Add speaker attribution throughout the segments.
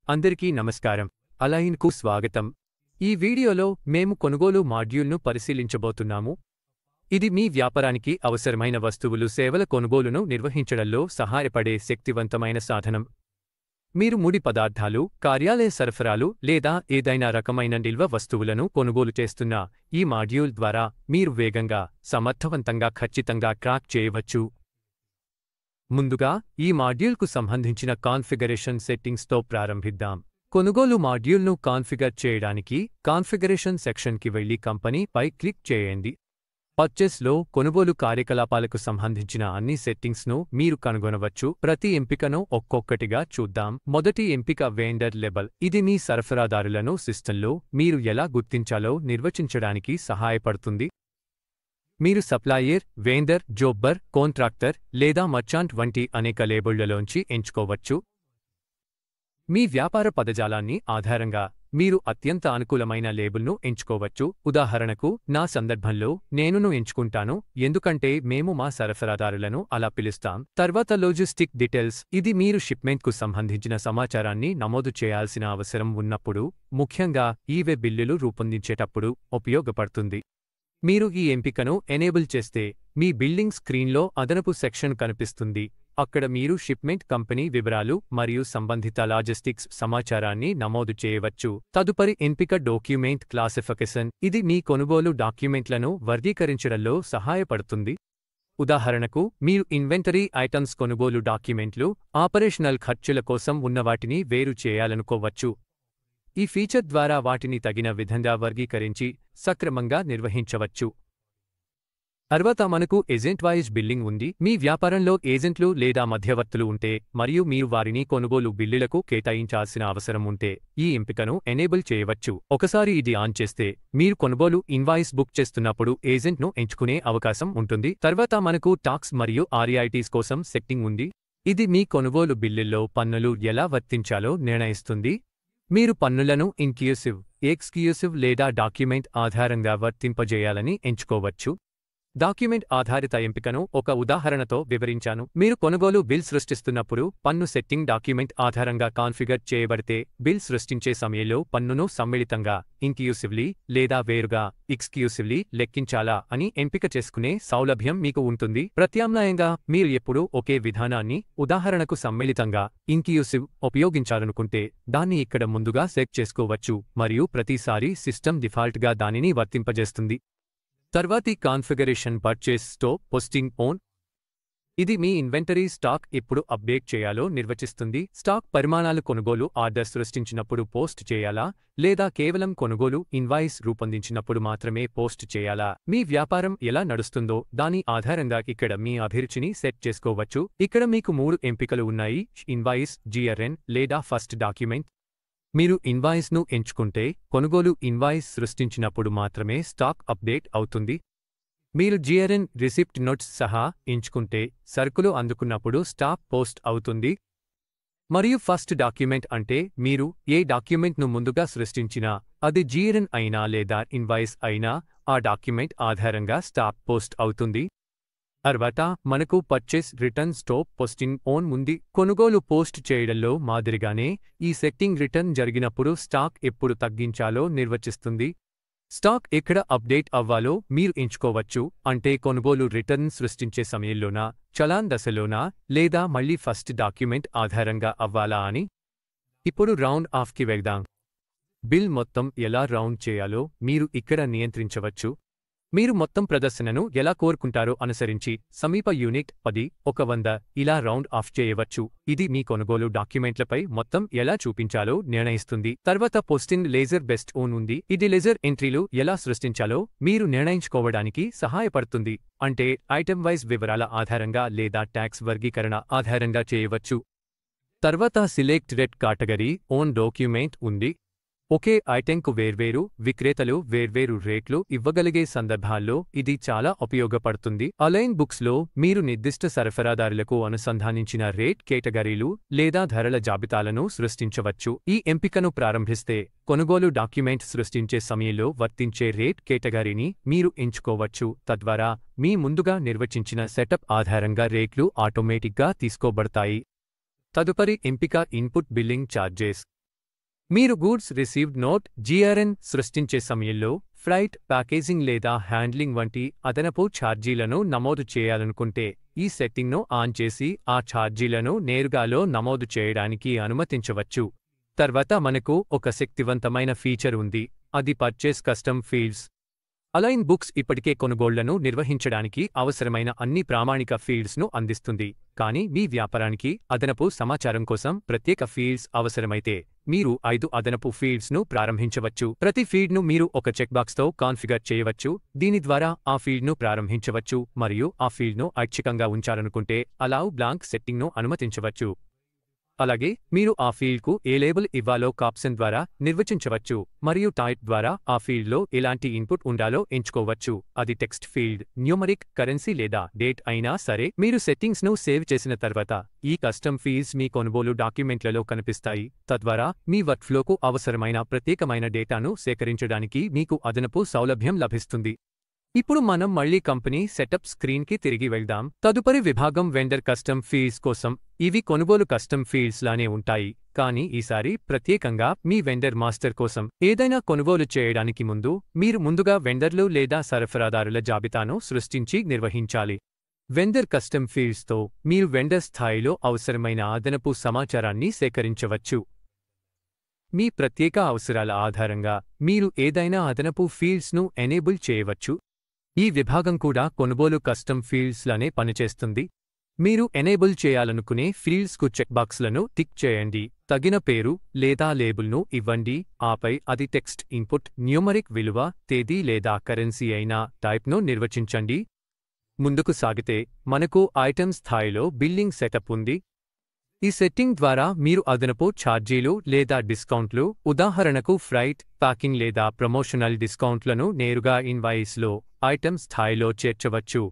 Speaker 1: అందరికీ నమస్కారం. అలైన్కు స్వాగతం. ఈ వీడియోలో మేము కొనుగోలు మాడ్యూల్ను పరిశీలించబోతున్నాము. ఇది మీ వ్యాపారానికి అవసరమైన వస్తువులు సేవల కొనుగోలును నిర్వహించడంలో సహాయపడే శక్తివంతమైన సాధనం. మీరు ముడి పదార్థాలు, కార్యాలయ సరఫరాలు లేదా ఏదైనా రకమైన నిల్వ వస్తువులను కొనుగోలు చేస్తున్న ఈ మాడ్యూల్ ద్వారా మీరు వేగంగా, సమర్థవంతంగా, ఖచ్చితంగా ట్రాక్ చేయవచ్చు. ముందుగా ఈ మాడ్యూల్కు సంబంధించిన కాన్ఫిగరేషన్ సెట్టింగ్స్తో ప్రారంభిద్దాం. కొనుగోలు మాడ్యూల్ను కాన్ఫిగర్ చేయడానికి కాన్ఫిగరేషన్ సెక్షన్కి వెళ్లి కంపెనీ పై క్లిక్ చేయండి. పర్చేస్లో కొనుగోలు కార్యకలాపాలకు సంబంధించిన అన్ని సెట్టింగ్స్ను మీరు కనుగొనవచ్చు. ప్రతి ఎంపికను ఒక్కొక్కటిగా చూద్దాం. మొదటి ఎంపిక వెండర్ లేబుల్. ఇది మీ సరఫరాదారులను సిస్టంలో మీరు ఎలా గుర్తించాలో నిర్వచించడానికి సహాయపడుతుంది. మీరు సప్లయర్, వెండర్, జోబ్బర్, కాంట్రాక్టర్ లేదా మర్చాంట్ వంటి అనేక లేబుళ్లలోంచి ఎంచుకోవచ్చు. మీ వ్యాపార పదజాలాన్ని ఆధారంగా మీరు అత్యంత అనుకూలమైన లేబుల్ను ఎంచుకోవచ్చు. ఉదాహరణకు, నా సందర్భంలో నేనును ఎంచుకుంటాను, ఎందుకంటే మేము మా సరఫరాదారులను అలా పిలుస్తాం. తర్వాత లాజిస్టిక్ డీటెయిల్స్. ఇది మీరు షిప్మెంట్కు సంబంధించిన సమాచారాన్ని నమోదు చేయాల్సిన అవసరం ఉన్నప్పుడు, ముఖ్యంగా ఈవే బిల్లులు రూపొందించేటప్పుడు ఉపయోగపడుతుంది. మీరు ఈ ఎంపికను ఎనేబుల్ చేస్తే మీ బిల్లింగ్ స్క్రీన్లో అదనపు సెక్షన్ కనిపిస్తుంది. అక్కడ మీరు షిప్మెంట్ కంపెనీ వివరాలు మరియు సంబంధిత లాజిస్టిక్స్ సమాచారాన్ని నమోదు చేయవచ్చు. తదుపరి ఎంపిక డాక్యుమెంట్ క్లాసిఫికేషన్. ఇది మీ కొనుగోలు డాక్యుమెంట్లను వర్గీకరించడంలో సహాయపడుతుంది. ఉదాహరణకు, మీరు ఇన్వెంటరీ ఐటమ్స్ కొనుగోలు డాక్యుమెంట్లు, ఆపరేషనల్ ఖర్చుల కోసం ఉన్నవాటిని వేరు చేయాలనుకోవచ్చు. ఈ ఫీచర్ ద్వారా వాటిని తగిన విధంగా వర్గీకరించి సక్రమంగా నిర్వహించవచ్చు. తర్వాత మనకు ఏజెంట్ వైజ్ బిల్లింగ్ ఉంది. మీ వ్యాపారంలో ఏజెంట్లు లేదా మధ్యవర్తులు ఉంటే మరియు మీరు వారిని కొనుగోలు బిల్లులకు కేటాయించాల్సిన అవసరం ఉంటే ఈ ఎంపికను ఎనేబుల్ చేయవచ్చు. ఒకసారి ఇది ఆన్ చేస్తే మీరు కొనుగోలు ఇన్వాయిస్ బుక్ చేస్తున్నప్పుడు ఏజెంట్ను ఎంచుకునే అవకాశం ఉంటుంది. తర్వాత మనకు టాక్స్ మరియు రాయల్టీస్ కోసం సెట్టింగ్ ఉంది. ఇది మీ కొనుగోలు బిల్లుల్లో పన్నులు ఎలా వర్తించాలో నిర్ణయిస్తుంది. మీరు పన్నులను ఇన్క్లూసివ్, ఎక్స్క్లూసివ్ లేదా డాక్యుమెంట్ ఆధారంగా వర్తింపజేయాలని ఎంచుకోవచ్చు. డాక్యుమెంట్ ఆధారిత ఎంపికను ఒక ఉదాహరణతో వివరించాను. మీరు కొనుగోలు బిల్ సృష్టిస్తున్నప్పుడు పన్ను సెట్టింగ్ డాక్యుమెంట్ ఆధారంగా కాన్ఫిగర్ చేయబడితే బిల్ సృష్టించే సమయంలో పన్నును సమ్మిళితంగా, ఇన్క్లూసివ్లీ లేదా వేరుగా, ఎక్స్క్లూసివ్లీ లెక్కించాలా అని ఎంపిక చేసుకునే సౌలభ్యం మీకు ఉంటుంది. ప్రత్యామ్నాయంగా మీరు ఎప్పుడూ ఒకే విధానాన్ని, ఉదాహరణకు సమ్మిళితంగా, ఇన్క్లూసివ్ ఉపయోగించాలనుకుంటే దాన్ని ఇక్కడ ముందుగా సెట్ చేసుకోవచ్చు మరియు ప్రతిసారీ సిస్టమ్ డిఫాల్ట్గా దానిని వర్తింపజేస్తుంది. తర్వాతి configuration purchase stock posting on. ఇది మీ ఇన్వెంటరీ స్టాక్ ఎప్పుడు అప్డేట్ చేయాలో నిర్వచిస్తుంది. స్టాక్ పరిమాణాలు కొనుగోలు ఆర్డర్ సృష్టించినప్పుడు పోస్ట్ చేయాలా లేదా కేవలం కొనుగోలు ఇన్వాయిస్ రూపొందించినప్పుడు మాత్రమే పోస్ట్ చేయాలా? మీ వ్యాపారం ఎలా నడుస్తుందో దాని ఆధారంగా ఇక్కడ మీ అభిరుచిని సెట్ చేసుకోవచ్చు. ఇక్కడ మీకు 3 ఎంపికలు ఉన్నాయి: ఇన్వాయిస్, జిఆర్ఎన్ లేదా ఫస్ట్ డాక్యుమెంట్. మీరు ఇన్వాయిస్ను ఎంచుకుంటే కొనుగోలు ఇన్వాయిస్ సృష్టించినప్పుడు మాత్రమే స్టాక్ అప్డేట్ అవుతుంది. మీరు జిఆర్ఎన్, రిసిప్ట్ నోట్స్ సహా ఎంచుకుంటే సరుకులు అందుకున్నప్పుడు స్టాక్ పోస్ట్ అవుతుంది. మరియు ఫస్ట్ డాక్యుమెంట్ అంటే మీరు ఏ డాక్యుమెంట్ను ముందుగా సృష్టించినా, అది జిఆర్ఎన్ అయినా లేదా ఇన్వాయిస్ అయినా, ఆ డాక్యుమెంట్ ఆధారంగా స్టాక్ పోస్ట్ అవుతుంది. తర్వాత మనకు purchase return stop posting on ఉంది. కొనుగోలు పోస్ట్ చేయడంలో మాదిరిగానే ఈ సెట్టింగ్ రిటర్న్ జరిగినప్పుడు స్టాక్ ఎప్పుడు తగ్గించాలో నిర్వచిస్తుంది. స్టాక్ ఎక్కడ అప్డేట్ అవ్వాలో మీరు ఎంచుకోవచ్చు. అంటే కొనుగోలు రిటర్న్ సృష్టించే సమయంలోనా, చలాన్ దశలోనా, లేదా మళ్లీ ఫస్ట్ డాక్యుమెంట్ ఆధారంగా అవ్వాలా అని. ఇప్పుడు రౌండ్ ఆఫ్కి వెళ్దాం. బిల్ మొత్తం ఎలా రౌండ్ చేయాలో మీరు ఇక్కడ నియంత్రించవచ్చు. మీరు మొత్తం ప్రదర్శనను ఎలా కోరుకుంటారో అనుసరించి సమీప యూనిట్ 10, 100 ఇలా రౌండ్ ఆఫ్ చేయవచ్చు. ఇది మీ కొనుగోలు డాక్యుమెంట్లపై మొత్తం ఎలా చూపించాలో నిర్ణయిస్తుంది. తర్వాత పోస్టింగ్ లేజర్ బెస్ట్ ఆన్ ఉంది. ఇది లేజర్ ఎంట్రీలు ఎలా సృష్టించాలో మీరు నిర్ణయించుకోవడానికి సహాయపడుతుంది. అంటే ఐటెం వైజ్ వివరాల ఆధారంగా లేదా ట్యాక్స్ వర్గీకరణ ఆధారంగా చేయవచ్చు. తర్వాత select rate category on document ఉంది. ఒకే ఐటెంకు వేర్వేరు విక్రేతలు వేర్వేరు రేట్లు ఇవ్వగలిగే సందర్భాల్లో ఇది చాలా ఉపయోగపడుతుంది. అలైన్ బుక్స్లో మీరు నిర్దిష్ట సరఫరాదారులకు అనుసంధానించిన రేట్ కేటగిరీలు లేదా ధరల జాబితాలను సృష్టించవచ్చు. ఈ ఎంపికను ప్రారంభిస్తే కొనుగోలు డాక్యుమెంట్ సృష్టించే సమయంలో వర్తించే రేట్ కేటగిరీని మీరు ఎంచుకోవచ్చు. తద్వారా మీ ముందుగా నిర్వచించిన సెటప్ ఆధారంగా రేట్లు ఆటోమేటిక్గా తీసుకోబడతాయి. తదుపరి ఎంపిక ఇన్పుట్ బిల్లింగ్ ఛార్జెస్. మీరు గూడ్స్ రిసీవ్డ్ నోట్ (GRN) సృష్టించే సమయంలో ఫ్రైట్, ప్యాకేజింగ్ లేదా హ్యాండ్లింగ్ వంటి అదనపు ఛార్జీలను నమోదు చేయాలనుకుంటే ఈ సెట్టింగ్ను ఆన్ చేసి ఆ ఛార్జీలను నేరుగాలో నమోదు చేయడానికి అనుమతించవచ్చు. తర్వాత మనకు ఒక శక్తివంతమైన ఫీచర్ ఉంది, అది purchase custom fields. Align books ఇప్పటికే కొనుగోళ్లను నిర్వహించడానికి అవసరమైన అన్ని ప్రామాణిక ఫీల్డ్స్ను అందిస్తుంది, కానీ మీ వ్యాపారానికి అదనపు సమాచారం కోసం ప్రత్యేక ఫీల్డ్స్ అవసరమైతే మీరు 5 అదనపు ఫీల్డ్స్ను ప్రారంభించవచ్చు. ప్రతి ఫీల్డ్ను మీరు ఒక చెక్బాక్స్తో కాన్ఫిగర్ చేయవచ్చు. దీని ద్వారా ఆ ఫీల్డ్ను ప్రారంభించవచ్చు మరియు ఆ ఫీల్డ్ను ఐచ్ఛికంగా ఉంచాలనుకుంటే అలౌ బ్లాంక్ సెట్టింగ్ను అనుమతించవచ్చు. అలాగే మీరు ఆ ఫీల్డ్కు ఏ లేబుల్ ఇవ్వాలో కాప్షన్ ద్వారా నిర్వచించవచ్చు మరియు టైప్ ద్వారా ఆ ఫీల్డ్లో ఎలాంటి ఇన్పుట్ ఉండాలో ఎంచుకోవచ్చు. అది టెక్స్ట్ ఫీల్డ్, న్యూమరిక్, కరెన్సీ లేదా డేట్ అయినా సరే. మీరు సెట్టింగ్స్ను సేవ్ చేసిన తర్వాత ఈ కస్టమ్ ఫీల్డ్స్ మీ కొనుగోలు డాక్యుమెంట్లలో కనిపిస్తాయి. తద్వారా మీ వర్క్ఫ్లోకు అవసరమైన ప్రత్యేకమైన డేటాను సేకరించడానికి మీకు అదనపు సౌలభ్యం లభిస్తుంది. ఇప్పుడు మనం మళ్ళీ కంపెనీ సెటప్ స్క్రీన్కి తిరిగి వెళ్దాం. తదుపరి విభాగం వెండర్ కస్టమ్ ఫీల్డ్స్ కోసం. ఇవి కొనుగోలు కస్టమ్ ఫీల్డ్స్ లానే ఉంటాయి, కానీ ఈసారి ప్రత్యేకంగా మీ వెండర్ మాస్టర్ కోసం. ఏదైనా కొనుగోలు చేయడానికి ముందు మీరు ముందుగా వెండర్లు లేదా సరఫరాదారుల జాబితాను సృష్టించి నిర్వహించాలి. వెండర్ కస్టమ్ ఫీల్డ్స్తో మీరు వెండర్ స్థాయిలో అవసరమైన అదనపు సమాచారాన్ని సేకరించవచ్చు. మీ ప్రత్యేక అవసరాల ఆధారంగా మీరు ఏదైనా అదనపు ఫీల్డ్స్ను ఎనేబుల్ చేయవచ్చు. ఈ విభాగం కూడా కొనుగోలు కస్టమ్ ఫీల్డ్స్ లానే పనిచేస్తుంది. మీరు ఎనేబుల్ చేయాలనుకునే ఫీల్డ్స్కు చెక్బాక్స్లను టిక్ చేయండి. తగిన పేరు లేదా లేబుల్ను ఇవ్వండి, ఆపై అది టెక్స్ట్ ఇన్పుట్, న్యూమరిక్ విలువ, తేదీ లేదా కరెన్సీ అయినా టైప్ను నిర్వచించండి. ముందుకు సాగితే మనకు ఐటెమ్ స్థాయిలో బిల్లింగ్ సెటప్ ఉంది. ఈ సెట్టింగ్ ద్వారా మీరు అదనపు ఛార్జీలు లేదా డిస్కౌంట్లు, ఉదాహరణకు ఫ్రైట్, ప్యాకింగ్ లేదా ప్రమోషనల్ డిస్కౌంట్లను నేరుగా ఇన్వాయిస్లో ఐటెమ్ స్థాయిలో చేర్చవచ్చు.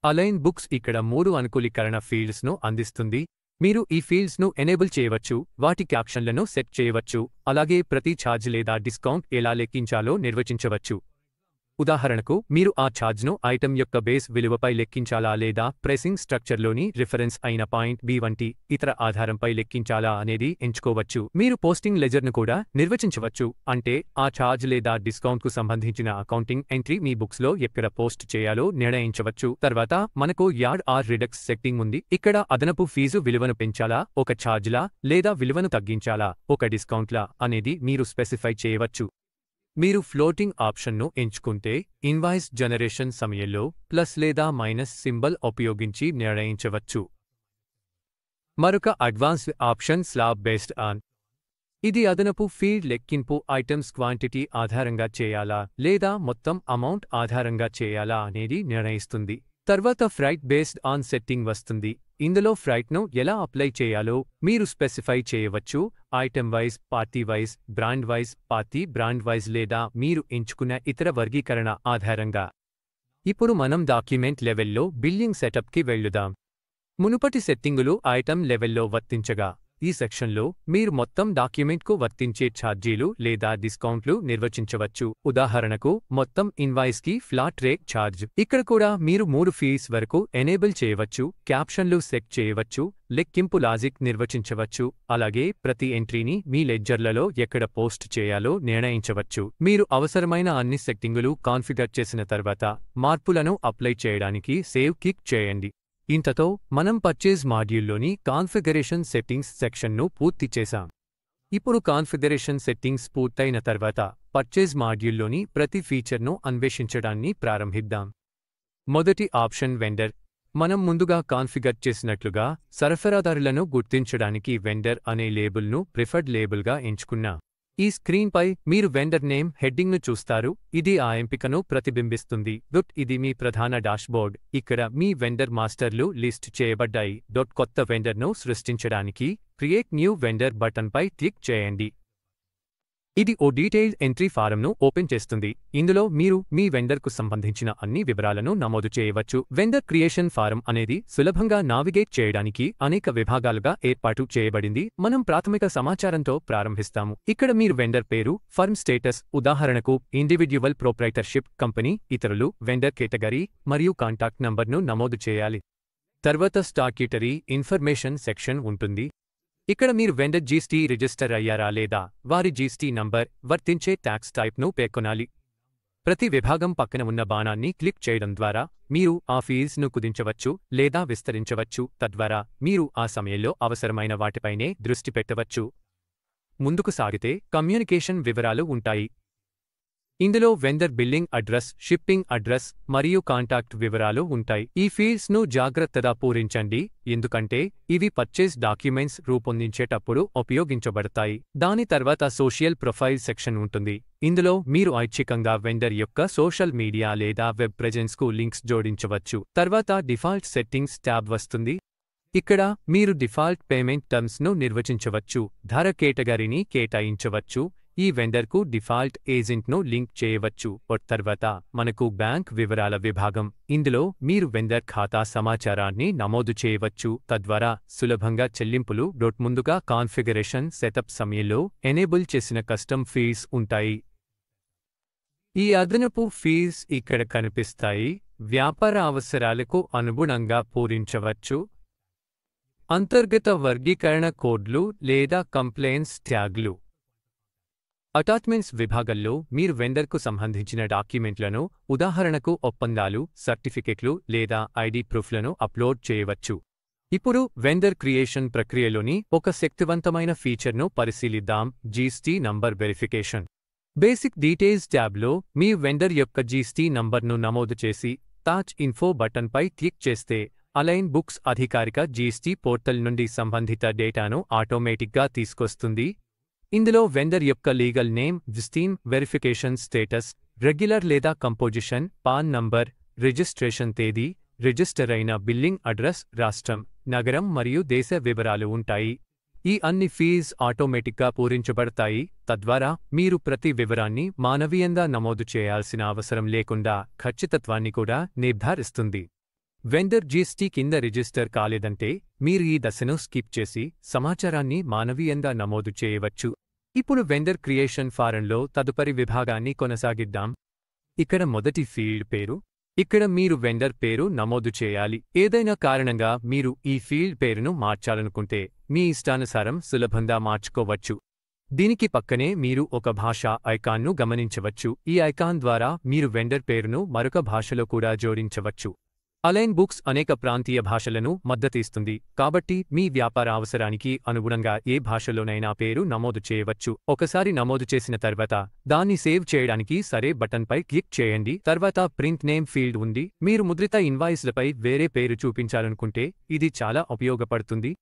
Speaker 1: అలైన్ బుక్స్ ఇక్కడ 3 అనుకూలీకరణ ఫీల్డ్స్ను అందిస్తుంది. మీరు ఈ ఫీల్డ్స్ను ఎనేబుల్ చేయవచ్చు, వాటి క్యాప్షన్లను సెట్ చేయవచ్చు, అలాగే ప్రతి ఛార్జ్ లేదా డిస్కౌంట్ ఎలా లెక్కించాలో నిర్వచించవచ్చు. ఉదాహరణకు మీరు ఆ ఛార్జ్ను ఐటెం యొక్క బేస్ విలువపై లెక్కించాలా లేదా ప్రైసింగ్ స్ట్రక్చర్లోని రిఫరెన్స్ అయిన పాయింట్ బి వంటి ఇతర ఆధారంపై లెక్కించాలా అనేది ఎంచుకోవచ్చు. మీరు పోస్టింగ్ లెజర్ను కూడా నిర్వచించవచ్చు, అంటే ఆ ఛార్జ్ లేదా డిస్కౌంట్కు సంబంధించిన అకౌంటింగ్ ఎంట్రీ మీ బుక్స్లో ఎక్కడ పోస్ట్ చేయాలో నిర్ణయించవచ్చు. తర్వాత మనకు యాడ్ ఆర్ రిడక్స్ సెట్టింగ్ ఉంది. ఇక్కడ అదనపు ఫీజు విలువను పెంచాలా, ఒక ఛార్జ్లా లేదా విలువను తగ్గించాలా, ఒక డిస్కౌంట్లా అనేది మీరు స్పెసిఫై చేయవచ్చు. మీరు ఫ్లోటింగ్ ఆప్షన్ను ఎంచుకుంటే ఇన్వాయిస్ జనరేషన్ సమయంలో ప్లస్ లేదా మైనస్ సింబల్ ఉపయోగించి నిర్ణయించవచ్చు. మరొక advanced option slab based on. ఇది అదనపు ఫీల్డ్ లెక్కింపు ఐటమ్స్ క్వాంటిటీ ఆధారంగా చేయాలా లేదా మొత్తం అమౌంట్ ఆధారంగా చేయాలా అనేది నిర్ణయిస్తుంది. తర్వాత ఫ్రైట్ బేస్డ్ ఆన్ సెట్టింగ్ వస్తుంది. ఇందులో ఫ్రైట్ను ఎలా అప్లై చేయాలో మీరు స్పెసిఫై చేయవచ్చు, item wise, party wise, brand wise, party brand wise లేదా మీరు ఎంచుకున్న ఇతర వర్గీకరణ ఆధారంగా. ఇప్పుడు మనం డాక్యుమెంట్ లెవెల్లో బిల్లింగ్ సెటప్కి వెళ్లుదాం. మునుపటి సెట్టింగులు ఐటమ్ లెవెల్లో వర్తించగా, ఈ సెక్షన్లో మీరు మొత్తం డాక్యుమెంట్కు వర్తించే ఛార్జీలు లేదా డిస్కౌంట్లు నిర్వచించవచ్చు. ఉదాహరణకు మొత్తం ఇన్వాయిస్కి ఫ్లాట్ రేట్ ఛార్జ్. ఇక్కడ కూడా మీరు 3 ఫీస్ వరకు ఎనేబుల్ చేయవచ్చు, క్యాప్షన్లు సెట్ చేయవచ్చు, లెక్కింపు లాజిక్ నిర్వచించవచ్చు, అలాగే ప్రతి ఎంట్రీని మీ లెడ్జర్లలో ఎక్కడ పోస్ట్ చేయాలో నిర్ణయించవచ్చు. మీరు అవసరమైన అన్ని సెట్టింగులు కాన్ఫిగర్ చేసిన తర్వాత మార్పులను అప్లై చేయడానికి సేవ్ క్లిక్ చేయండి. ఇంతతో మనం పర్చేజ్ మాడ్యూల్లోని కాన్ఫిగరేషన్ సెట్టింగ్స్ సెక్షన్ను పూర్తి చేశాం. ఇప్పుడు కాన్ఫిగరేషన్ సెట్టింగ్స్ పూర్తయిన తర్వాత పర్చేజ్ మాడ్యూల్లోని ప్రతి ఫీచర్ను అన్వేషించడాన్ని ప్రారంభిద్దాం. మొదటి ఆప్షన్ వెండర్. మనం ముందుగా కాన్ఫిగర్ చేసినట్లుగా సరఫరాదారులను గుర్తించడానికి వెండర్ అనే లేబుల్ను ప్రిఫర్డ్ లేబుల్గా ఎంచుకున్నాం. ఈ స్క్రీన్పై మీరు వెండర్ నేమ్ హెడ్డింగ్ను చూస్తారు. ఇది ఆ ఎంపికను ప్రతిబింబిస్తుంది. ఇది మీ ప్రధాన డాష్బోర్డ్. ఇక్కడ మీ వెండర్ మాస్టర్లు లిస్ట్ చేయబడ్డాయి. కొత్త వెండర్ను సృష్టించడానికి క్రియేట్ న్యూ వెండర్ బటన్పై క్లిక్ చేయండి. ఇది ఓ డీటెయిల్డ్ ఎంట్రీ ఫారంను ఓపెన్ చేస్తుంది. ఇందులో మీరు మీ వెండర్కు సంబంధించిన అన్ని వివరాలను నమోదు చేయవచ్చు. వెండర్ క్రియేషన్ ఫారం అనేది సులభంగా నావిగేట్ చేయడానికి అనేక విభాగాలుగా ఏర్పాటు చేయబడింది. మనం ప్రాథమిక సమాచారంతో ప్రారంభిస్తాము. ఇక్కడ మీరు వెండర్ పేరు, ఫర్మ్ స్టేటస్, ఉదాహరణకు ఇండివిడ్యువల్ ప్రొప్రైటర్షిప్, కంపెనీ, ఇతరులు, వెండర్ కేటగిరీ మరియు కాంటాక్ట్ నంబర్ను నమోదు చేయాలి. తర్వాత స్టాట్యూటరీ ఇన్ఫర్మేషన్ సెక్షన్ ఉంటుంది. ఇక్కడ మీరు వెండర్ జీఎస్టీ రిజిస్టర్ అయ్యారా లేదా వారి జీఎస్టీ నంబర్ వర్తించే ట్యాక్స్ టైప్ను పేర్కొనాలి. ప్రతి విభాగం పక్కన ఉన్న బాణాన్ని క్లిక్ చేయడం ద్వారా మీరు ఆ ఫీజును కుదించవచ్చు లేదా విస్తరించవచ్చు. తద్వారా మీరు ఆ సమయంలో అవసరమైన వాటిపైనే దృష్టి పెట్టవచ్చు. ముందుకు సాగితే కమ్యూనికేషన్ వివరాలు ఉంటాయి. ఇందులో vendor billing address, shipping address మరియు కాంటాక్ట్ వివరాలు ఉంటాయి. ఈ ఫీల్డ్స్ను జాగ్రత్తగా పూరించండి, ఎందుకంటే ఇవి పర్చేస్ డాక్యుమెంట్స్ రూపొందించేటప్పుడు ఉపయోగించబడతాయి. దాని తర్వాత సోషల్ ప్రొఫైల్ సెక్షన్ ఉంటుంది. ఇందులో మీరు ఐచ్ఛికంగా వెండర్ యొక్క సోషల్ మీడియా లేదా వెబ్ ప్రెజెన్స్కు లింక్స్ జోడించవచ్చు. తర్వాత డిఫాల్ట్ సెట్టింగ్స్ ట్యాబ్ వస్తుంది. ఇక్కడ మీరు డిఫాల్ట్ పేమెంట్ టర్మ్స్ను నిర్వచించవచ్చు, ధర కేటగిరీని కేటాయించవచ్చు, ఈ వెండర్కు డిఫాల్ట్ ఏజెంట్ను లింక్ చేయవచ్చు. తర్వాత మనకు బ్యాంక్ వివరాల విభాగం. ఇందులో మీరు వెండర్ ఖాతా సమాచారాన్ని నమోదు చేయవచ్చు. తద్వారా సులభంగా చెల్లింపులు. ముందుగా కాన్ఫిగరేషన్ సెటప్ సమయంలో ఎనేబుల్ చేసిన కస్టమ్ ఫీల్డ్స్ ఉంటాయి. ఈ అదనపు ఫీల్డ్స్ ఇక్కడ కనిపిస్తాయి. వ్యాపార అవసరాలకు అనుగుణంగా పూరించవచ్చు. అంతర్గత వర్గీకరణ కోడ్లు లేదా కంప్లైంట్స్ ట్యాగ్లు. అటాచ్మెంట్స్ విభాగంలో మీరు వెండర్కు సంబంధించిన డాక్యుమెంట్లను, ఉదాహరణకు ఒప్పందాలు, సర్టిఫికెట్లు లేదా ఐడి ప్రూఫ్లను అప్లోడ్ చేయవచ్చు. ఇప్పుడు వెండర్ క్రియేషన్ ప్రక్రియలోని ఒక శక్తివంతమైన ఫీచర్ను పరిశీలిద్దాం, GST number verification. Basic details ట్యాబ్లో మీ వెండర్ యొక్క జీఎస్టీ నంబర్ను నమోదు చేసి టాచ్ ఇన్ఫో బటన్పై క్లిక్ చేస్తే అలైన్ బుక్స్ అధికారిక జీఎస్టీ పోర్టల్ నుండి సంబంధిత డేటాను ఆటోమేటిక్గా తీసుకొస్తుంది. ఇందులో వెండర్ యొక్క లీగల్ నేమ్, విస్టీన్, వెరిఫికేషన్ స్టేటస్, రెగ్యులర్ లేదా కంపోజిషన్, పాన్ నంబర్, రిజిస్ట్రేషన్ తేదీ, రిజిస్టర్ అయిన బిల్లింగ్ అడ్రస్, రాష్ట్రం, నగరం మరియు దేశ వివరాలు ఉంటాయి. ఈ అన్ని ఫీల్డ్స్ ఆటోమేటిక్గా పూరించబడతాయి. తద్వారా మీరు ప్రతి వివరాన్ని మానవీయంగా నమోదు చేయాల్సిన అవసరం లేకుండా ఖచ్చితత్వాన్ని కూడా నిర్ధారిస్తుంది. వెండర్ జీఎస్టీ కింద రిజిస్టర్ కాలేదంటే మీరు ఈ దశను స్కిప్ చేసి సమాచారాన్ని మానవీయంగా నమోదు చేయవచ్చు. ఇప్పుడు వెండర్ క్రియేషన్ ఫారంలో తదుపరి విభాగాన్ని కొనసాగిద్దాం. ఇక్కడ మొదటి ఫీల్డ్ పేరు. ఇక్కడ మీరు వెండర్ పేరు నమోదు చేయాలి. ఏదైనా కారణంగా మీరు ఈ ఫీల్డ్ పేరును మార్చాలనుకుంటే మీ ఇష్టానుసారం సులభంగా మార్చుకోవచ్చు. దీనికి పక్కనే మీరు ఒక భాషా ఐకాన్ను గమనించవచ్చు. ఈ ఐకాన్ ద్వారా మీరు వెండర్ పేరును మరొక భాషలో కూడా జోడించవచ్చు. అలైన్ బుక్స్ అనేక ప్రాంతీయ భాషలను మద్దతిస్తుంది, కాబట్టి మీ వ్యాపార అవసరానికి అనుగుణంగా ఏ భాషలోనైనా పేరు నమోదు చేయవచ్చు. ఒకసారి నమోదు చేసిన తర్వాత దాన్ని సేవ్ చేయడానికి సరే బటన్పై క్లిక్ చేయండి. తర్వాత ప్రింట్ నేమ్ ఫీల్డ్ ఉంది. మీరు ముద్రిత ఇన్వాయిస్లపై వేరే పేరు చూపించాలనుకుంటే ఇది చాలా ఉపయోగపడుతుంది.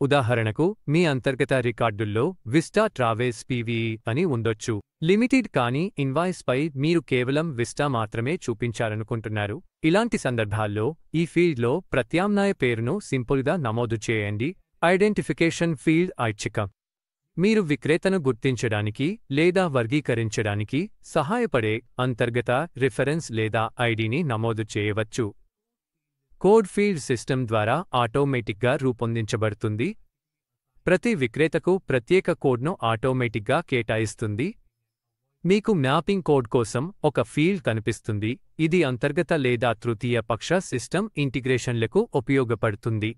Speaker 1: ఉదాహరణకు మీ అంతర్గత రికార్డుల్లో విస్టా ట్రావెల్స్ పీవీఈ అని ఉండొచ్చు. లిమిటెడ్ కానీ ఇన్వాయిస్పై మీరు కేవలం విస్టా మాత్రమే చూపించాలనుకుంటున్నారు. ఇలాంటి సందర్భాల్లో ఈ ఫీల్డ్లో ప్రత్యామ్నాయ పేరును సింపుల్గా నమోదు చేయండి. ఐడెంటిఫికేషన్ ఫీల్డ్ ఐచ్ఛికం. మీరు విక్రేతను గుర్తించడానికి లేదా వర్గీకరించడానికి సహాయపడే అంతర్గత రిఫరెన్స్ లేదా ఐడిని నమోదు చేయవచ్చు. కోడ్ ఫీల్డ్ సిస్టమ్ ద్వారా ఆటోమేటిక్గా రూపొందించబడుతుంది. ప్రతి విక్రేతకు ప్రత్యేక కోడ్ను ఆటోమేటిక్గా కేటాయిస్తుంది. మీకు మ్యాపింగ్ కోడ్ కోసం ఒక ఫీల్డ్ కనిపిస్తుంది. ఇది అంతర్గత లేదా తృతీయ పక్ష సిస్టమ్ ఇంటిగ్రేషన్లకు ఉపయోగపడుతుంది.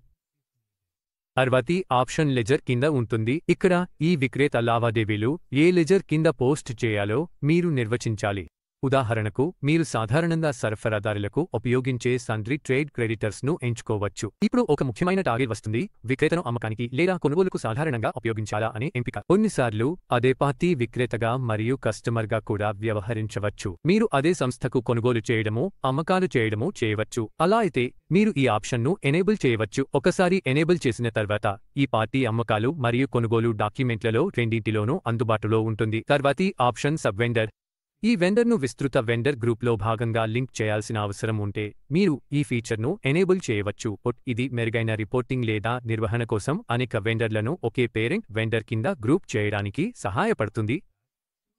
Speaker 1: తర్వాతి ఆప్షన్ లెజర్ కింద ఉంటుంది. ఇక్కడ ఈ విక్రేత లావాదేవీలు ఏ లెజర్ కింద పోస్ట్ చేయాలో మీరు నిర్వచించాలి. ఉదాహరణకు మీరు సాధారణంగా సరఫరాదారులకు ఉపయోగించే సండ్రీ ట్రేడ్ క్రెడిటర్స్ను ఎంచుకోవచ్చు. ఇప్పుడు ఒక ముఖ్యమైన టార్గెట్ వస్తుంది, విక్రేతను అమ్మకానికి లేదా కొనుగోలుకు సాధారణంగా ఉపయోగించాలా అనే ఎంపిక. కొన్నిసార్లు అదే పార్టీ విక్రేతగా మరియు కస్టమర్గా కూడా వ్యవహరించవచ్చు. మీరు అదే సంస్థకు కొనుగోలు చేయడమో అమ్మకాలు చేయడమో చేయవచ్చు. అలా అయితే మీరు ఈ ఆప్షన్ను ఎనేబుల్ చేయవచ్చు. ఒకసారి ఎనేబుల్ చేసిన తర్వాత ఈ పార్టీ అమ్మకాలు మరియు కొనుగోలు డాక్యుమెంట్లలో రెండింటిలోనూ అందుబాటులో ఉంటుంది. తర్వాతి ఆప్షన్ సబ్ వెండర్. ఈ వెండర్ను విస్తృత వెండర్ గ్రూప్లో భాగంగా లింక్ చేయాల్సిన అవసరం ఉంటే మీరు ఈ ఫీచర్ను ఎనేబుల్ చేయవచ్చు. ఇది మెరుగైన రిపోర్టింగ్ లేదా నిర్వహణ కోసం అనేక వెండర్లను ఒకే పేరెంట్ వెండర్ కింద గ్రూప్ చేయడానికి సహాయపడుతుంది.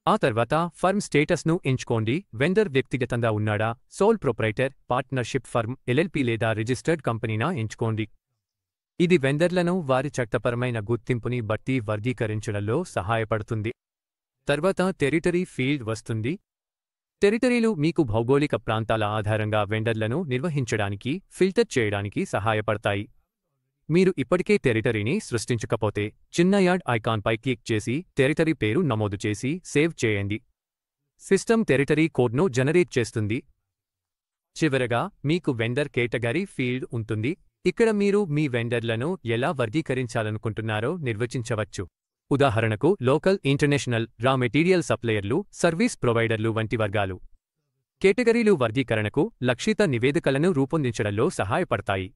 Speaker 1: ఆ తర్వాత ఫర్మ్ స్టేటస్ను ఎంచుకోండి. వెండర్ వ్యక్తిగతంగా ఉన్నాడా, sole proprietor, partnership firm, LLP లేదా రిజిస్టర్డ్ కంపెనీనా ఎంచుకోండి. ఇది వెండర్లను వారి చట్టపరమైన గుర్తింపుని బట్టి వర్గీకరించడంలో సహాయపడుతుంది. తర్వాత టెరిటరీ ఫీల్డ్ వస్తుంది. టెరిటరీలు మీకు భౌగోళిక ప్రాంతాల ఆధారంగా వెండర్లను నిర్వహించడానికి, ఫిల్టర్ చేయడానికి సహాయపడతాయి. మీరు ఇప్పటికే టెరిటరీని సృష్టించకపోతే చిన్న యాడ్ ఐకాన్పై క్లిక్ చేసి టెరిటరీ పేరు నమోదు చేసి సేవ్ చేయండి. సిస్టమ్ టెరిటరీ కోడ్ను జనరేట్ చేస్తుంది. చివరగా మీకు వెండర్ కేటగిరీ ఫీల్డ్ ఉంటుంది. ఇక్కడ మీరు మీ వెండర్లను ఎలా వర్గీకరించాలనుకుంటున్నారో నిర్వచించవచ్చు. ఉదాహరణకు లోకల్, ఇంటర్నేషనల్, రా మెటీరియల్ సప్లయర్లు, సర్వీస్ ప్రొవైడర్లు వంటి వర్గాలు. కేటగిరీలు వర్గీకరణకు లక్షిత నివేదికలను రూపొందించడంలో సహాయపడతాయి.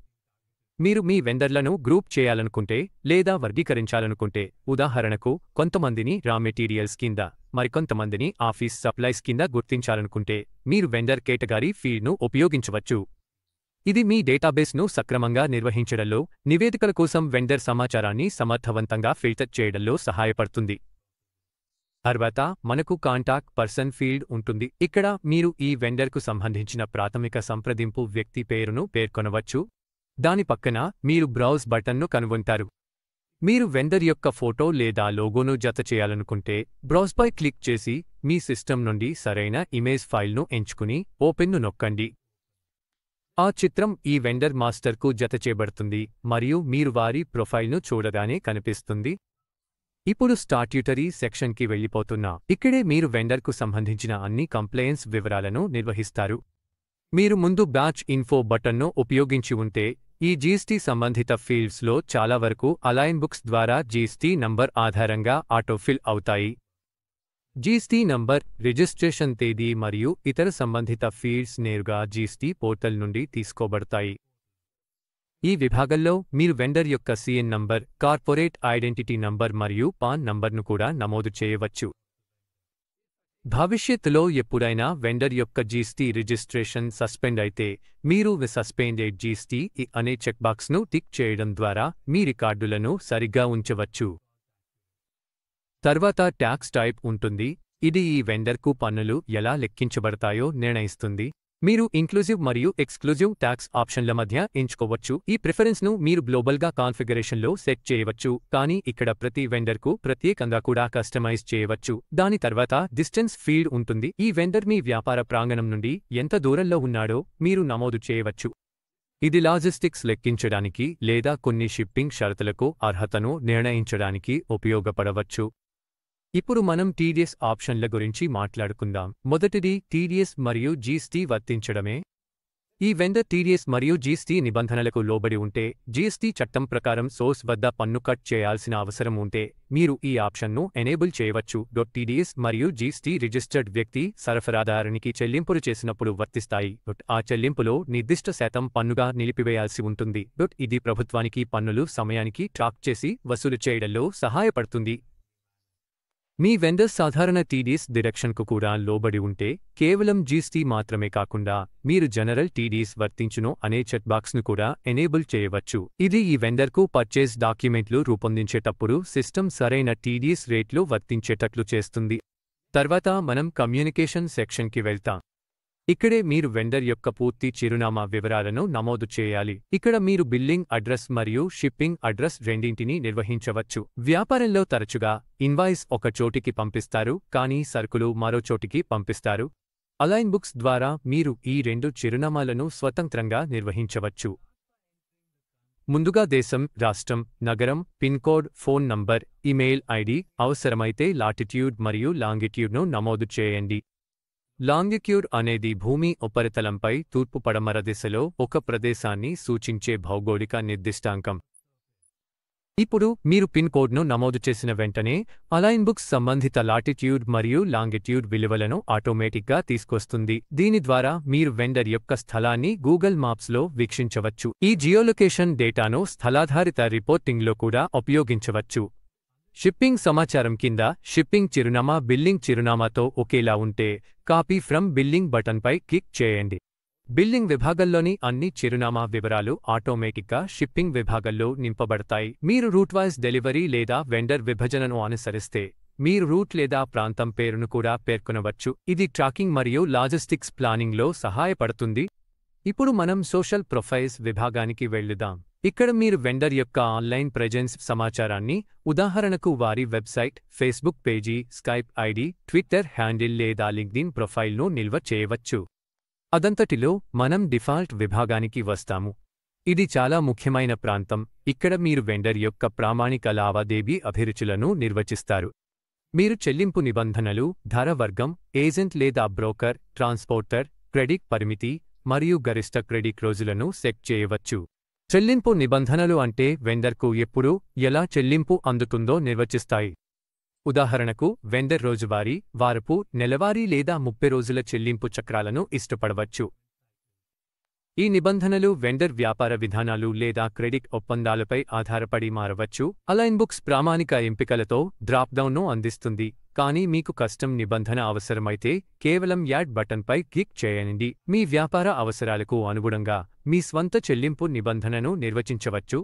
Speaker 1: మీరు మీ వెండర్లను గ్రూప్ చేయాలనుకుంటే లేదా వర్గీకరించాలనుకుంటే, ఉదాహరణకు కొంతమందిని రా మెటీరియల్స్ కింద, మరికొంతమందిని ఆఫీస్ సప్లైస్ కింద గుర్తించాలనుకుంటే, మీరు వెండర్ కేటగిరీ ఫీల్డ్ను ఉపయోగించవచ్చు. ఇది మీ డేటాబేస్ను సక్రమంగా నిర్వహించడంలో, నివేదికల కోసం వెండర్ సమాచారాన్ని సమర్థవంతంగా ఫిల్టర్ చేయడంలో సహాయపడుతుంది. తర్వాత మనకు కాంటాక్ట్ పర్సన్ ఫీల్డ్ ఉంటుంది. ఇక్కడ మీరు ఈ వెండర్కు సంబంధించిన ప్రాథమిక సంప్రదింపు వ్యక్తి పేరును పేర్కొనవచ్చు. దాని పక్కన మీరు బ్రౌజ్ బటన్ను కనుగొంటారు. మీరు వెండర్ యొక్క ఫోటో లేదా లోగోను జత చేయాలనుకుంటే, బ్రౌజ్పై క్లిక్ చేసి మీ సిస్టమ్ నుండి సరైన ఇమేజ్ ఫైల్ను ఎంచుకుని ఓపెన్ను నొక్కండి. ఆ చిత్రం ఈ వెండర్ మాస్టర్కు జత చేయబడుతుంది మరియు మీరు వారి ప్రొఫైల్ను చూడగానే కనిపిస్తుంది. ఇప్పుడు స్టాట్యూటరీ సెక్షన్కి వెళ్ళిపోతున్నా. ఇక్కడే మీరు వెండర్కు సంబంధించిన అన్ని కంప్లైన్స్ వివరాలను నిర్వహిస్తారు. మీరు ముందు బ్యాచ్ ఇన్ఫో బటన్ను ఉపయోగించి ఉంటే, ఈ జీఎస్టీ సంబంధిత ఫీల్డ్స్లో చాలా వరకు అలైన్ బుక్స్ ద్వారా జీఎస్టీ నంబర్ ఆధారంగా ఆటోఫిల్ అవుతాయి. జీఎస్టీ నంబర్, రిజిస్ట్రేషన్ తేదీ మరియు ఇతర సంబంధిత ఫీల్డ్స్ నేరుగా జీఎస్టీ పోర్టల్ నుండి తీసుకోబడతాయి. ఈ విభాగంలో మీరు వెండర్ యొక్క CIN number, corporate identity number మరియు పాన్ నంబర్ను కూడా నమోదు చేయవచ్చు. భవిష్యత్తులో ఎప్పుడైనా వెండర్ యొక్క జీఎస్టీ రిజిస్ట్రేషన్ సస్పెండ్ అయితే, మీరు సస్పెండెడ్ జీఎస్టీ అనే చెక్బాక్స్ను టిక్ చేయడం ద్వారా మీ రికార్డులను సరిగ్గా ఉంచవచ్చు. తర్వాత ట్యాక్స్ టైప్ ఉంటుంది. ఇది ఈ వెండర్కు పన్నులు ఎలా లెక్కించబడతాయో నిర్ణయిస్తుంది. మీరు ఇంక్లూజివ్ మరియు ఎక్స్క్లూజివ్ ట్యాక్స్ ఆప్షన్ల మధ్య ఎంచుకోవచ్చు. ఈ ప్రిఫరెన్స్ను మీరు గ్లోబల్గా కాన్ఫిగరేషన్లో సెట్ చేయవచ్చు, కానీ ఇక్కడ ప్రతి వెండర్కు ప్రత్యేకంగా కూడా కస్టమైజ్ చేయవచ్చు. దాని తర్వాత డిస్టెన్స్ ఫీల్డ్ ఉంటుంది. ఈ వెండర్ మీ వ్యాపార ప్రాంగణం నుండి ఎంత దూరంలో ఉన్నాడో మీరు నమోదు చేయవచ్చు. ఇది లాజిస్టిక్స్ లెక్కించడానికి లేదా కొన్ని షిప్పింగ్ షరతులకు అర్హతను నిర్ణయించడానికి ఉపయోగపడవచ్చు. ఇప్పుడు మనం టీడీఎస్ ఆప్షన్ల గురించి మాట్లాడుకుందాం. మొదటిది టీడీఎస్ మరియు జీఎస్టీ వర్తించడమే. ఈ వెండర్ టీడీఎస్ మరియు జీఎస్టీ నిబంధనలకు లోబడి ఉంటే, జీఎస్టీ చట్టం ప్రకారం సోర్స్ వద్ద పన్ను కట్ చేయాల్సిన అవసరం ఉంటే, మీరు ఈ ఆప్షన్ను ఎనేబుల్ చేయవచ్చు. టీడీఎస్ మరియు జీఎస్టీ రిజిస్టర్డ్ వ్యక్తి సరఫరాదారునికి చెల్లింపులు చేసినప్పుడు వర్తిస్తాయి. ఆ చెల్లింపులో నిర్దిష్ట శాతం పన్నుగా నిలిపివేయాల్సి ఉంటుంది. ఇది ప్రభుత్వానికి పన్నులు సమయానికి ట్రాక్ చేసి వసూలు చేయడంలో సహాయపడుతుంది. మీ వెండర్ సాధారణ టీడీఎస్ డిడక్షన్కు కూడా లోబడి ఉంటే, కేవలం జీఎస్టీ మాత్రమే కాకుండా మీరు జనరల్ టీడీఎస్ వర్తించును అనే చెక్బాక్స్ను కూడా ఎనేబుల్ చేయవచ్చు. ఇది ఈ వెండర్కు పర్చేజ్ డాక్యుమెంట్లు రూపొందించేటప్పుడు సిస్టమ్ సరైన టీడీఎస్ రేట్లు వర్తించేటట్లు చేస్తుంది. తర్వాత మనం కమ్యూనికేషన్ సెక్షన్కి వెళ్తాం. ఇక్కడే మీరు వెండర్ యొక్క పూర్తి చిరునామా వివరాలను నమోదు చేయాలి. ఇక్కడ మీరు బిల్లింగ్ అడ్రస్ మరియు షిప్పింగ్ అడ్రస్ రెండింటినీ నిర్వహించవచ్చు. వ్యాపారంలో తరచుగా ఇన్వాయిస్ ఒక చోటికి పంపిస్తారు, కానీ సరుకులు మరో చోటికి పంపిస్తారు. అలైన్ బుక్స్ ద్వారా మీరు ఈ రెండు చిరునామాలను స్వతంత్రంగా నిర్వహించవచ్చు. ముందుగా దేశం, రాష్ట్రం, నగరం, pin code, phone number, email ID, అవసరమైతే లాటిట్యూడ్ మరియు లాంగిట్యూడ్ను నమోదు చేయండి. లాంగిట్యూడ్ అనేది భూమి ఉపరితలంపై తూర్పు పడమర దిశలో ఒక ప్రదేశాన్ని సూచించే భౌగోళిక నిర్దిష్టాంకం. ఇప్పుడు మీరు పిన్ కోడ్ను నమోదు చేసిన వెంటనే అలైన్ బుక్స్ సంబంధిత లాటిట్యూడ్ మరియు లాంగిట్యూడ్ విలువలను ఆటోమేటిక్గా తీసుకొస్తుంది. దీని ద్వారా మీరు వెండర్ యొక్క స్థలాన్ని గూగుల్ మ్యాప్స్లో వీక్షించవచ్చు. ఈ జియోలొకేషన్ డేటాను స్థలాధారిత రిపోర్టింగ్లో కూడా ఉపయోగించవచ్చు. షిప్పింగ్ సమాచారం కింద షిప్పింగ్ చిరునామా బిల్లింగ్ చిరునామాతో ఒకేలా ఉంటే, కాపీ ఫ్రమ్ బిల్లింగ్ బటన్పై క్లిక్ చేయండి. బిల్లింగ్ విభాగంలోని అన్ని చిరునామా వివరాలు ఆటోమేటిక్గా షిప్పింగ్ విభాగంలో నింపబడతాయి. మీరు రూట్ వైజ్ డెలివరీ లేదా వెండర్ విభజనను అనుసరిస్తే, మీరు రూట్ లేదా ప్రాంతం పేరును కూడా పేర్కొనవచ్చు. ఇది ట్రాకింగ్ మరియు లాజిస్టిక్స్ ప్లానింగ్లో సహాయపడుతుంది. ఇప్పుడు మనం సోషల్ ప్రొఫైల్స్ విభాగానికి వెళ్లుదాం. ఇక్కడ మీరు వెండర్ యొక్క ఆన్లైన్ ప్రెజెన్స్ సమాచారాన్ని, ఉదాహరణకు వారి website, Facebook page, Skype ID, Twitter handle లేదా లింక్డ్ఇన్ ప్రొఫైల్ను నిల్వ చేయవచ్చు. అదంతటిలో మనం డిఫాల్ట్ విభాగానికి వస్తాము. ఇది చాలా ముఖ్యమైన ప్రాంతం. ఇక్కడ మీరు వెండర్ యొక్క ప్రామాణిక లావాదేవీ అభిరుచులను నిర్వచిస్తారు. మీరు చెల్లింపు నిబంధనలు, ధర వర్గం, ఏజెంట్ లేదా బ్రోకర్, ట్రాన్స్పోర్టర్, క్రెడిట్ పరిమితి మరియు గరిష్ట క్రెడిట్ రోజులను సెట్ చేయవచ్చు. చెల్లింపు నిబంధనలు అంటే వెండర్కు ఎప్పుడు, ఎలా చెల్లింపు అందుతుందో నిర్వచిస్తాయి. ఉదాహరణకు, వెండర్ రోజువారీ, వారపు, నెలవారీ లేదా 30 రోజుల చెల్లింపు చక్రాలను ఇష్టపడవచ్చు. ఈ నిబంధనలు వెండర్ వ్యాపార విధానాలు లేదా క్రెడిట్ ఒప్పందాలపై ఆధారపడి మారవచ్చు. అలైన్బుక్స్ ప్రామాణిక ఎంపికలతో డ్రాప్డౌన్ను అందిస్తుంది, కానీ మీకు కస్టమ్ నిబంధన అవసరమైతే కేవలం యాడ్ బటన్పై క్లిక్ చేయండి. మీ వ్యాపార అవసరాలకు అనుగుణంగా మీ స్వంత చెల్లింపు నిబంధనను నిర్వచించవచ్చు.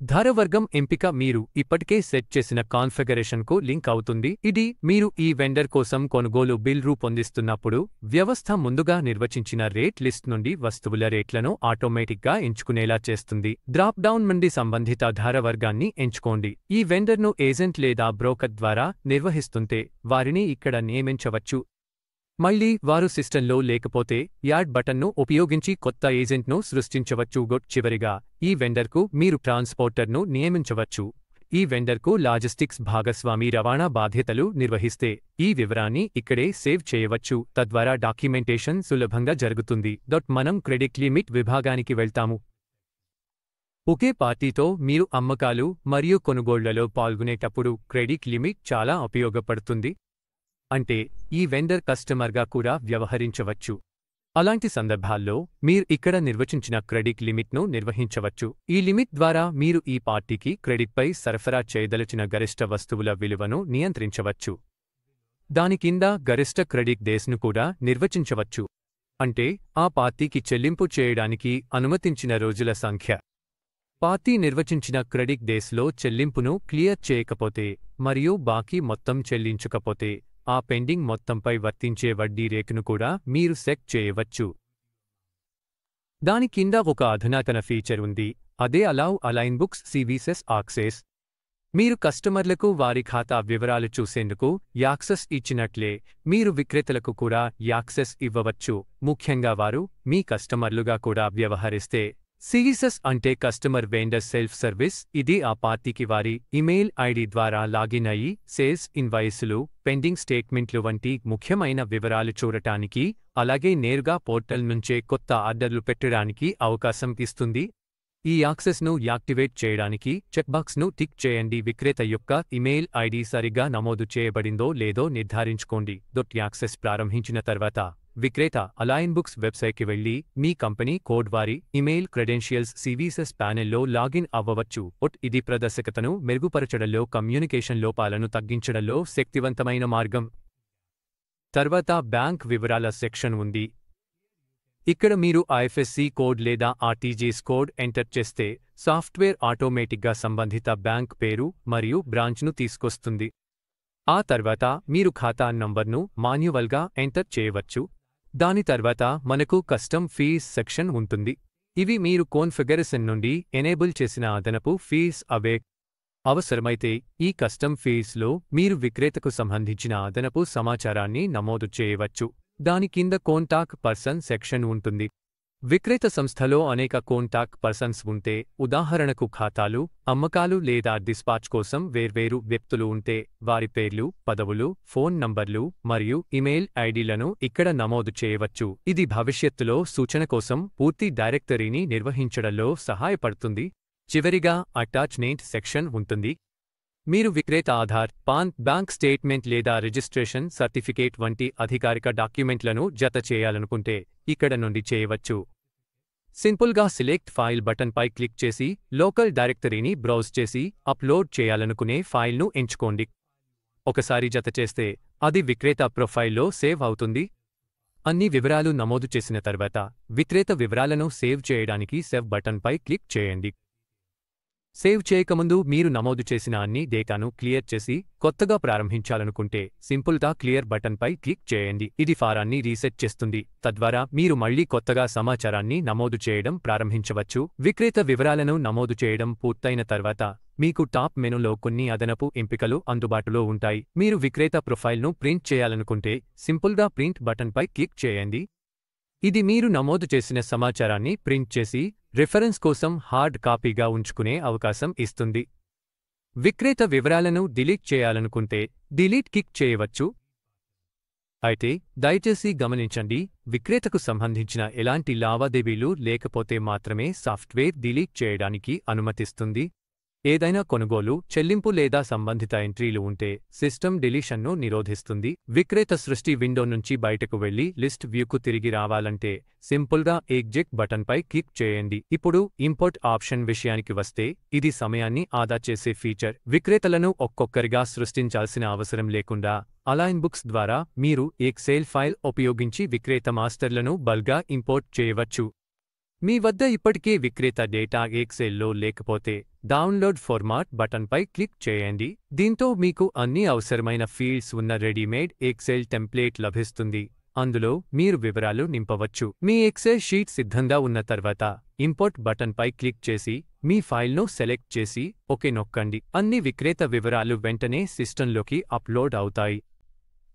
Speaker 1: ధర వర్గం ఎంపిక మీరు ఇప్పటికే సెట్ చేసిన కాన్ఫిగరేషన్కు లింక్ అవుతుంది. ఇది మీరు ఈ వెండర్ కోసం కొనుగోలు బిల్ రూపొందిస్తున్నప్పుడు వ్యవస్థ ముందుగా నిర్వచించిన రేట్ లిస్ట్ నుండి వస్తువుల రేట్లను ఆటోమేటిక్గా ఎంచుకునేలా చేస్తుంది. డ్రాప్ డౌన్ నుండి సంబంధిత ధర వర్గాన్ని ఎంచుకోండి. ఈ వెండర్ను ఏజెంట్ లేదా బ్రోకర్ ద్వారా నిర్వహిస్తుంటే వారిని ఇక్కడ నియమించవచ్చు. మళ్ళీ వారు సిస్టంలో లేకపోతే యాడ్ బటన్ను ఉపయోగించి కొత్త ఏజెంట్ను సృష్టించవచ్చు. చివరిగా ఈ వెండర్కు మీరు ట్రాన్స్పోర్టర్ను నియమించవచ్చు. ఈ వెండర్కు లాజిస్టిక్స్ భాగస్వామి రవాణా బాధ్యతలు నిర్వహిస్తే ఈ వివరాన్ని ఇక్కడే సేవ్ చేయవచ్చు. తద్వారా డాక్యుమెంటేషన్ సులభంగా జరుగుతుంది. మనం క్రెడిట్ లిమిట్ విభాగానికి వెళ్తాము. ఒకే పార్టీతో మీరు అమ్మకాలు మరియు కొనుగోళ్లలో పాల్గొనేటప్పుడు క్రెడిట్ లిమిట్ చాలా ఉపయోగపడుతుంది. అంటే ఈ వెండర్ కస్టమర్గా కూడా వ్యవహరించవచ్చు. అలాంటి సందర్భాల్లో మీరు ఇక్కడ నిర్వచించిన క్రెడిట్ లిమిట్ను నిర్వహించవచ్చు. ఈ లిమిట్ ద్వారా మీరు ఈ పార్టీకి క్రెడిట్పై సరఫరా చేయదలచిన గరిష్ట వస్తువుల విలువను నియంత్రించవచ్చు. దాని కింద గరిష్ట క్రెడిట్ డేస్ను కూడా నిర్వచించవచ్చు. అంటే ఆ పార్టీకి చెల్లింపు చేయడానికి అనుమతించిన రోజుల సంఖ్య. పార్టీ నిర్వచించిన క్రెడిట్ డేస్లో చెల్లింపును క్లియర్ చేయకపోతే మరియు బాకీ మొత్తం చెల్లించకపోతే ఆ పెండింగ్ మొత్తంపై వర్తించే వడ్డీ రేటును కూడా మీరు సెట్ చేయవచ్చు. దాని కింద ఒక అధునాతన ఫీచర్ ఉంది. అదే అలైన్బుక్స్ సర్వీసెస్ యాక్సెస్. మీరు కస్టమర్లకు వారి ఖాతా వివరాలు చూసేందుకు యాక్సెస్ ఇచ్చినట్లే మీరు విక్రేతలకు కూడా యాక్సెస్ ఇవ్వవచ్చు. ముఖ్యంగా వారు మీ కస్టమర్లుగా కూడా వ్యవహరిస్తే. సర్వీసెస్ అంటే కస్టమర్ వెండర్ సెల్ఫ్ సర్వీస్. ఇది ఆ పార్టీకి వారి ఇమెయిల్ ఐడి ద్వారా లాగిన్ అయ్యి సేల్స్ ఇన్వాయిస్లు, పెండింగ్ స్టేట్మెంట్లు వంటి ముఖ్యమైన వివరాలు చూడటానికి, అలాగే నేరుగా పోర్టల్ నుంచే కొత్త ఆర్డర్లు పెట్టడానికి అవకాశం ఇస్తుంది. ఈ యాక్సెస్ను యాక్టివేట్ చేయడానికి చెక్బాక్స్ను టిక్ చేయండి. విక్రేత యొక్క ఇమెయిల్ ఐడి సరిగ్గా నమోదు చేయబడిందో లేదో నిర్ధారించుకోండి. యాక్సెస్ ప్రారంభించిన తర్వాత విక్రేత అలైన్బుక్స్ వెబ్సైట్కి వెళ్లి మీ కంపెనీ కోడ్ వారి ఇమెయిల్ క్రెడెన్షియల్స్ సర్వీసెస్ ప్యానెల్లో లాగిన్ అవ్వవచ్చు. ఇది ప్రదర్శకతను మెరుగుపరచడంలో, కమ్యూనికేషన్ లోపాలను తగ్గించడంలో శక్తివంతమైన మార్గం. తర్వాత బ్యాంక్ వివరాల సెక్షన్ ఉంది. ఇక్కడ మీరు ఐఎఫ్ఎస్సి కోడ్ లేదా ఆర్టీజీఎస్ కోడ్ ఎంటర్ చేస్తే సాఫ్ట్వేర్ ఆటోమేటిక్గా సంబంధిత బ్యాంక్ పేరు మరియు బ్రాంచ్ను తీసుకొస్తుంది. ఆ తర్వాత మీరు ఖాతా నంబర్ను మాన్యువల్గా ఎంటర్ చేయవచ్చు. దాని తర్వాత మనకు కస్టమ్ ఫీస్ సెక్షన్ ఉంటుంది. ఇవి మీరు కాన్ఫిగరేషన్ నుండి ఎనేబుల్ చేసిన అదనపు ఫీస్ అవే. అవసరమైతే ఈ కస్టమ్ ఫీస్లో మీరు విక్రేతకు సంబంధించిన అదనపు సమాచారాన్ని నమోదు చేయవచ్చు. దాని కింద కాంటాక్ట్ పర్సన్ సెక్షన్ ఉంటుంది. విక్రేత సంస్థలో అనేక కాంటాక్ట్ పర్సన్స్ ఉంటే, ఉదాహరణకు ఖాతాలు, అమ్మకాలు లేదా డిస్పాచ్ కోసం వేర్వేరు వ్యక్తులు ఉంటే వారి పేర్లు, పదవులు, ఫోన్ నంబర్లు మరియు ఇమెయిల్ ఐడీలను ఇక్కడ నమోదు చేయవచ్చు. ఇది భవిష్యత్తులో సూచన కోసం పూర్తి డైరెక్టరీని నిర్వహించడంలో సహాయపడుతుంది. చివరిగా అటాచ్మెంట్ సెక్షన్ ఉంటుంది. మీరు విక్రేత ఆధార్, పాన్, బ్యాంక్ స్టేట్మెంట్ లేదా రిజిస్ట్రేషన్ సర్టిఫికేట్ వంటి అధికారిక డాక్యుమెంట్లను జత చేయాలనుకుంటే ఇక్కడ నుండి చేయవచ్చు. సింపుల్గా సెలెక్ట్ ఫైల్ బటన్పై క్లిక్ చేసి లోకల్ డైరెక్టరీని బ్రౌజ్ చేసి అప్లోడ్ చేయాలనుకునే ఫైల్ను ఎంచుకోండి. ఒకసారి జత చేస్తే అది విక్రేత ప్రొఫైల్లో సేవ్ అవుతుంది. అన్ని వివరాలు నమోదు చేసిన తర్వాత విక్రేత వివరాలను సేవ్ చేయడానికి సేవ్ బటన్పై క్లిక్ చేయండి. సేవ్ చేయకముందు మీరు నమోదు చేసిన అన్ని డేటాను క్లియర్ చేసి కొత్తగా ప్రారంభించాలనుకుంటే సింపుల్గా క్లియర్ బటన్పై క్లిక్ చేయండి. ఇది ఫారాన్ని రీసెట్ చేస్తుంది. తద్వారా మీరు మళ్లీ కొత్తగా సమాచారాన్ని నమోదు చేయడం ప్రారంభించవచ్చు. విక్రేత వివరాలను నమోదు చేయడం పూర్తయిన తర్వాత మీకు టాప్ మెనూలో కొన్ని అదనపు ఎంపికలు అందుబాటులో ఉంటాయి. మీరు విక్రేత ప్రొఫైల్ను ప్రింట్ చేయాలనుకుంటే సింపుల్గా ప్రింట్ బటన్పై క్లిక్ చేయండి. ఇది మీరు నమోదు చేసిన సమాచారాన్ని ప్రింట్ చేసి రిఫరెన్స్ కోసం హార్డ్ కాపీగా ఉంచుకునే అవకాశం ఇస్తుంది. విక్రేత వివరాలను డిలీట్ చేయాలనుకుంటే డిలీట్ క్లిక్ చేయవచ్చు. అయితే దయచేసి గమనించండి, విక్రేతకు సంబంధించిన ఎలాంటి లావాదేవీలు లేకపోతే మాత్రమే సాఫ్ట్వేర్ డిలీట్ చేయడానికి అనుమతిస్తుంది. ఏదైనా కొనుగోలు, చెల్లింపు లేదా సంబంధిత ఎంట్రీలు ఉంటే సిస్టమ్ డిలీషన్ను నిరోధిస్తుంది. విక్రేత సృష్టి విండో నుంచి బయటకు వెళ్లి లిస్ట్ వ్యూకు తిరిగి రావాలంటే సింపుల్గా ఎగ్జిట్ బటన్పై క్లిక్ చేయండి. ఇప్పుడు ఇంపోర్ట్ ఆప్షన్ విషయానికి వస్తే ఇది సమయాన్ని ఆదా చేసే ఫీచర్. విక్రేతలను ఒక్కొక్కరిగా సృష్టించాల్సిన అవసరం లేకుండా అలైన్ బుక్స్ ద్వారా మీరు ఎక్సెల్ ఫైల్ ఉపయోగించి విక్రేత మాస్టర్లను బల్క్గా ఇంపోర్ట్ చేయవచ్చు. మీ వద్ద ఇప్పటికే విక్రేత డేటా ఎక్సెల్లో లేకపోతే డౌన్లోడ్ ఫార్మాట్ బటన్పై క్లిక్ చేయండి. దీంతో మీకు అన్ని అవసరమైన ఫీల్డ్స్ ఉన్న రెడీమేడ్ ఎక్సెల్ టెంప్లేట్ లభిస్తుంది. అందులో మీరు వివరాలు నింపవచ్చు. మీ ఎక్సెల్ షీట్ సిద్ధంగా ఉన్న తర్వాత ఇంపోర్ట్ బటన్పై క్లిక్ చేసి మీ ఫైల్ను సెలెక్ట్ చేసి ఓకే నొక్కండి. అన్ని విక్రేత వివరాలు వెంటనే సిస్టంలోకి అప్లోడ్ అవుతాయి.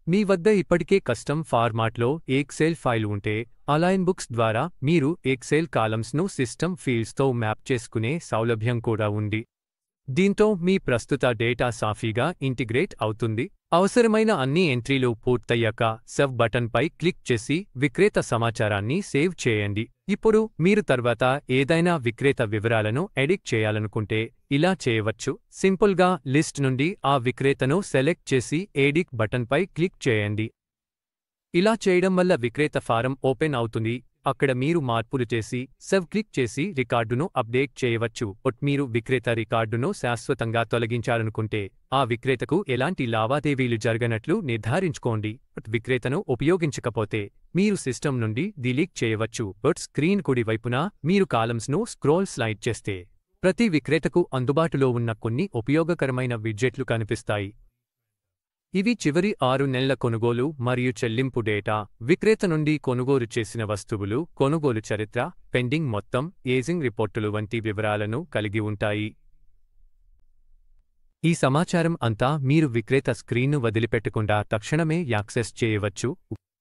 Speaker 1: మీ వద్ద ఇప్పటికే కస్టమ్ ఫార్మాట్లో ఎక్సెల్ ఫైల్ ఉంటే అలైన్ బుక్స్ ద్వారా మీరు ఎక్సెల్ కాలమ్స్ను సిస్టమ్ ఫీల్డ్స్తో మ్యాప్ చేసుకునే సౌలభ్యం కూడా ఉంది. దీంతో మీ ప్రస్తుత డేటా సాఫీగా ఇంటిగ్రేట్ అవుతుంది. అవసరమైన అన్ని ఎంట్రీలు పూర్తయ్యాక సేవ్ బటన్పై క్లిక్ చేసి విక్రేత సమాచారాన్ని సేవ్ చేయండి. ఇప్పుడు మీరు తర్వాత ఏదైనా విక్రేత వివరాలను ఎడిట్ చేయాలనుకుంటే ఇలా చేయవచ్చు. సింపుల్గా లిస్ట్ నుండి ఆ విక్రేతను సెలెక్ట్ చేసి ఎడిట్ బటన్పై క్లిక్ చేయండి. ఇలా చేయడం వల్ల విక్రేత ఫారం ఓపెన్ అవుతుంది. అక్కడ మీరు మార్పులు చేసి సేవ్ క్లిక్ చేసి రికార్డును అప్డేట్ చేయవచ్చు. మీరు విక్రేత రికార్డును శాశ్వతంగా తొలగించాలనుకుంటే ఆ విక్రేతకు ఎలాంటి లావాదేవీలు జరగనట్లు నిర్ధారించుకోండి. విక్రేతను ఉపయోగించకపోతే మీరు సిస్టమ్ నుండి డిలీట్ చేయవచ్చు. స్క్రీన్ కుడి వైపున మీరు కాలమ్స్ను స్క్రోల్ స్లైడ్ చేస్తే ప్రతి విక్రేతకు అందుబాటులో ఉన్న కొన్ని ఉపయోగకరమైన విడ్జెట్లు కనిపిస్తాయి. ఇవి చివరి 6 నెలల కొనుగోలు మరియు చెల్లింపు డేటా, విక్రేత నుండి కొనుగోలు చేసిన వస్తువులు, కొనుగోలు చరిత్ర, పెండింగ్ మొత్తం, ఏజింగ్ రిపోర్టులు వంటి వివరాలను కలిగి ఉంటాయి. ఈ సమాచారం అంతా మీరు విక్రేత స్క్రీన్ను వదిలిపెట్టకుండా తక్షణమే యాక్సెస్ చేయవచ్చు.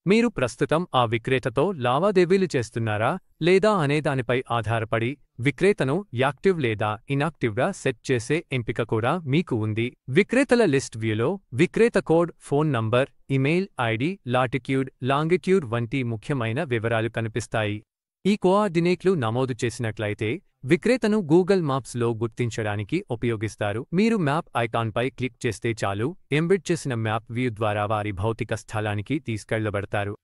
Speaker 1: మీరు ప్రస్తుతం ఆ విక్రేతతో లావాదేవీలు చేస్తున్నారా లేదా అనేదానిపై ఆధారపడి విక్రేతను యాక్టివ్ లేదా ఇనాక్టివ్గా సెట్ చేసే ఎంపిక కూడా మీకు ఉంది. విక్రేతల లిస్ట్ వ్యూలో విక్రేత code, phone number, email ID, latitude, longitude వంటి ముఖ్యమైన వివరాలు కనిపిస్తాయి. ఈ కోఆర్డినేట్లు నమోదు చేసినట్లయితే విక్రేతను గూగుల్ మ్యాప్స్లో గుర్తించడానికి ఉపయోగిస్తారు. మీరు మ్యాప్ ఐకాన్పై క్లిక్ చేస్తే చాలు, ఎంబెడ్ చేసిన మ్యాప్ వ్యూ ద్వారా వారి భౌతిక స్థలానికి తీసుకెళ్లబడతారు.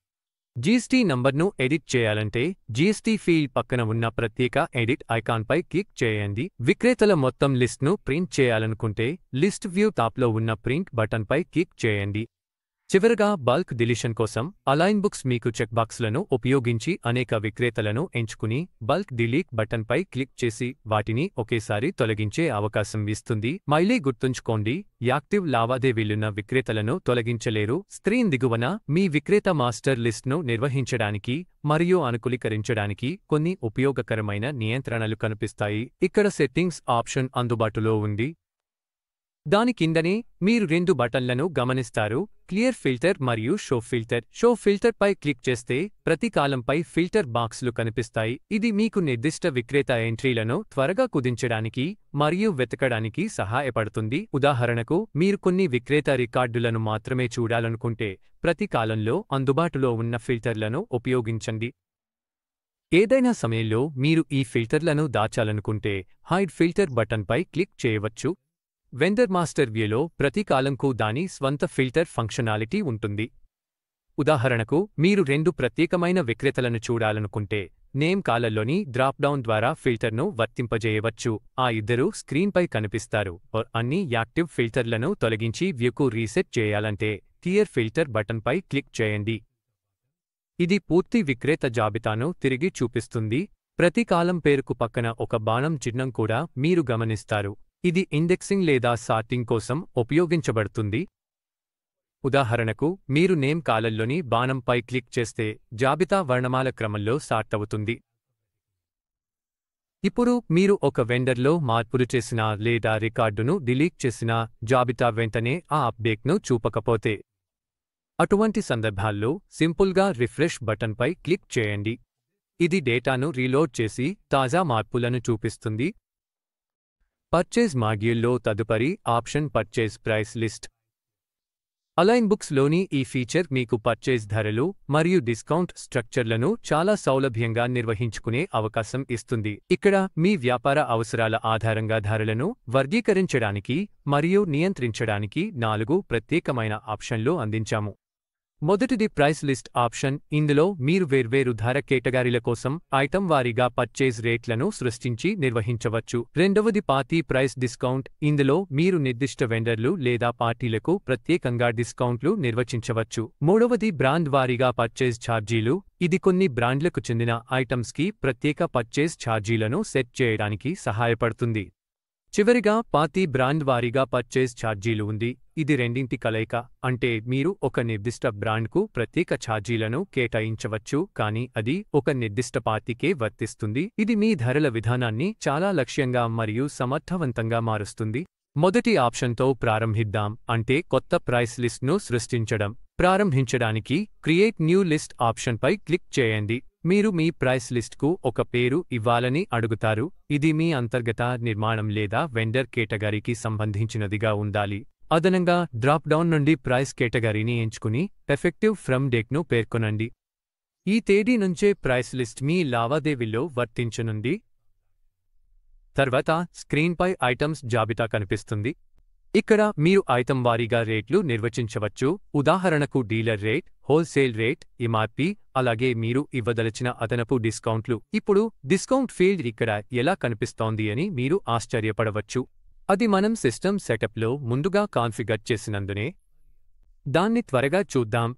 Speaker 1: జీఎస్టీ నంబర్ను ఎడిట్ చేయాలంటే జీఎస్టీ ఫీల్డ్ పక్కన ఉన్న ప్రత్యేక ఎడిట్ ఐకాన్పై క్లిక్ చేయండి. విక్రేతల మొత్తం లిస్ట్ను ప్రింట్ చేయాలనుకుంటే లిస్ట్ వ్యూ టాప్లో ఉన్న ప్రింట్ బటన్పై క్లిక్ చేయండి. చివరగా బల్క్ డిలీషన్ కోసం అలైన్ బుక్స్ మీకు చెక్బాక్స్లను ఉపయోగించి అనేక విక్రేతలను ఎంచుకుని బల్క్ డిలీట్ బటన్పై క్లిక్ చేసి వాటిని ఒకేసారి తొలగించే అవకాశం ఇస్తుంది. మళ్ళీ గుర్తుంచుకోండి, యాక్టివ్ లావాదేవీలున్న విక్రేతలను తొలగించలేరు. స్క్రీన్ దిగువన మీ విక్రేత మాస్టర్ లిస్ట్ను నిర్వహించడానికి మరియు అనుకూలీకరించడానికి కొన్ని ఉపయోగకరమైన నియంత్రణలు కనిపిస్తాయి. ఇక్కడ సెట్టింగ్స్ ఆప్షన్ అందుబాటులో ఉంది. దాని కిందనే మీరు 2 బటన్లను గమనిస్తారు, క్లియర్ ఫిల్టర్ మరియు షో ఫిల్టర్. షో ఫిల్టర్ పై క్లిక్ చేస్తే ప్రతి కాలంపై ఫిల్టర్ బాక్స్లు కనిపిస్తాయి. ఇది మీకు నిర్దిష్ట విక్రేత ఎంట్రీలను త్వరగా కుదించడానికి మరియు వెతకడానికి సహాయపడుతుంది. ఉదాహరణకు, మీరు కొన్ని విక్రేత రికార్డులను మాత్రమే చూడాలనుకుంటే ప్రతి కాలంలో అందుబాటులో ఉన్న ఫిల్టర్లను ఉపయోగించండి. ఏదైనా సమయంలో మీరు ఈ ఫిల్టర్లను దాచాలనుకుంటే హైడ్ ఫిల్టర్ బటన్పై క్లిక్ చేయవచ్చు. వెండర్ మాస్టర్ వ్యూలో ప్రతి కాలంకు దాని స్వంత ఫిల్టర్ ఫంక్షనాలిటీ ఉంటుంది. ఉదాహరణకు, మీరు 2 ప్రత్యేకమైన విక్రేతలను చూడాలనుకుంటే నేమ్ కాలమ్లోని డ్రాప్ డౌన్ ద్వారా ఫిల్టర్ను వర్తింపజేయవచ్చు. ఆ ఇద్దరూ స్క్రీన్పై కనిపిస్తారు. అన్ని యాక్టివ్ ఫిల్టర్లను తొలగించి వ్యూకు రీసెట్ చేయాలంటే క్లియర్ ఫిల్టర్ బటన్పై క్లిక్ చేయండి. ఇది పూర్తి విక్రేత జాబితాను తిరిగి చూపిస్తుంది. ప్రతి కాలం పేరుకు పక్కన ఒక బాణం చిహ్నం కూడా మీరు గమనిస్తారు. ఇది ఇండెక్సింగ్ లేదా సార్టింగ్ కోసం ఉపయోగించబడుతుంది. ఉదాహరణకు, మీరు నేమ్ కాలమ్లోని బాణంపై క్లిక్ చేస్తే జాబితా వర్ణమాల క్రమంలో సార్ట్ అవుతుంది. ఇప్పుడు మీరు ఒక వెండర్లో మార్పులు చేసినా లేదా రికార్డును డిలీట్ చేసినా జాబితా వెంటనే ఆ అప్డేట్ను చూపకపోతే అటువంటి సందర్భాల్లో సింపుల్గా రిఫ్రెష్ బటన్పై క్లిక్ చేయండి. ఇది డేటాను రీలోడ్ చేసి తాజా మార్పులను చూపిస్తుంది. పర్చేజ్ మాడ్యూల్లో తదుపరి option purchase price list. Align బుక్స్లోని ఈ ఫీచర్ మీకు పర్చేజ్ ధరలు మరియు డిస్కౌంట్ స్ట్రక్చర్లను చాలా సౌలభ్యంగా నిర్వహించుకునే అవకాశం ఇస్తుంది. ఇక్కడ మీ వ్యాపార అవసరాల ఆధారంగా ధరలను వర్గీకరించడానికి మరియు నియంత్రించడానికి 4 ప్రత్యేకమైన ఆప్షన్లు అందించాము. మొదటిది ప్రైస్ లిస్ట్ ఆప్షన్. ఇందులో మీరు వేర్వేరు ధర కేటగిరీల కోసం ఐటమ్ వారీగా పర్చేజ్ రేట్లను సృష్టించి నిర్వహించవచ్చు. రెండవది పార్టీ ప్రైస్ డిస్కౌంట్. ఇందులో మీరు నిర్దిష్ట వెండర్లు లేదా పార్టీలకు ప్రత్యేకంగా డిస్కౌంట్లు నిర్వచించవచ్చు. మూడవది బ్రాండ్ వారీగా పర్చేజ్ ఛార్జీలు. ఇది కొన్ని బ్రాండ్లకు చెందిన ఐటమ్స్కి ప్రత్యేక పర్చేజ్ ఛార్జీలను సెట్ చేయడానికి సహాయపడుతుంది. చివరిగా పార్టీ బ్రాండ్ వారీగా పర్చేజ్ ఛార్జీలు ఉంది. ఇది రెండింటి కలయిక. అంటే మీరు ఒక నిర్దిష్ట బ్రాండ్కు ప్రత్యేక ఛార్జీలను కేటాయించవచ్చు, కానీ అది ఒక నిర్దిష్ట పార్టీకే వర్తిస్తుంది. ఇది మీ ధరల విధానాన్ని చాలా లక్ష్యంగా మరియు సమర్థవంతంగా మారుస్తుంది. మొదటి ఆప్షన్తో ప్రారంభిద్దాం, అంటే కొత్త ప్రైస్ లిస్ట్ను సృష్టించడం. ప్రారంభించడానికి క్రియేట్ న్యూ లిస్ట్ ఆప్షన్పై క్లిక్ చేయండి. మీరు మీ ప్రైస్ లిస్ట్కు ఒక పేరు ఇవ్వాలని అడుగుతారు. ఇది మీ అంతర్గత నిర్మాణం లేదా వెండర్ కేటగిరీకి సంబంధించినదిగా ఉండాలి. అదనంగా డ్రాప్ డౌన్ నుండి ప్రైస్ కేటగిరీని ఎంచుకుని ఎఫెక్టివ్ ఫ్రమ్ డేట్ను పేర్కొనండి. ఈ తేదీ నుంచే ప్రైస్ లిస్ట్ మీ లావాదేవీల్లో వర్తించనుంది. తర్వాత స్క్రీన్పై ఐటమ్స్ జాబితా కనిపిస్తుంది. ఇక్కడ మీరు ఐటమ్ వారీగా రేట్లు నిర్వచించవచ్చు. ఉదాహరణకు dealer rate, wholesale rate, MRP, అలాగే మీరు ఇవ్వదలచిన అదనపు డిస్కౌంట్లు. ఇప్పుడు డిస్కౌంట్ ఫీల్డ్ ఇక్కడ ఎలా కనిపిస్తోంది అని మీరు ఆశ్చర్యపడవచ్చు. అది మనం సిస్టమ్ సెటప్లో ముందుగా కాన్ఫిగర్ చేసినందునే. దాన్ని త్వరగా చూద్దాం.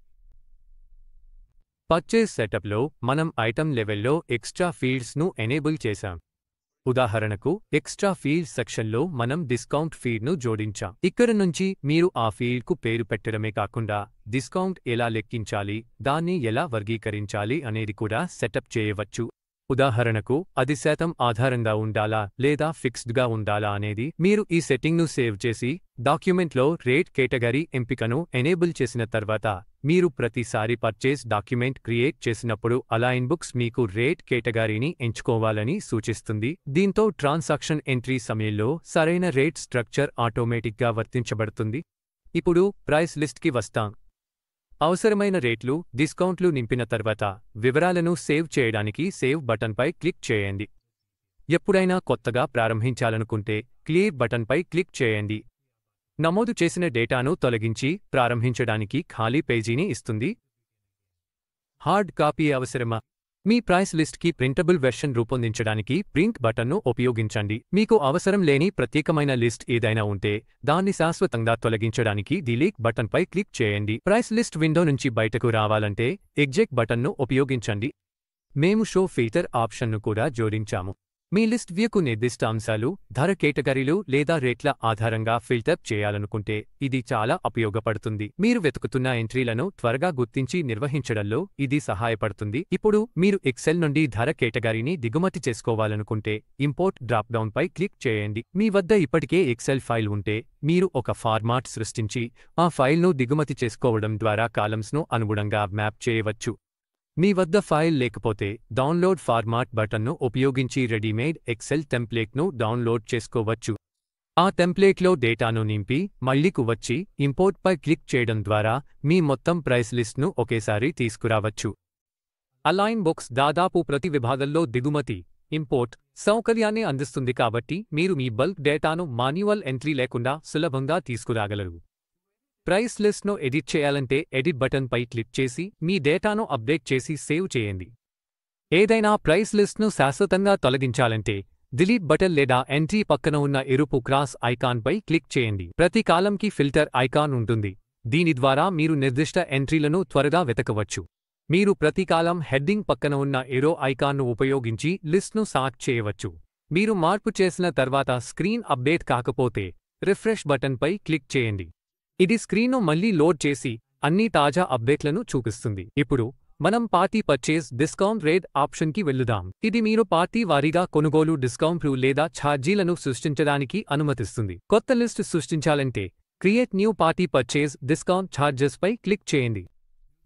Speaker 1: పర్చేజ్ సెటప్లో మనం ఐటమ్ లెవెల్లో ఎక్స్ట్రా ఫీల్డ్స్ను ఎనేబుల్ చేశాం. ఉదాహరణకు ఎక్స్ట్రా ఫీల్డ్ సెక్షన్లో మనం డిస్కౌంట్ ఫీల్డ్ను జోడించాం. ఇక్కడ నుంచి మీరు ఆ ఫీల్డ్కు పేరు పెట్టడమే కాకుండా డిస్కౌంట్ ఎలా లెక్కించాలి, దాన్ని ఎలా వర్గీకరించాలి అనేది కూడా సెటప్ చేయవచ్చు. ఉదాహరణకు అది శాతం ఆధారంగా ఉండాలా లేదా ఫిక్స్డ్గా ఉండాలా అనేది. మీరు ఈ సెట్టింగ్ను సేవ్ చేసి డాక్యుమెంట్లో రేట్ కేటగిరీ ఎంపికను ఎనేబుల్ చేసిన తర్వాత మీరు ప్రతిసారి పర్చేజ్ డాక్యుమెంట్ క్రియేట్ చేసినప్పుడు అలైన్ బుక్స్ మీకు రేట్ కేటగిరీని ఎంచుకోవాలని సూచిస్తుంది. దీంతో ట్రాన్సాక్షన్ ఎంట్రీ సమయంలో సరైన రేట్ స్ట్రక్చర్ ఆటోమేటిక్గా వర్తించబడుతుంది. ఇప్పుడు ప్రైస్ లిస్ట్కి వస్తాం. అవసరమైన రేట్లు, డిస్కౌంట్లు నింపిన తర్వాత వివరాలను సేవ్ చేయడానికి సేవ్ బటన్పై క్లిక్ చేయండి. ఎప్పుడైనా కొత్తగా ప్రారంభించాలనుకుంటే క్లియర్ బటన్పై క్లిక్ చేయండి. నమోదు చేసిన డేటాను తొలగించి ప్రారంభించడానికి ఖాళీ పేజీని ఇస్తుంది. హార్డ్ కాపీ అవసరమా? మీ ప్రైస్ లిస్ట్కి ప్రింటబుల్ వెర్షన్ రూపొందించడానికి ప్రింట్ బటన్ను ఉపయోగించండి. మీకు అవసరం లేని ప్రత్యేకమైన లిస్ట్ ఏదైనా ఉంటే దాన్ని శాశ్వతంగా తొలగించడానికి డిలీట్ బటన్పై క్లిక్ చేయండి. ప్రైస్ లిస్ట్ విండో నుంచి బయటకు రావాలంటే ఎగ్జిట్ బటన్ను ఉపయోగించండి. మేము షో ఫిల్టర్ ఆప్షన్ను కూడా జోడించాము. మీ లిస్ట్ వ్యూకు నిర్దిష్ట అంశాలు, ధర కేటగిరీలు లేదా రేట్ల ఆధారంగా ఫిల్టర్ చేయాలనుకుంటే ఇది చాలా ఉపయోగపడుతుంది. మీరు వెతుకుతున్న ఎంట్రీలను త్వరగా గుర్తించి నిర్వహించడంలో ఇది సహాయపడుతుంది. ఇప్పుడు మీరు ఎక్సెల్ నుండి ధర కేటగిరీని దిగుమతి చేసుకోవాలనుకుంటే ఇంపోర్ట్ డ్రాప్ డౌన్పై క్లిక్ చేయండి. మీ వద్ద ఇప్పటికే ఎక్సెల్ ఫైల్ ఉంటే మీరు ఒక ఫార్మాట్ సృష్టించి ఆ ఫైల్ను దిగుమతి చేసుకోవడం ద్వారా కాలమ్స్ను అనుగుణంగా మ్యాప్ చేయవచ్చు. మీ వద్ద ఫైల్ లేకపోతే డౌన్లోడ్ ఫార్మాట్ బటన్ను ఉపయోగించి రెడీమేడ్ ఎక్సెల్ టెంప్లేట్ను డౌన్లోడ్ చేసుకోవచ్చు. ఆ టెంప్లేట్లో డేటాను నింపి మళ్ళీకు వచ్చి ఇంపోర్ట్పై క్లిక్ చేయడం ద్వారా మీ మొత్తం ప్రైస్ లిస్ట్ను ఒకేసారి తీసుకురావచ్చు. అలైన్ బుక్స్ దాదాపు ప్రతి విభాగంలో దిగుమతి, ఇంపోర్ట్ సౌకర్యాన్ని అందిస్తుంది కాబట్టి మీరు మీ బల్క్ డేటాను మాన్యువల్ ఎంట్రీ లేకుండా సులభంగా తీసుకురాగలరు. ప్రైస్ లిస్ట్ను ఎడిట్ చేయాలంటే ఎడిట్ బటన్పై క్లిక్ చేసి మీ డేటాను అప్డేట్ చేసి సేవ్ చేయండి. ఏదైనా ప్రైస్ లిస్ట్ను శాశ్వతంగా తొలగించాలంటే డిలీట్ బటన్ లేదా ఎంట్రీ పక్కన ఉన్న ఎరుపు క్రాస్ ఐకాన్పై క్లిక్ చేయండి. ప్రతి కాలంకి ఫిల్టర్ ఐకాన్ ఉంటుంది. దీని ద్వారా మీరు నిర్దిష్ట ఎంట్రీలను త్వరగా వెతకవచ్చు. మీరు ప్రతి కాలం హెడ్డింగ్ పక్కన ఉన్న ఏరో ఐకాన్ను ఉపయోగించి లిస్ట్ను సార్ట్ చేయవచ్చు. మీరు మార్పు చేసిన తర్వాత స్క్రీన్ అప్డేట్ కాకపోతే రిఫ్రెష్ బటన్పై క్లిక్ చేయండి. ఇది స్క్రీన్ను మళ్లీ లోడ్ చేసి అన్ని తాజా అప్డేట్లను చూపిస్తుంది. ఇప్పుడు మనం పార్టీ పర్చేజ్ డిస్కౌంట్ రేట్ ఆప్షన్కి వెళ్లుదాం. ఇది మీరు పార్టీ వారీగా కొనుగోలు డిస్కౌంట్లు లేదా ఛార్జీలను సృష్టించడానికి అనుమతిస్తుంది. కొత్త లిస్ట్ సృష్టించాలంటే create new party purchase discount charges పై క్లిక్ చేయండి.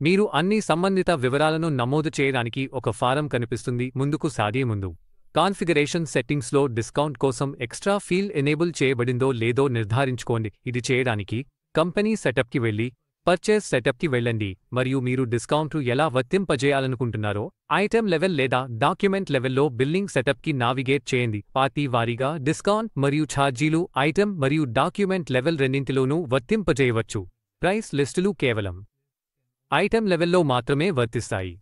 Speaker 1: మీరు అన్ని సంబంధిత వివరాలను నమోదు చేయడానికి ఒక ఫారం కనిపిస్తుంది. ముందుకు సాగే ముందు కాన్ఫిగరేషన్ సెట్టింగ్స్లో డిస్కౌంట్ కోసం ఎక్స్ట్రా ఫీల్డ్ ఎనేబుల్ చేయబడిందో లేదో నిర్ధారించుకోండి. ఇది చేయడానికి కంపెనీ సెటప్కి వెళ్ళి పర్చేస్ సెటప్కి వెళ్ళండి మరియు మీరు డిస్కౌంట్ను ఎలా వర్తింపజేయాలనుకుంటున్నారో ఐటెం లెవెల్ లేదా డాక్యుమెంట్ లెవెల్లో బిల్లింగ్ సెటప్కి నావిగేట్ చేయండి. పార్టీ వారీగా డిస్కౌంట్ మరియు ఛార్జీలు ఐటెం మరియు డాక్యుమెంట్ లెవెల్ రెండింటిలోనూ వర్తింపజేయవచ్చు. ప్రైస్ లిస్టులు కేవలం ఐటెం లెవెల్లో మాత్రమే వర్తిస్తాయి.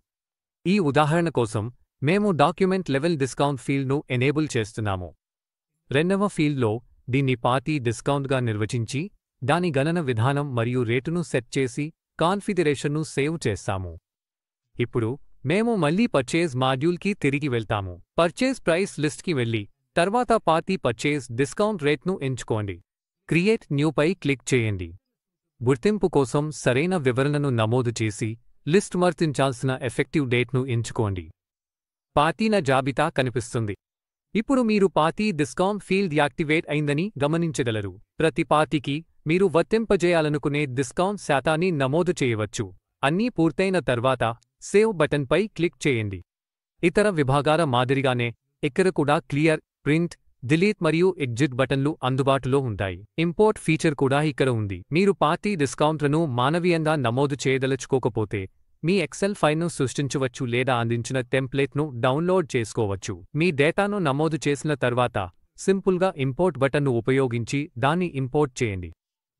Speaker 1: ఈ ఉదాహరణ కోసం మేము డాక్యుమెంట్ లెవెల్ డిస్కౌంట్ ఫీల్డ్ను ఎనేబుల్ చేస్తున్నాము. రెండవ ఫీల్డ్లో దీన్ని పార్టీ డిస్కౌంట్గా నిర్వచించి దాని గణన విధానం మరియు రేటును సెట్ చేసి కాన్ఫిగరేషన్ను సేవ్ చేస్తాము. ఇప్పుడు మేము మళ్లీ పర్చేజ్ మాడ్యూల్కి తిరిగి వెళ్తాము. పర్చేజ్ ప్రైస్ లిస్ట్కి వెళ్ళి తర్వాత పార్టీ పర్చేజ్ డిస్కౌంట్ రేట్ను ఎంచుకోండి. క్రియేట్ న్యూపై క్లిక్ చేయండి. గుర్తింపు కోసం సరైన వివరణను నమోదు చేసి లిస్ట్ వర్తించాల్సిన ఎఫెక్టివ్ డేట్ను ఎంచుకోండి. పార్టీల జాబితా కనిపిస్తుంది. ఇప్పుడు మీరు పార్టీ డిస్కౌంట్ ఫీల్డ్ యాక్టివేట్ అయిందని గమనించగలరు. ప్రతి పార్టీకి మీరు వర్తింపజేయాలనుకునే డిస్కౌంట్ శాతాన్ని నమోదు చేయవచ్చు. అన్నీ పూర్తయిన తర్వాత సేవ్ బటన్పై క్లిక్ చేయండి. ఇతర విభాగాల మాదిరిగానే ఇక్కడ కూడా క్లియర్, ప్రింట్, డిలీట్ మరియు ఎగ్జిట్ బటన్లు అందుబాటులో ఉంటాయి. ఇంపోర్ట్ ఫీచర్ కూడా ఇక్కడ ఉంది. మీరు పార్టీ డిస్కౌంట్లను మానవీయంగా నమోదు చేయదలుచుకోకపోతే మీ ఎక్సెల్ ఫైల్ను సృష్టించవచ్చు లేదా అందించిన టెంప్లేట్ను డౌన్లోడ్ చేసుకోవచ్చు. మీ డేటాను నమోదు చేసిన తర్వాత సింపుల్గా ఇంపోర్ట్ బటన్ను ఉపయోగించి దాన్ని ఇంపోర్ట్ చేయండి.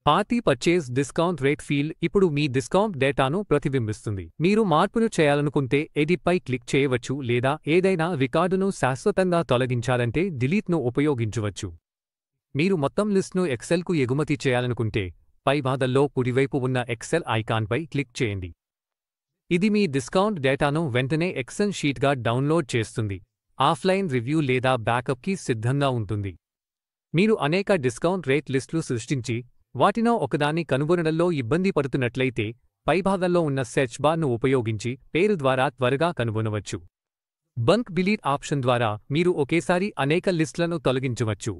Speaker 1: Party purchase discount rate field ఇప్పుడు మీ డిస్కౌంట్ డేటాను ప్రతిబింబిస్తుంది. మీరు మార్పులు చేయాలనుకుంటే ఎడిట్పై క్లిక్ చేయవచ్చు లేదా ఏదైనా రికార్డును శాశ్వతంగా తొలగించాలంటే డిలీట్ను ఉపయోగించవచ్చు. మీరు మొత్తం లిస్ట్ను ఎక్సెల్కు ఎగుమతి చేయాలనుకుంటే పైభాగంలో కుడివైపు ఉన్న ఎక్సెల్ ఐకాన్పై క్లిక్ చేయండి. ఇది మీ డిస్కౌంట్ డేటాను వెంటనే ఎక్సెల్ షీట్గా డౌన్లోడ్ చేస్తుంది. ఆఫ్లైన్ రివ్యూ లేదా బ్యాకప్కి సిద్ధంగా ఉంటుంది. మీరు అనేక డిస్కౌంట్ రేట్ లిస్టులు సృష్టించి వాటిలో ఒకదాన్ని కనుగొనడంలో ఇబ్బంది పడుతున్నట్లయితే పైభాగంలో ఉన్న సెర్చ్ బార్ను ఉపయోగించి పేరు ద్వారా త్వరగా కనుగొనవచ్చు. బంక్ డిలీట్ ఆప్షన్ ద్వారా మీరు ఒకేసారి అనేక లిస్టులను తొలగించవచ్చు.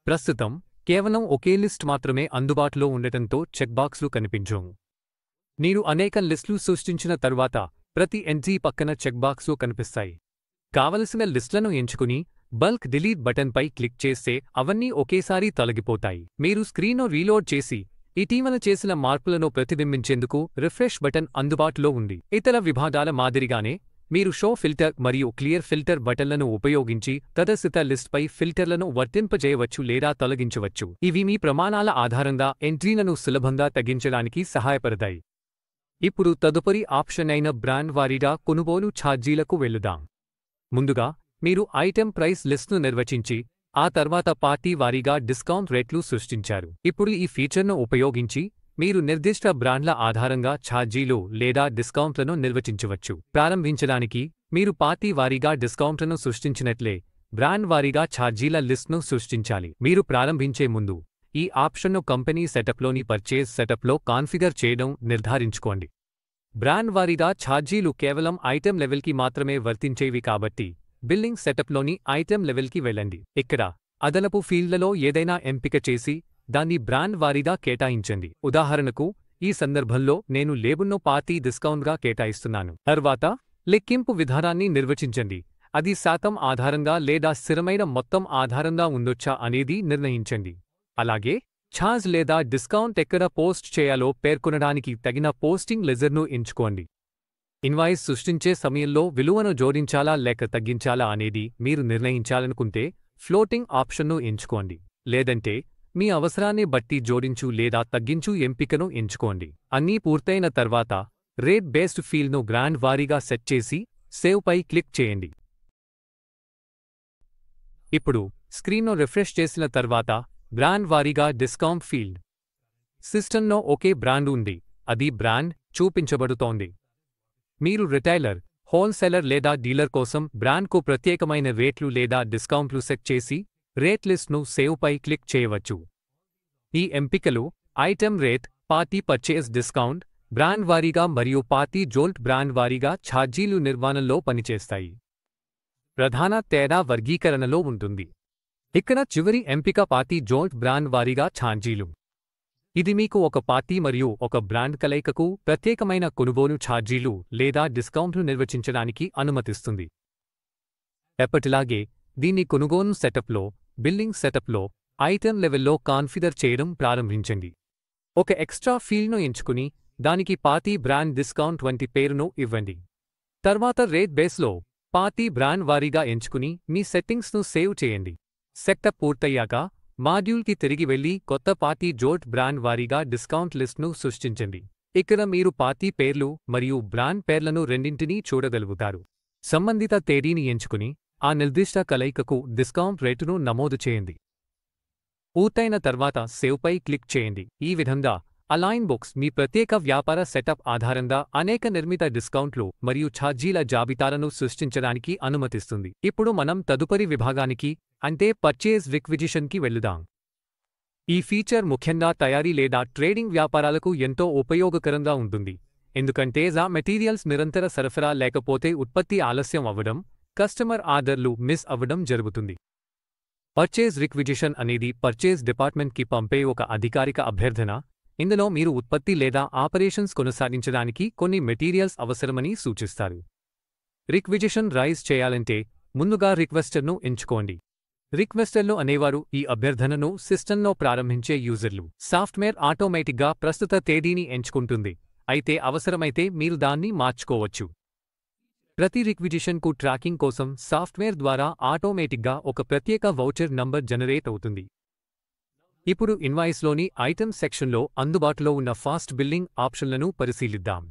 Speaker 1: ప్రస్తుతం కేవలం ఒకే లిస్ట్ మాత్రమే అందుబాటులో ఉండటంతో చెక్బాక్స్లు కనిపించవు. మీరు అనేక లిస్టులు సృష్టించిన తరువాత ప్రతి ఎంట్రీ పక్కన చెక్బాక్స్లు కనిపిస్తాయి. కావలసిన లిస్టులను ఎంచుకుని బల్క్ డిలీట్ బటన్పై క్లిక్ చేస్తే అవన్నీ ఒకేసారి తొలగిపోతాయి. మీరు స్క్రీన్ను రీలోడ్ చేసి ఇటీవల చేసిన మార్పులను ప్రతిబింబించేందుకు రిఫ్రెష్ బటన్ అందుబాటులో ఉంది. ఇతర విభాగాల మాదిరిగానే మీరు షో ఫిల్టర్ మరియు క్లియర్ ఫిల్టర్ బటన్లను ఉపయోగించి తదసిత లిస్ట్పై ఫిల్టర్లను వర్తింపజేయవచ్చు లేదా తొలగించవచ్చు. ఇవి మీ ప్రమాణాల ఆధారంగా ఎంట్రీలను సులభంగా తగ్గించడానికి సహాయపడతాయి. ఇప్పుడు తదుపరి ఆప్షన్ అయిన బ్రాండ్ వారీగా కొనుగోలు ఛార్జీలకు వెళ్లుదాం. ముందుగా మీరు ఐటెం ప్రైస్ లిస్ట్ను నిర్వచించి ఆ తర్వాత పార్టీ వారీగా డిస్కౌంట్ రేట్లు సృష్టించారు. ఇప్పుడు ఈ ఫీచర్ను ఉపయోగించి మీరు నిర్దిష్ట బ్రాండ్ల ఆధారంగా ఛార్జీలు లేదా డిస్కౌంట్లను నిర్వచించవచ్చు. ప్రారంభించడానికి మీరు పార్టీ వారీగా డిస్కౌంట్లను సృష్టించినట్లే బ్రాండ్ వారీగా ఛార్జీల లిస్ట్ను సృష్టించాలి. మీరు ప్రారంభించే ముందు ఈ ఆప్షన్ను కంపెనీ సెటప్లోని పర్చేజ్ సెటప్లో కాన్ఫిగర్ చేయడం నిర్ధారించుకోండి. బ్రాండ్ వారీగా ఛార్జీలు కేవలం ఐటెం లెవెల్కి మాత్రమే వర్తించేవి కాబట్టి బిల్లింగ్ సెటప్లోని ఐటెం లెవెల్కి వెళ్ళండి. ఇక్కడ అదనపు ఫీల్డ్లలో ఏదైనా ఎంపిక చేసి దాన్ని బ్రాండ్ వారీగా కేటాయించండి. ఉదాహరణకు ఈ సందర్భంలో నేను లేబుల్ను పార్టీ డిస్కౌంట్గా కేటాయిస్తున్నాను. తర్వాత లెక్కింపు విధానాన్ని నిర్వచించండి. అది శాతం ఆధారంగా లేదా స్థిరమైన మొత్తం ఆధారంగా ఉండొచ్చా అనేది నిర్ణయించండి. అలాగే ఛార్జ్ లేదా డిస్కౌంట్ ఎక్కడ పోస్ట్ చేయాలో పేర్కొనడానికి తగిన పోస్టింగ్ లెజర్ను ఎంచుకోండి. ఇన్వాయిస్ సృష్టించే సమయంలో విలువను జోడించాలా లేక తగ్గించాలా అనేది మీరు నిర్ణయించాలనుకుంటే ఫ్లోటింగ్ ఆప్షన్ను ఎంచుకోండి. లేదంటే మీ అవసరాన్ని బట్టి జోడించు లేదా తగ్గించు ఎంపికను ఎంచుకోండి. అన్నీ పూర్తయిన తర్వాత రేట్ బేస్డ్ ఫీల్డ్ను బ్రాండ్ వారీగా సెట్ చేసి సేవ్ పై క్లిక్ చేయండి. ఇప్పుడు స్క్రీన్ను రిఫ్రెష్ చేసిన తర్వాత బ్రాండ్ వారీగా డిస్కౌంట్ ఫీల్డ్ సిస్టంలో ఒకే బ్రాండ్ ఉంది. అది బ్రాండ్ చూపించబడుతోంది. మీరు రిటైలర్, హోల్సేలర్ లేదా డీలర్ కోసం బ్రాండ్కు ప్రత్యేకమైన రేట్లు లేదా డిస్కౌంట్లు సెట్ చేసి రేట్ లిస్ట్ను సేవ్ పై క్లిక్ చేయవచ్చు. ఈ ఎంపికలు item rate, party purchase discount, brand వారీగా మరియు పార్టీ జోల్ట్ బ్రాండ్ వారీగా ఛార్జీలు నిర్వహణలో పనిచేస్తాయి. ప్రధాన తేడా వర్గీకరణలో ఉంటుంది. ఇక్కడ చివరి ఎంపిక పార్టీ జోల్ట్ బ్రాండ్ వారీగా ఛార్జీలు. ఇది మీకు ఒక పార్టీ మరియు ఒక బ్రాండ్ కలయికకు ప్రత్యేకమైన కొనుగోలు ఛార్జీలు లేదా డిస్కౌంట్లు నిర్వచించడానికి అనుమతిస్తుంది. ఎప్పటిలాగే దీన్ని కొనుగోలు సెటప్లో, బిల్లింగ్ సెటప్లో, ఐటెం లెవెల్లో కాన్ఫిగర్ చేయడం ప్రారంభించండి. ఒక ఎక్స్ట్రా ఫీల్డ్ను ఎంచుకుని దానికి పార్టీ బ్రాండ్ డిస్కౌంట్ వంటి పేరును ఇవ్వండి. తర్వాత రేట్ బేస్లో పార్టీ బ్రాండ్ వారీగా ఎంచుకుని మీ సెట్టింగ్స్ను సేవ్ చేయండి. సెటప్ పూర్తయ్యాక మాడ్యూల్కి తిరిగి వెళ్లి కొత్త పార్టీ జోట్ బ్రాండ్ వారీగా డిస్కౌంట్ లిస్ట్ను సృష్టించండి. ఇక్కడ మీరు పార్టీ పేర్లు మరియు బ్రాండ్ పేర్లను రెండింటినీ చూడగలుగుతారు. సంబంధిత తేదీని ఎంచుకుని ఆ నిర్దిష్ట కలయికకు డిస్కౌంట్ రేటును నమోదు చేయండి. పూర్తయిన తర్వాత సేవ్పై క్లిక్ చేయండి. ఈ విధంగా అలైన్ బుక్స్ మీ ప్రత్యేక వ్యాపార సెటప్ ఆధారంగా అనేక నిర్మిత డిస్కౌంట్లు మరియు ఛార్జీల జాబితాలను సృష్టించడానికి అనుమతిస్తుంది. ఇప్పుడు మనం తదుపరి విభాగానికి అంటే పర్చేజ్ రిక్విజిషన్కి వెళ్లుదాం. ఈ ఫీచర్ ముఖ్యంగా తయారీ లేదా ట్రేడింగ్ వ్యాపారాలకు ఎంతో ఉపయోగకరంగా ఉంటుంది. ఎందుకంటే రా మెటీరియల్స్ నిరంతర సరఫరా లేకపోతే ఉత్పత్తి ఆలస్యం అవ్వడం, కస్టమర్ ఆర్డర్లు మిస్ అవ్వడం జరుగుతుంది. పర్చేజ్ రిక్విజిషన్ అనేది పర్చేజ్ డిపార్ట్మెంట్కి పంపే ఒక అధికారిక అభ్యర్థన. ఇందులో మీరు ఉత్పత్తి లేదా ఆపరేషన్స్ కొనసాగించడానికి కొన్ని మెటీరియల్స్ అవసరమని సూచిస్తారు. రిక్విజిషన్ రైజ్ చేయాలంటే ముందుగా రిక్వెస్టర్ను ఎంచుకోండి. రిక్వెస్టర్లు అనేవారు ఈ అభ్యర్థనను సిస్టంలో ప్రారంభించే యూజర్లు. సాఫ్ట్వేర్ ఆటోమేటిక్గా ప్రస్తుత తేదీని ఎంచుకుంటుంది, అయితే అవసరమైతే మీరు దాన్ని మార్చుకోవచ్చు. ప్రతి రిక్విజిషన్కు ట్రాకింగ్ కోసం సాఫ్ట్వేర్ ద్వారా ఆటోమేటిక్గా ఒక ప్రత్యేక వౌచర్ నంబర్ జనరేట్ అవుతుంది. ఇప్పుడు ఇన్వాయిస్లోని ఐటమ్స్ సెక్షన్లో అందుబాటులో ఉన్న ఫాస్ట్ బిల్లింగ్ ఆప్షన్లను పరిశీలిద్దాం.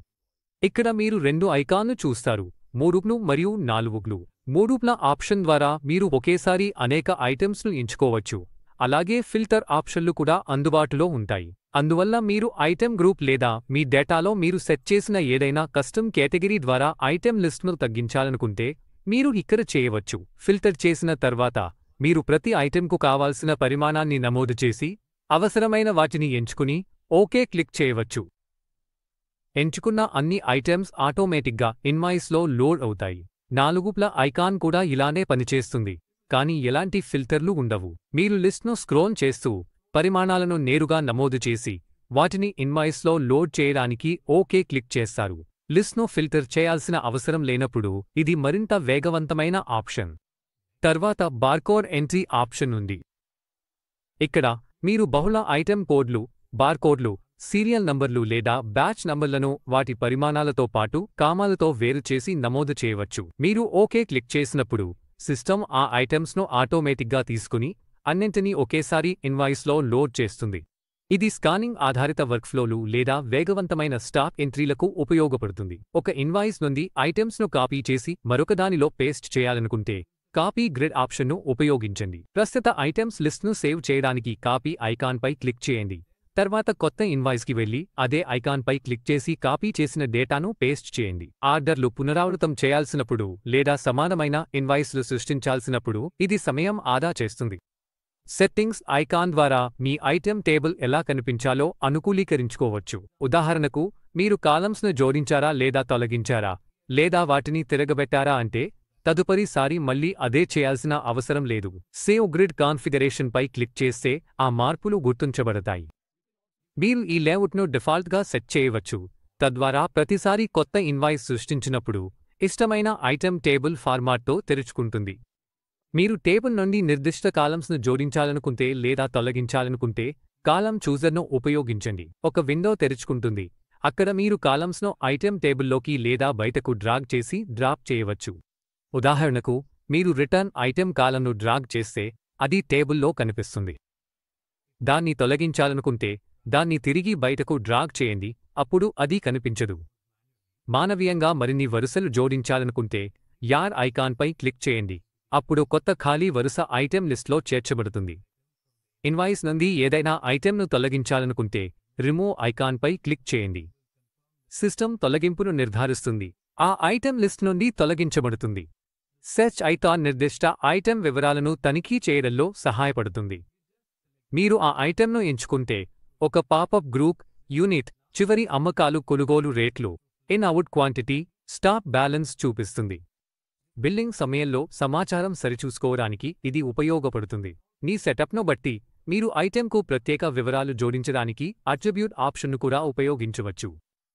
Speaker 1: ఇక్కడ మీరు 2 ఐకాన్లు చూస్తారు, 3 మరియు 4. 3 ఆప్షన్ ద్వారా మీరు ఒకేసారి అనేక ఐటమ్స్ను ఎంచుకోవచ్చు. అలాగే ఫిల్టర్ ఆప్షన్లు కూడా అందుబాటులో ఉంటాయి. అందువల్ల మీరు ఐటెం గ్రూప్ లేదా మీ డేటాలో మీరు సెట్ చేసిన ఏదైనా కస్టమ్ కేటగిరీ ద్వారా ఐటెం లిస్ట్ను తగ్గించాలనుకుంటే మీరు ఇక్కడ చేయవచ్చు. ఫిల్టర్ చేసిన తర్వాత మీరు ప్రతి ఐటెంకు కావాల్సిన పరిమాణాన్ని నమోదు చేసి అవసరమైన వాటిని ఎంచుకుని ఓకే క్లిక్ చేయవచ్చు. ఎంచుకున్న అన్ని ఐటెమ్స్ ఆటోమేటిక్గా ఇన్వాయిస్లో లోడ్ అవుతాయి. 4 ఐకాన్ కూడా ఇలానే పనిచేస్తుంది, కానీ ఎలాంటి ఫిల్టర్లు ఉండవు. మీరు లిస్ట్ను స్క్రోల్ చేస్తూ పరిమాణాలను నేరుగా నమోదు చేసి వాటిని ఇన్వాయిస్లో లోడ్ చేయడానికి ఓకే క్లిక్ చేస్తారు. లిస్ట్ను ఫిల్టర్ చేయాల్సిన అవసరం లేనప్పుడు ఇది మరింత వేగవంతమైన ఆప్షన్. తర్వాత బార్కోడ్ ఎంట్రీ ఆప్షన్ ఉంది. ఇక్కడ మీరు బహుళ ఐటెం కోడ్లు, బార్కోడ్లు, సీరియల్ నంబర్లు లేదా బ్యాచ్ నంబర్లను వాటి పరిమాణాలతో పాటు కామాలతో వేరుచేసి నమోదు చేయవచ్చు. మీరు ఓకే క్లిక్ చేసినప్పుడు సిస్టమ్ ఆ ఐటమ్స్ను ఆటోమేటిక్గా తీసుకుని అన్నింటినీ ఒకేసారి ఇన్వాయిస్లో లోడ్ చేస్తుంది. ఇది స్కానింగ్ ఆధారిత వర్క్ఫ్లోలు లేదా వేగవంతమైన స్టాక్ ఎంట్రీలకు ఉపయోగపడుతుంది. ఒక ఇన్వాయిస్ నుండి ఐటమ్స్ను కాపీ చేసి మరొకదానిలో పేస్ట్ చేయాలనుకుంటే కాపీ గ్రిడ్ ఆప్షన్ను ఉపయోగించండి. ప్రస్తుత ఐటమ్స్ లిస్ట్ను సేవ్ చేయడానికి కాపీ ఐకాన్పై క్లిక్ చేయండి. తర్వాత కొత్త ఇన్వాయిస్కి వెళ్లి అదే ఐకాన్పై క్లిక్ చేసి కాపీ చేసిన డేటాను పేస్ట్ చేయండి. ఆర్డర్లు పునరావృతం చేయాల్సినప్పుడు లేదా సమానమైన ఇన్వాయిస్లు సృష్టించాల్సినప్పుడు ఇది సమయం ఆదా చేస్తుంది. సెట్టింగ్స్ ఐకాన్ ద్వారా మీ ఐటెం టేబుల్ ఎలా కనిపించాలో అనుకూలీకరించుకోవచ్చు. ఉదాహరణకు మీరు కాలమ్స్ను జోడించారా లేదా తొలగించారా, లేదా వాటిని తిరగబెట్టారా అంటే తదుపరిసారి మళ్లీ అదే చేయాల్సిన అవసరం లేదు. సేవ్ గ్రిడ్ కాన్ఫిగరేషన్పై క్లిక్ చేస్తే ఆ మార్పులు గుర్తించబడతాయి. మీరు ఈ లేఅవుట్ను డిఫాల్ట్గా సెట్ చేయవచ్చు, తద్వారా ప్రతిసారి కొత్త ఇన్వాయిస్ సృష్టించినప్పుడు ఇష్టమైన ఐటెం టేబుల్ ఫార్మాట్తో తెరుచుకుంటుంది. మీరు టేబుల్ నుండి నిర్దిష్ట కాలమ్స్ను జోడించాలనుకుంటే లేదా తొలగించాలనుకుంటే కాలమ్ చూజర్ను ఉపయోగించండి. ఒక విండో తెరుచుకుంటుంది. అక్కడ మీరు కాలమ్స్ను ఐటెం టేబుల్లోకి లేదా బయటకు డ్రాగ్ చేసి డ్రాప్ చేయవచ్చు. ఉదాహరణకు మీరు రిటర్న్ ఐటెం కాలమ్ను డ్రాగ్ చేస్తే అది టేబుల్లో కనిపిస్తుంది. దాన్ని తొలగించాలనుకుంటే దాన్ని తిరిగి బయటకు డ్రాగ్ చేయండి, అప్పుడు అది కనిపించదు. మానవీయంగా మరిన్ని వరుసలు జోడించాలనుకుంటే యార్ ఐకాన్పై క్లిక్ చేయండి, అప్పుడు కొత్త ఖాళీ వరుస ఐటెం లిస్ట్లో చేర్చబడుతుంది. ఇన్వాయిస్ నుండి ఏదైనా ఐటెంను తొలగించాలనుకుంటే రిమూవ్ ఐకాన్పై క్లిక్ చేయండి. సిస్టమ్ తొలగింపును నిర్ధారిస్తుంది, ఆ ఐటెం లిస్ట్ నుండి తొలగించబడుతుంది. సెర్చ్ ఐకాన్ నిర్దిష్ట ఐటెం వివరాలను తనిఖీ చేయడంలో సహాయపడుతుంది. మీరు ఆ ఐటెంను ఎంచుకుంటే ఒక పాపప్ గ్రూప్, యూనిట్, చివరి అమ్మకాలు, కొనుగోలు రేట్లు, ఇన్-అవుట్ క్వాంటిటీ, స్టాక్ బ్యాలెన్స్ చూపిస్తుంది. బిల్లింగ్ సమయంలో సమాచారం సరిచూసుకోవడానికి ఇది ఉపయోగపడుతుంది. మీ సెటప్ను బట్టి మీరు ఐటెంకు ప్రత్యేక వివరాలు జోడించడానికి అట్రిబ్యూట్ ఆప్షన్ను కూడా ఉపయోగించవచ్చు.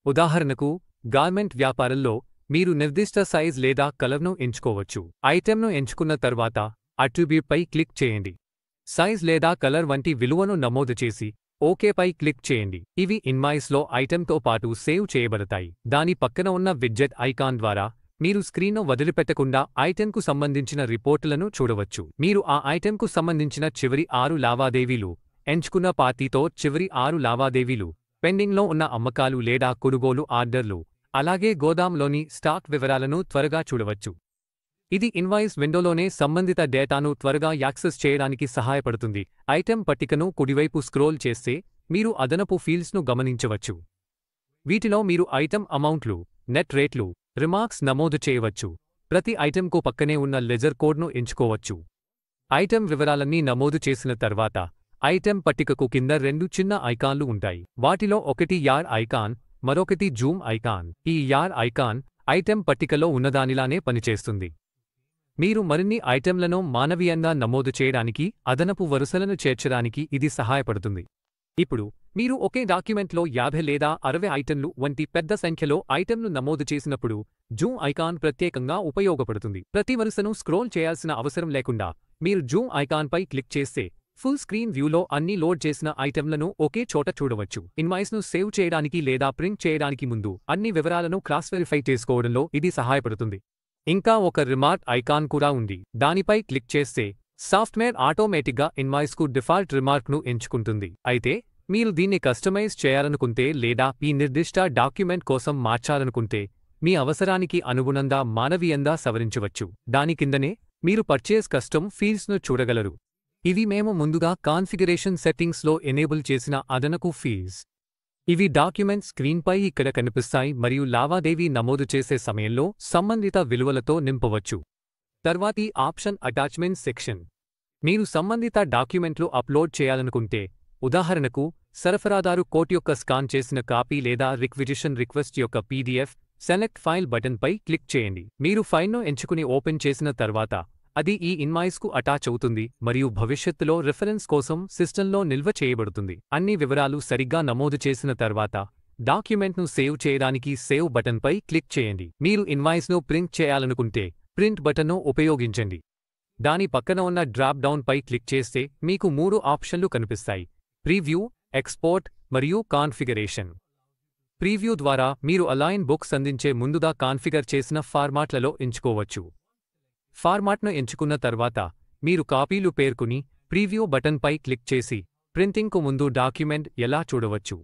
Speaker 1: ఉదాహరణకు, గార్మెంట్ వ్యాపారంలో మీరు నిర్దిష్ట సైజ్ లేదా కలర్ను ఎంచుకోవచ్చు. ఐటెంను ఎంచుకున్న తర్వాత అట్రిబ్యూట్పై క్లిక్ చేయండి. సైజ్ లేదా కలర్ వంటి విలువను నమోదు చేసి ఓకేపై క్లిక్ చేయండి. ఇవి ఇన్వాయిస్లో ఐటెంతో పాటు సేవ్ చేయబడతాయి. దాని పక్కన ఉన్న విడ్జెట్ ఐకాన్ ద్వారా మీరు స్క్రీన్ను వదిలిపెట్టకుండా ఐటెంకు సంబంధించిన రిపోర్టులను చూడవచ్చు. మీరు ఆ ఐటెంకు సంబంధించిన చివరి 6 లావాదేవీలు, ఎంచుకున్న పార్టీతో చివరి 6 లావాదేవీలు, పెండింగ్లో ఉన్న అమ్మకాలు లేదా కొనుగోలు ఆర్డర్లు, అలాగే గోదాంలోని స్టాక్ వివరాలను త్వరగా చూడవచ్చు. ఇది ఇన్వాయిస్ విండోలోనే సంబంధిత డేటాను త్వరగా యాక్సెస్ చేయడానికి సహాయపడుతుంది. ఐటెం పట్టికను కుడివైపు స్క్రోల్ చేస్తే మీరు అదనపు ఫీల్డ్స్ను గమనించవచ్చు. వీటిలో మీరు ఐటెం అమౌంట్లు, నెట్ రేట్లు, రిమార్క్స్ నమోదు చేయవచ్చు. ప్రతి ఐటెంకు పక్కనే ఉన్న లెజర్ కోడ్ను ఎంచుకోవచ్చు. ఐటెం వివరాలన్నీ నమోదు చేసిన తర్వాత ఐటెం పట్టికకు కింద 2 చిన్న ఐకాన్లు ఉంటాయి. వాటిలో ఒకటి యాడ్ ఐకాన్, మరొకటి జూమ్ ఐకాన్. ఈ యాడ్ ఐకాన్ ఐటెం పట్టికలో ఉన్నదానిలానే పనిచేస్తుంది. మీరు మరిన్ని ఐటెంలను మానవీయంగా నమోదు చేయడానికి, అదనపు వరుసలను చేర్చడానికి ఇది సహాయపడుతుంది. ఇప్పుడు మీరు ఒకే డాక్యుమెంట్లో 50 లేదా 60 ఐటెంలు వంటి పెద్ద సంఖ్యలో ఐటెంలు నమోదు చేసినప్పుడు జూమ్ ఐకాన్ ప్రత్యేకంగా ఉపయోగపడుతుంది. ప్రతి వరుసను స్క్రోల్ చేయాల్సిన అవసరం లేకుండా మీరు జూమ్ ఐకాన్పై క్లిక్ చేస్తే ఫుల్ స్క్రీన్ వ్యూలో అన్ని లోడ్ చేసిన ఐటెంలను ఒకే చోట చూడవచ్చు. ఇన్వాయిస్ను సేవ్ చేయడానికి లేదా ప్రింట్ చేయడానికి ముందు అన్ని వివరాలను క్రాస్ వెరిఫై చేసుకోవడంలో ఇది సహాయపడుతుంది. ఇంకా ఒక రిమార్క్ ఐకాన్ కూడా ఉంది. దానిపై క్లిక్ చేస్తే సాఫ్ట్వేర్ ఆటోమేటిక్గా ఇన్వాయిస్కు డిఫాల్ట్ రిమార్క్ను ఎంచుకుంటుంది. అయితే మీరు దీన్ని కస్టమైజ్ చేయాలనుకుంటే లేదా ఈ నిర్దిష్ట డాక్యుమెంట్ కోసం మార్చాలనుకుంటే మీ అవసరానికి అనుగుణంగా మానవీయంగా సవరించవచ్చు. దాని కిందనే మీరు పర్చేస్ కస్టమ్ ఫీల్డ్స్ను చూడగలరు. ఇవి మేము ముందుగా కాన్ఫిగరేషన్ సెట్టింగ్స్లో ఎనేబుల్ చేసిన అదనపు ఫీల్డ్స్. ఇవి డాక్యుమెంట్ స్క్రీన్పై ఇక్కడ కనిపిస్తాయి మరియు లావాదేవీ నమోదు చేసే సమయంలో సంబంధిత విలువలతో నింపవచ్చు. తర్వాతి ఆప్షన్ అటాచ్మెంట్ సెక్షన్. మీరు సంబంధిత డాక్యుమెంట్లు అప్లోడ్ చేయాలనుకుంటే, ఉదాహరణకు సరఫరాదారు కోడ్ యొక్క స్కాన్ చేసిన కాపీ లేదా రిక్విజిషన్ రిక్వెస్ట్ యొక్క పీడీఎఫ్, సెలెక్ట్ ఫైల్ బటన్పై క్లిక్ చేయండి. మీరు ఫైల్ను ఎంచుకుని ఓపెన్ చేసిన తర్వాత అది ఈ ఇన్వాయిస్కు అటాచ్ అవుతుంది మరియు భవిష్యత్తులో రిఫరెన్స్ కోసం సిస్టంలో నిల్వ చేయబడుతుంది. అన్ని వివరాలు సరిగ్గా నమోదు చేసిన తర్వాత డాక్యుమెంట్ను సేవ్ చేయడానికి సేవ్ బటన్పై క్లిక్ చేయండి. మీరు ఇన్వాయిస్ను ప్రింట్ చేయాలనుకుంటే ప్రింట్ బటన్ను ఉపయోగించండి. దాని పక్కన ఉన్న డ్రాప్ డౌన్ పై క్లిక్ చేస్తే మీకు 3 ఆప్షన్లు కనిపిస్తాయి: ప్రీవ్యూ, ఎక్స్పోర్ట్ మరియు కాన్ఫిగరేషన్. ప్రీవ్యూ ద్వారా మీరు అలైన్ బుక్స్ అందించే ముందుగా కాన్ఫిగర్ చేసిన ఫార్మాట్లలో ఎంచుకోవచ్చు. ఫార్మాట్ను ఎంచుకున్న తర్వాత మీరు కాపీలు పేర్కొని ప్రీవ్యూ బటన్పై క్లిక్ చేసి ప్రింటింగ్కు ముందు డాక్యుమెంట్ ఎలా చూడవచ్చు.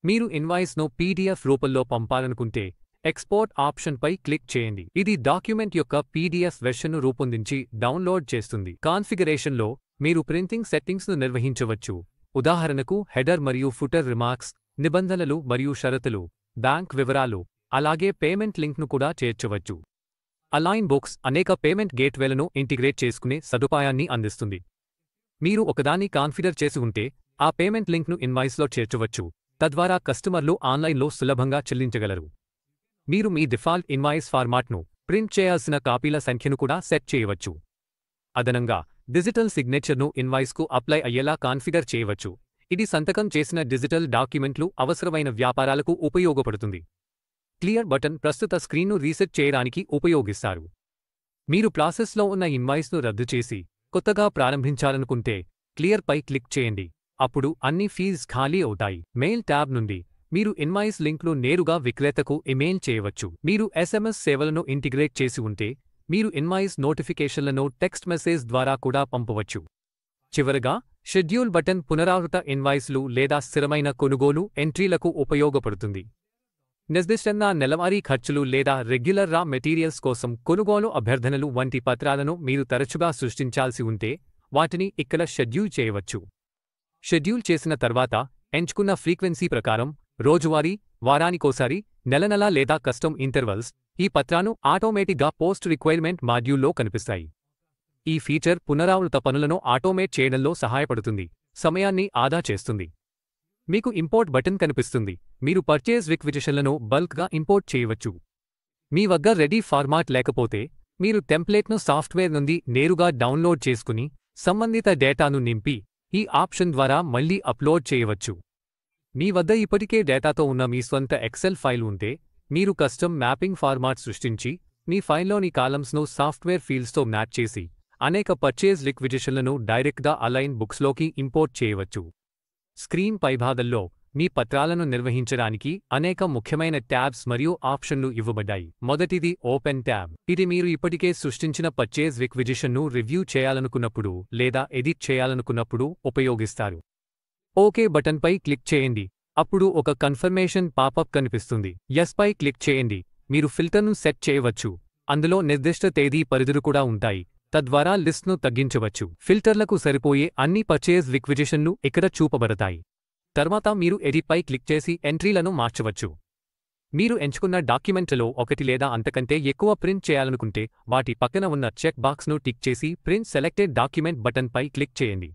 Speaker 1: మీరు ఇన్వాయిస్ను పీడీఎఫ్ రూపంలో పంపాలనుకుంటే ఎక్స్పోర్ట్ ఆప్షన్పై క్లిక్ చేయండి. ఇది డాక్యుమెంట్ యొక్క పీడీఎఫ్ వెర్షన్ను రూపొందించి డౌన్లోడ్ చేస్తుంది. కాన్ఫిగరేషన్లో మీరు ప్రింటింగ్ సెట్టింగ్స్ను నిర్వహించవచ్చు. ఉదాహరణకు హెడర్ మరియు ఫుటర్ రిమార్క్స్, నిబంధనలు మరియు షరతులు, బ్యాంక్ వివరాలు, అలాగే పేమెంట్ లింక్ను కూడా చేర్చవచ్చు. అలైన్ బుక్స్ అనేక పేమెంట్ గేట్వేలను ఇంటిగ్రేట్ చేసుకునే సదుపాయాన్ని అందిస్తుంది. మీరు ఒకదాన్ని కాన్ఫిగర్ చేసి ఉంటే ఆ పేమెంట్ లింక్ను ఇన్వాయిస్లో చేర్చవచ్చు. తద్వారా కస్టమర్లు ఆన్లైన్లో సులభంగా చెల్లించగలరు. మీరు మీ డిఫాల్ట్ ఇన్వాయిస్ ఫార్మాట్ను, ప్రింట్ చేయాల్సిన కాపీల సంఖ్యను కూడా సెట్ చేయవచ్చు. అదనంగా డిజిటల్ సిగ్నేచర్ను ఇన్వాయిస్కు అప్లై అయ్యేలా కాన్ఫిగర్ చేయవచ్చు. ఇది సంతకం చేసిన డిజిటల్ డాక్యుమెంట్లు అవసరమైన వ్యాపారాలకు ఉపయోగపడుతుంది. క్లియర్ బటన్ ప్రస్తుత స్క్రీన్ను రీసెట్ చేయడానికి ఉపయోగిస్తారు. మీరు ప్రాసెస్లో ఉన్న ఇన్వాయిస్ను రద్దు చేసి కొత్తగా ప్రారంభించాలనుకుంటే క్లియర్పై క్లిక్ చేయండి. అప్పుడు అన్ని ఫీల్డ్స్ ఖాళీ అవుతాయి. మెయిల్ ట్యాబ్ నుండి మీరు ఇన్వాయిస్ లింక్ను నేరుగా విక్రేతకు ఇమెయిల్ చేయవచ్చు. మీరు ఎస్ఎంఎస్ సేవలను ఇంటిగ్రేట్ చేసి ఉంటే మీరు ఇన్వాయిస్ నోటిఫికేషన్లను టెక్స్ట్ మెసేజ్ ద్వారా కూడా పంపవచ్చు. చివరగా షెడ్యూల్ బటన్ పునరావృత ఇన్వాయిస్లు లేదా స్థిరమైన కొనుగోలు ఎంట్రీలకు ఉపయోగపడుతుంది. నిర్దిష్టంగా నెలవారీ ఖర్చులు లేదా రెగ్యులర్ రా మెటీరియల్స్ కోసం కొనుగోలు అభ్యర్థనలు వంటి పత్రాలను మీరు తరచుగా సృష్టించాల్సి ఉంటే వాటిని ఇక్కడ షెడ్యూల్ చేయవచ్చు. షెడ్యూల్ చేసిన తర్వాత ఎంచుకున్న ఫ్రీక్వెన్సీ ప్రకారం రోజువారీ, వారానికోసారి, నెలనెలా లేదా కస్టమ్ ఇంటర్వల్స్ ఈ పత్రాను ఆటోమేటిక్గా పోస్ట్ రిక్వైర్మెంట్ మాడ్యూల్లో కనిపిస్తాయి. ఈ ఫీచర్ పునరావృత పనులను ఆటోమేట్ చేయడంలో సహాయపడుతుంది, సమయాన్ని ఆదా చేస్తుంది. మీకు ఇంపోర్ట్ బటన్ కనిపిస్తుంది. మీరు పర్చేజ్ రిక్విజిషన్లను బల్క్గా ఇంపోర్ట్ చేయవచ్చు. మీ వద్ద రెడీ ఫార్మాట్ లేకపోతే మీరు టెంప్లేట్ను సాఫ్ట్వేర్ నుండి నేరుగా డౌన్లోడ్ చేసుకుని సంబంధిత డేటాను నింపి ఈ ఆప్షన్ ద్వారా మళ్లీ అప్లోడ్ చేయవచ్చు. మీ వద్ద ఇప్పటికే డేటాతో ఉన్న మీ స్వంత ఎక్సెల్ ఫైల్ ఉంటే, మీరు కస్టమ్ మ్యాపింగ్ ఫార్మాట్ సృష్టించి, మీ ఫైల్లోని కాలమ్స్ను సాఫ్ట్వేర్ ఫీల్డ్స్తో మ్యాచ్ చేసి, అనేక పర్చేజ్ రిక్విజిషన్లను డైరెక్ట్గా అలైన్ బుక్స్లోకి ఇంపోర్ట్ చేయవచ్చు. స్క్రీన్ పైభాగంలో మీ పత్రాలను నిర్వహించడానికి అనేక ముఖ్యమైన ట్యాబ్స్ మరియు ఆప్షన్లు ఇవ్వబడ్డాయి. మొదటిది ఓపెన్ ట్యాబ్. ఇది మీరు ఇప్పటికే సృష్టించిన పర్చేజ్ రిక్విజిషన్ను రివ్యూ చేయాలనుకున్నప్పుడు లేదా ఎడిట్ చేయాలనుకున్నప్పుడు ఉపయోగిస్తారు. ఓకే బటన్పై క్లిక్ చేయండి. అప్పుడు ఒక కన్ఫర్మేషన్ పాపప్ కనిపిస్తుంది. ఎస్ పై క్లిక్ చేయండి. మీరు ఫిల్టర్ను సెట్ చేయవచ్చు. అందులో నిర్దిష్ట తేదీ పరిధులు కూడా ఉంటాయి. తద్వారా లిస్ట్ను తగ్గించవచ్చు. ఫిల్టర్లకు సరిపోయే అన్ని పర్చేజ్ రిక్విజిషన్లు ఇక్కడ చూపబడతాయి. తర్వాత మీరు ఎడిట్ పై క్లిక్ చేసి ఎంట్రీలను మార్చవచ్చు. మీరు ఎంచుకున్న డాక్యుమెంట్లలో ఒకటి లేదా అంతకంటే ఎక్కువ ప్రింట్ చేయాలనుకుంటే వాటి పక్కన ఉన్న చెక్ బాక్స్ను టిక్ చేసి ప్రింట్ సెలెక్టెడ్ డాక్యుమెంట్ బటన్పై క్లిక్ చేయండి.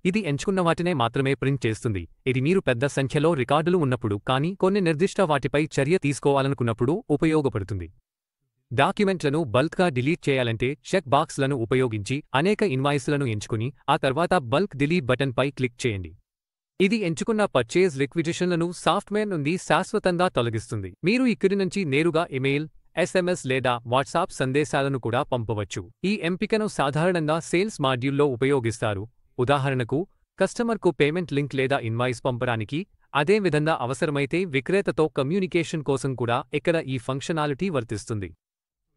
Speaker 1: ఇది ఎంచుకున్న వాటినే మాత్రమే ప్రింట్ చేస్తుంది. ఇది మీరు పెద్ద సంఖ్యలో రికార్డులు ఉన్నప్పుడు కానీ కొన్ని నిర్దిష్ట వాటిపై చర్య తీసుకోవాలనుకున్నప్పుడు ఉపయోగపడుతుంది. డాక్యుమెంట్లను బల్క్గా డిలీట్ చేయాలంటే చెక్ బాక్స్లను ఉపయోగించి అనేక ఇన్వాయిస్లను ఎంచుకుని ఆ తర్వాత బల్క్ డిలీట్ బటన్పై క్లిక్ చేయండి. ఇది ఎంచుకున్న పర్చేజ్ రిక్విజిషన్లను సాఫ్ట్వేర్ నుండి శాశ్వతంగా తొలగిస్తుంది. మీరు ఇక్కడి నుంచి నేరుగా ఇమెయిల్, SMS లేదా వాట్సాప్ సందేశాలను కూడా పంపవచ్చు. ఈ ఎంపికను సాధారణంగా సేల్స్ మాడ్యూల్లో ఉపయోగిస్తారు. ఉదాహరణకు, కస్టమర్కు పేమెంట్ లింక్ లేదా ఇన్వాయిస్ పంపడానికి. అదేవిధంగా అవసరమైతే విక్రేతతో కమ్యూనికేషన్ కోసం కూడా ఇక్కడ ఈ ఫంక్షనాలిటీ వర్తిస్తుంది.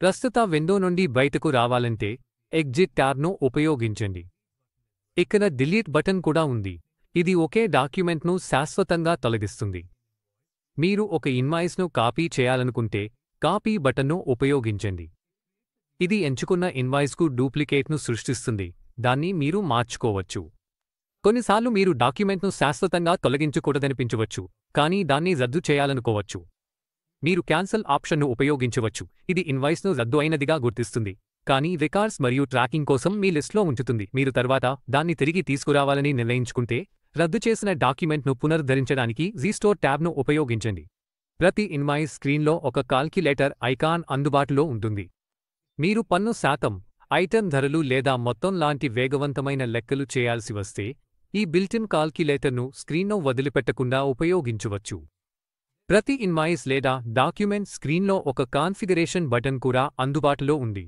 Speaker 1: ప్రస్తుత విండో నుండి బయటకు రావాలంటే ఎగ్జిట్ ట్యాబ్ను ఉపయోగించండి. ఇక్కడ డిలీట్ బటన్ కూడా ఉంది. ఇది ఒకే డాక్యుమెంట్ను శాశ్వతంగా తొలగిస్తుంది. మీరు ఒక ఇన్వాయిస్ను కాపీ చేయాలనుకుంటే కాపీ బటన్ను ఉపయోగించండి. ఇది ఎంచుకున్న ఇన్వాయిస్కు డూప్లికేట్ను సృష్టిస్తుంది. దాన్ని మీరు మార్చుకోవచ్చు. కొన్నిసార్లు మీరు డాక్యుమెంట్ను శాశ్వతంగా తొలగించకూడదనిపించవచ్చు, కానీ దాన్ని రద్దు చేయాలనుకోవచ్చు. మీరు క్యాన్సల్ ఆప్షన్ను ఉపయోగించవచ్చు. ఇది ఇన్వాయిస్ను రద్దు అయినదిగా గుర్తిస్తుంది, కానీ రికార్డ్స్ మరియు ట్రాకింగ్ కోసం మీ లిస్ట్లో ఉంచుతుంది. మీరు తర్వాత దాన్ని తిరిగి తీసుకురావాలని నిర్ణయించుకుంటే రద్దు చేసిన డాక్యుమెంట్ను పునరుద్ధరించడానికి రీస్టోర్ ట్యాబ్ను ఉపయోగించండి. ప్రతి ఇన్వాయిస్ స్క్రీన్లో ఒక కాల్క్యులేటర్ ఐకాన్ అందుబాటులో ఉంటుంది. మీరు పన్ను శాతం, ఐటెం ధరలు లేదా మొత్తం లాంటి వేగవంతమైన లెక్కలు చేయాల్సి వస్తే ఈ బిల్టిన్ కాల్క్యులేటర్ను స్క్రీన్ను వదిలిపెట్టకుండా ఉపయోగించవచ్చు. ప్రతి ఇన్వాయిస్ లేదా డాక్యుమెంట్ స్క్రీన్లో ఒక కాన్ఫిగరేషన్ బటన్ కూడా అందుబాటులో ఉంది.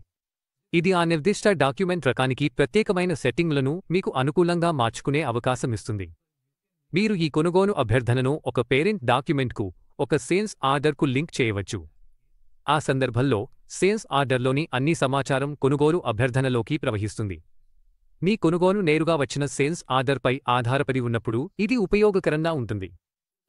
Speaker 1: ఇది ఆ నిర్దిష్ట డాక్యుమెంట్ రకానికి ప్రత్యేకమైన సెట్టింగ్లను మీకు అనుకూలంగా మార్చుకునే అవకాశమిస్తుంది. మీరు ఈ కొనుగోలు అభ్యర్థనను ఒక పేరెంట్ డాక్యుమెంట్కు, ఒక సేల్స్ ఆర్డర్కు లింక్ చేయవచ్చు. ఆ సందర్భంలో సేల్స్ ఆర్డర్లోని అన్ని సమాచారం కొనుగోలు అభ్యర్థనలోకి ప్రవహిస్తుంది. మీ కొనుగోలు నేరుగా వచ్చిన సేల్స్ ఆర్డర్పై ఆధారపడి ఉన్నప్పుడు ఇది ఉపయోగకరంగా ఉంటుంది.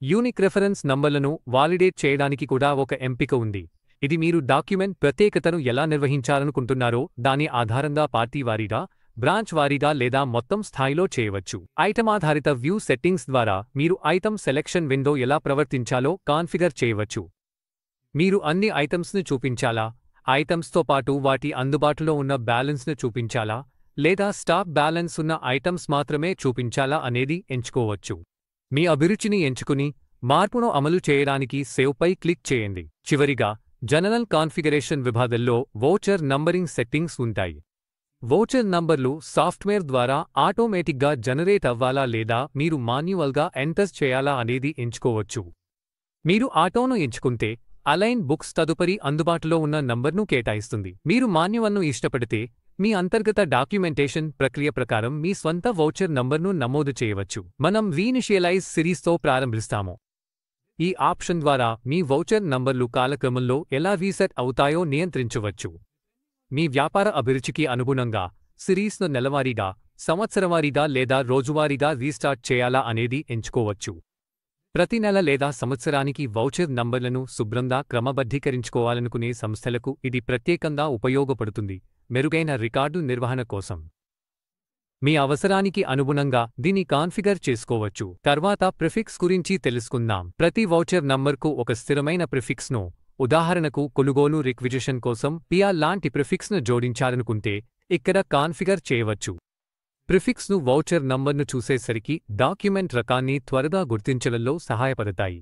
Speaker 1: యూనిక్ రెఫరెన్స్ నంబర్లను వాలిడేట్ చేయడానికి కూడా ఒక ఎంపిక ఉంది. ఇది మీరు డాక్యుమెంట్ ప్రత్యేకతను ఎలా నిర్వహించాలనుకుంటున్నారో దాని ఆధారంగా పార్టీ వారీగా, బ్రాంచ్ వారీగా లేదా మొత్తం స్థాయిలో చేయవచ్చు. ఐటమ్ ఆధారిత వ్యూ సెట్టింగ్స్ ద్వారా మీరు ఐటమ్ సెలెక్షన్ విండో ఎలా ప్రవర్తించాలో కాన్ఫిగర్ చేయవచ్చు. మీరు అన్ని ఐటమ్స్ను చూపించాలా, ఐటమ్స్తో పాటు వాటి అందుబాటులో ఉన్న బ్యాలెన్స్ను చూపించాలా, లేదా స్టాక్ బ్యాలెన్స్ ఉన్న ఐటమ్స్ మాత్రమే చూపించాలా అనేది ఎంచుకోవచ్చు. మీ అభిరుచిని ఎంచుకుని మార్పును అమలు చేయడానికి సేవ్పై క్లిక్ చేయండి. చివరిగా, జనరల్ కాన్ఫిగరేషన్ విభాగంలో వోచర్ నంబరింగ్ సెట్టింగ్స్ ఉంటాయి. వోచర్ నంబర్లు సాఫ్ట్వేర్ ద్వారా ఆటోమేటిక్గా జనరేట్ అవ్వాలా లేదా మీరు మాన్యువల్గా ఎంటర్ చేయాలా అనేది ఎంచుకోవచ్చు. మీరు ఆటోను ఎంచుకుంటే అలైన్ బుక్స్ తదుపరి అందుబాటులో ఉన్న నంబర్ను కేటాయిస్తుంది. మీరు మాన్యువల్ను ఇష్టపడితే మీ అంతర్గత డాక్యుమెంటేషన్ ప్రక్రియ ప్రకారం మీ స్వంత వోచర్ నంబర్ను నమోదు చేయవచ్చు. మనం రీఇనిషియలైజ్ సిరీస్తో ప్రారంభిస్తాము. ఈ ఆప్షన్ ద్వారా మీ వోచర్ నంబర్లు కాలక్రమంలో ఎలా రీసెట్ అవుతాయో నియంత్రించవచ్చు. మీ వ్యాపార అభిరుచికి అనుగుణంగా సిరీస్ను నెలవారీగా, సంవత్సరవారీగా లేదా రోజువారీగా రీస్టార్ట్ చేయాలా అనేది ఎంచుకోవచ్చు. ప్రతి నెల లేదా సంవత్సరానికి వౌచర్ నంబర్లను శుభ్రంగా క్రమబద్ధీకరించుకోవాలనుకునే సంస్థలకు ఇది ప్రత్యేకంగా ఉపయోగపడుతుంది, మెరుగైన రికార్డు నిర్వహణ కోసం. మీ అవసరానికి అనుగుణంగా దీన్ని కాన్ఫిగర్ చేసుకోవచ్చు. తర్వాత ప్రిఫిక్స్ గురించి తెలుసుకుందాం. ప్రతి వౌచర్ నంబర్కు ఒక స్థిరమైన ప్రిఫిక్స్ను, ఉదాహరణకు కొనుగోలు రిక్విజిషన్ కోసం పిఆర్ లాంటి ప్రిఫిక్స్ను జోడించాలనుకుంటే ఇక్కడ కాన్ఫిగర్ చేయవచ్చు. ప్రిఫిక్స్ను వౌచర్ నంబర్ను చూసేసరికి డాక్యుమెంట్ రకాన్ని త్వరగా గుర్తించడంలో సహాయపడతాయి.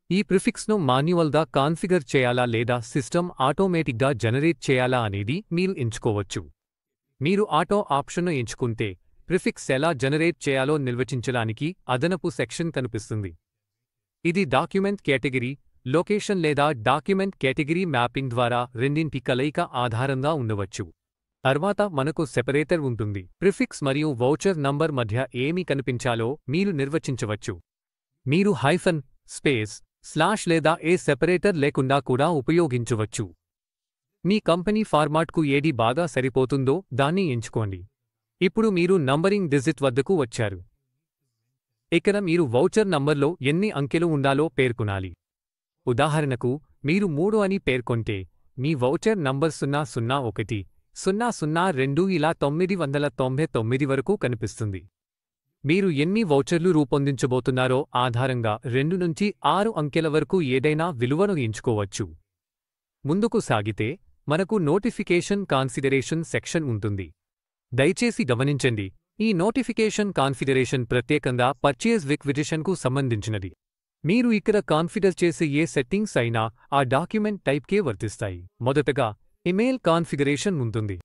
Speaker 1: ఈ ప్రిఫిక్స్ను మాన్యువల్గా కాన్ఫిగర్ చేయాలా లేదా సిస్టమ్ ఆటోమేటిక్గా జనరేట్ చేయాలా అనేది మీరు ఎంచుకోవచ్చు. మీరు ఆటో ఆప్షన్ను ఎంచుకుంటే ప్రిఫిక్స్ ఎలా జనరేట్ చేయాలో నిర్వచించడానికి అదనపు సెక్షన్ కనిపిస్తుంది. ఇది డాక్యుమెంట్ కేటగిరీ, లొకేషన్ లేదా డాక్యుమెంట్ కేటగిరీ మ్యాపింగ్ ద్వారా రెండింటి కలయిక ఆధారంగా ఉండవచ్చు. తర్వాత మనకు సెపరేటర్ ఉంటుంది. ప్రిఫిక్స్ మరియు వౌచర్ నంబర్ మధ్య ఏమి కనిపించాలో మీరు నిర్వచించవచ్చు. మీరు హైఫన్, స్పేస్, స్లాష్ లేదా ఏ సెపరేటర్ లేకుండా కూడా ఉపయోగించవచ్చు. మీ కంపెనీ ఫార్మాట్కు ఏది బాగా సరిపోతుందో దాన్ని ఎంచుకోండి. ఇప్పుడు మీరు నంబరింగ్ డిజిట్ వద్దకు వచ్చారు. ఇక్కడ మీరు వౌచర్ నంబర్లో ఎన్ని అంకెలు ఉండాలో పేర్కొనాలి. ఉదాహరణకు మీరు 3 అని పేర్కొంటే మీ వౌచర్ నంబర్ 001, 002 ఇలా 999 వరకు కనిపిస్తుంది. మీరు ఎన్ని వౌచర్లు రూపొందించబోతున్నారో ఆధారంగా 2 నుంచి 6 అంకెల వరకు ఏదైనా విలువను ఎంచుకోవచ్చు. ముందుకు సాగితే మనకు నోటిఫికేషన్ కాన్ఫిగరేషన్ సెక్షన్ ఉంటుంది. దయచేసి గమనించండి, ఈ నోటిఫికేషన్ కాన్ఫిగరేషన్ ప్రత్యేకంగా పర్చేజ్ రిక్విజిషన్కు సంబంధించినది. మీరు ఇక్కడ కాన్ఫిగర్ చేసే ఏ సెట్టింగ్స్ అయినా ఆ డాక్యుమెంట్ టైప్కే వర్తిస్తాయి. మొదటగా ఇమెయిల్ కాన్ఫిగరేషన్ ఉంటుంది.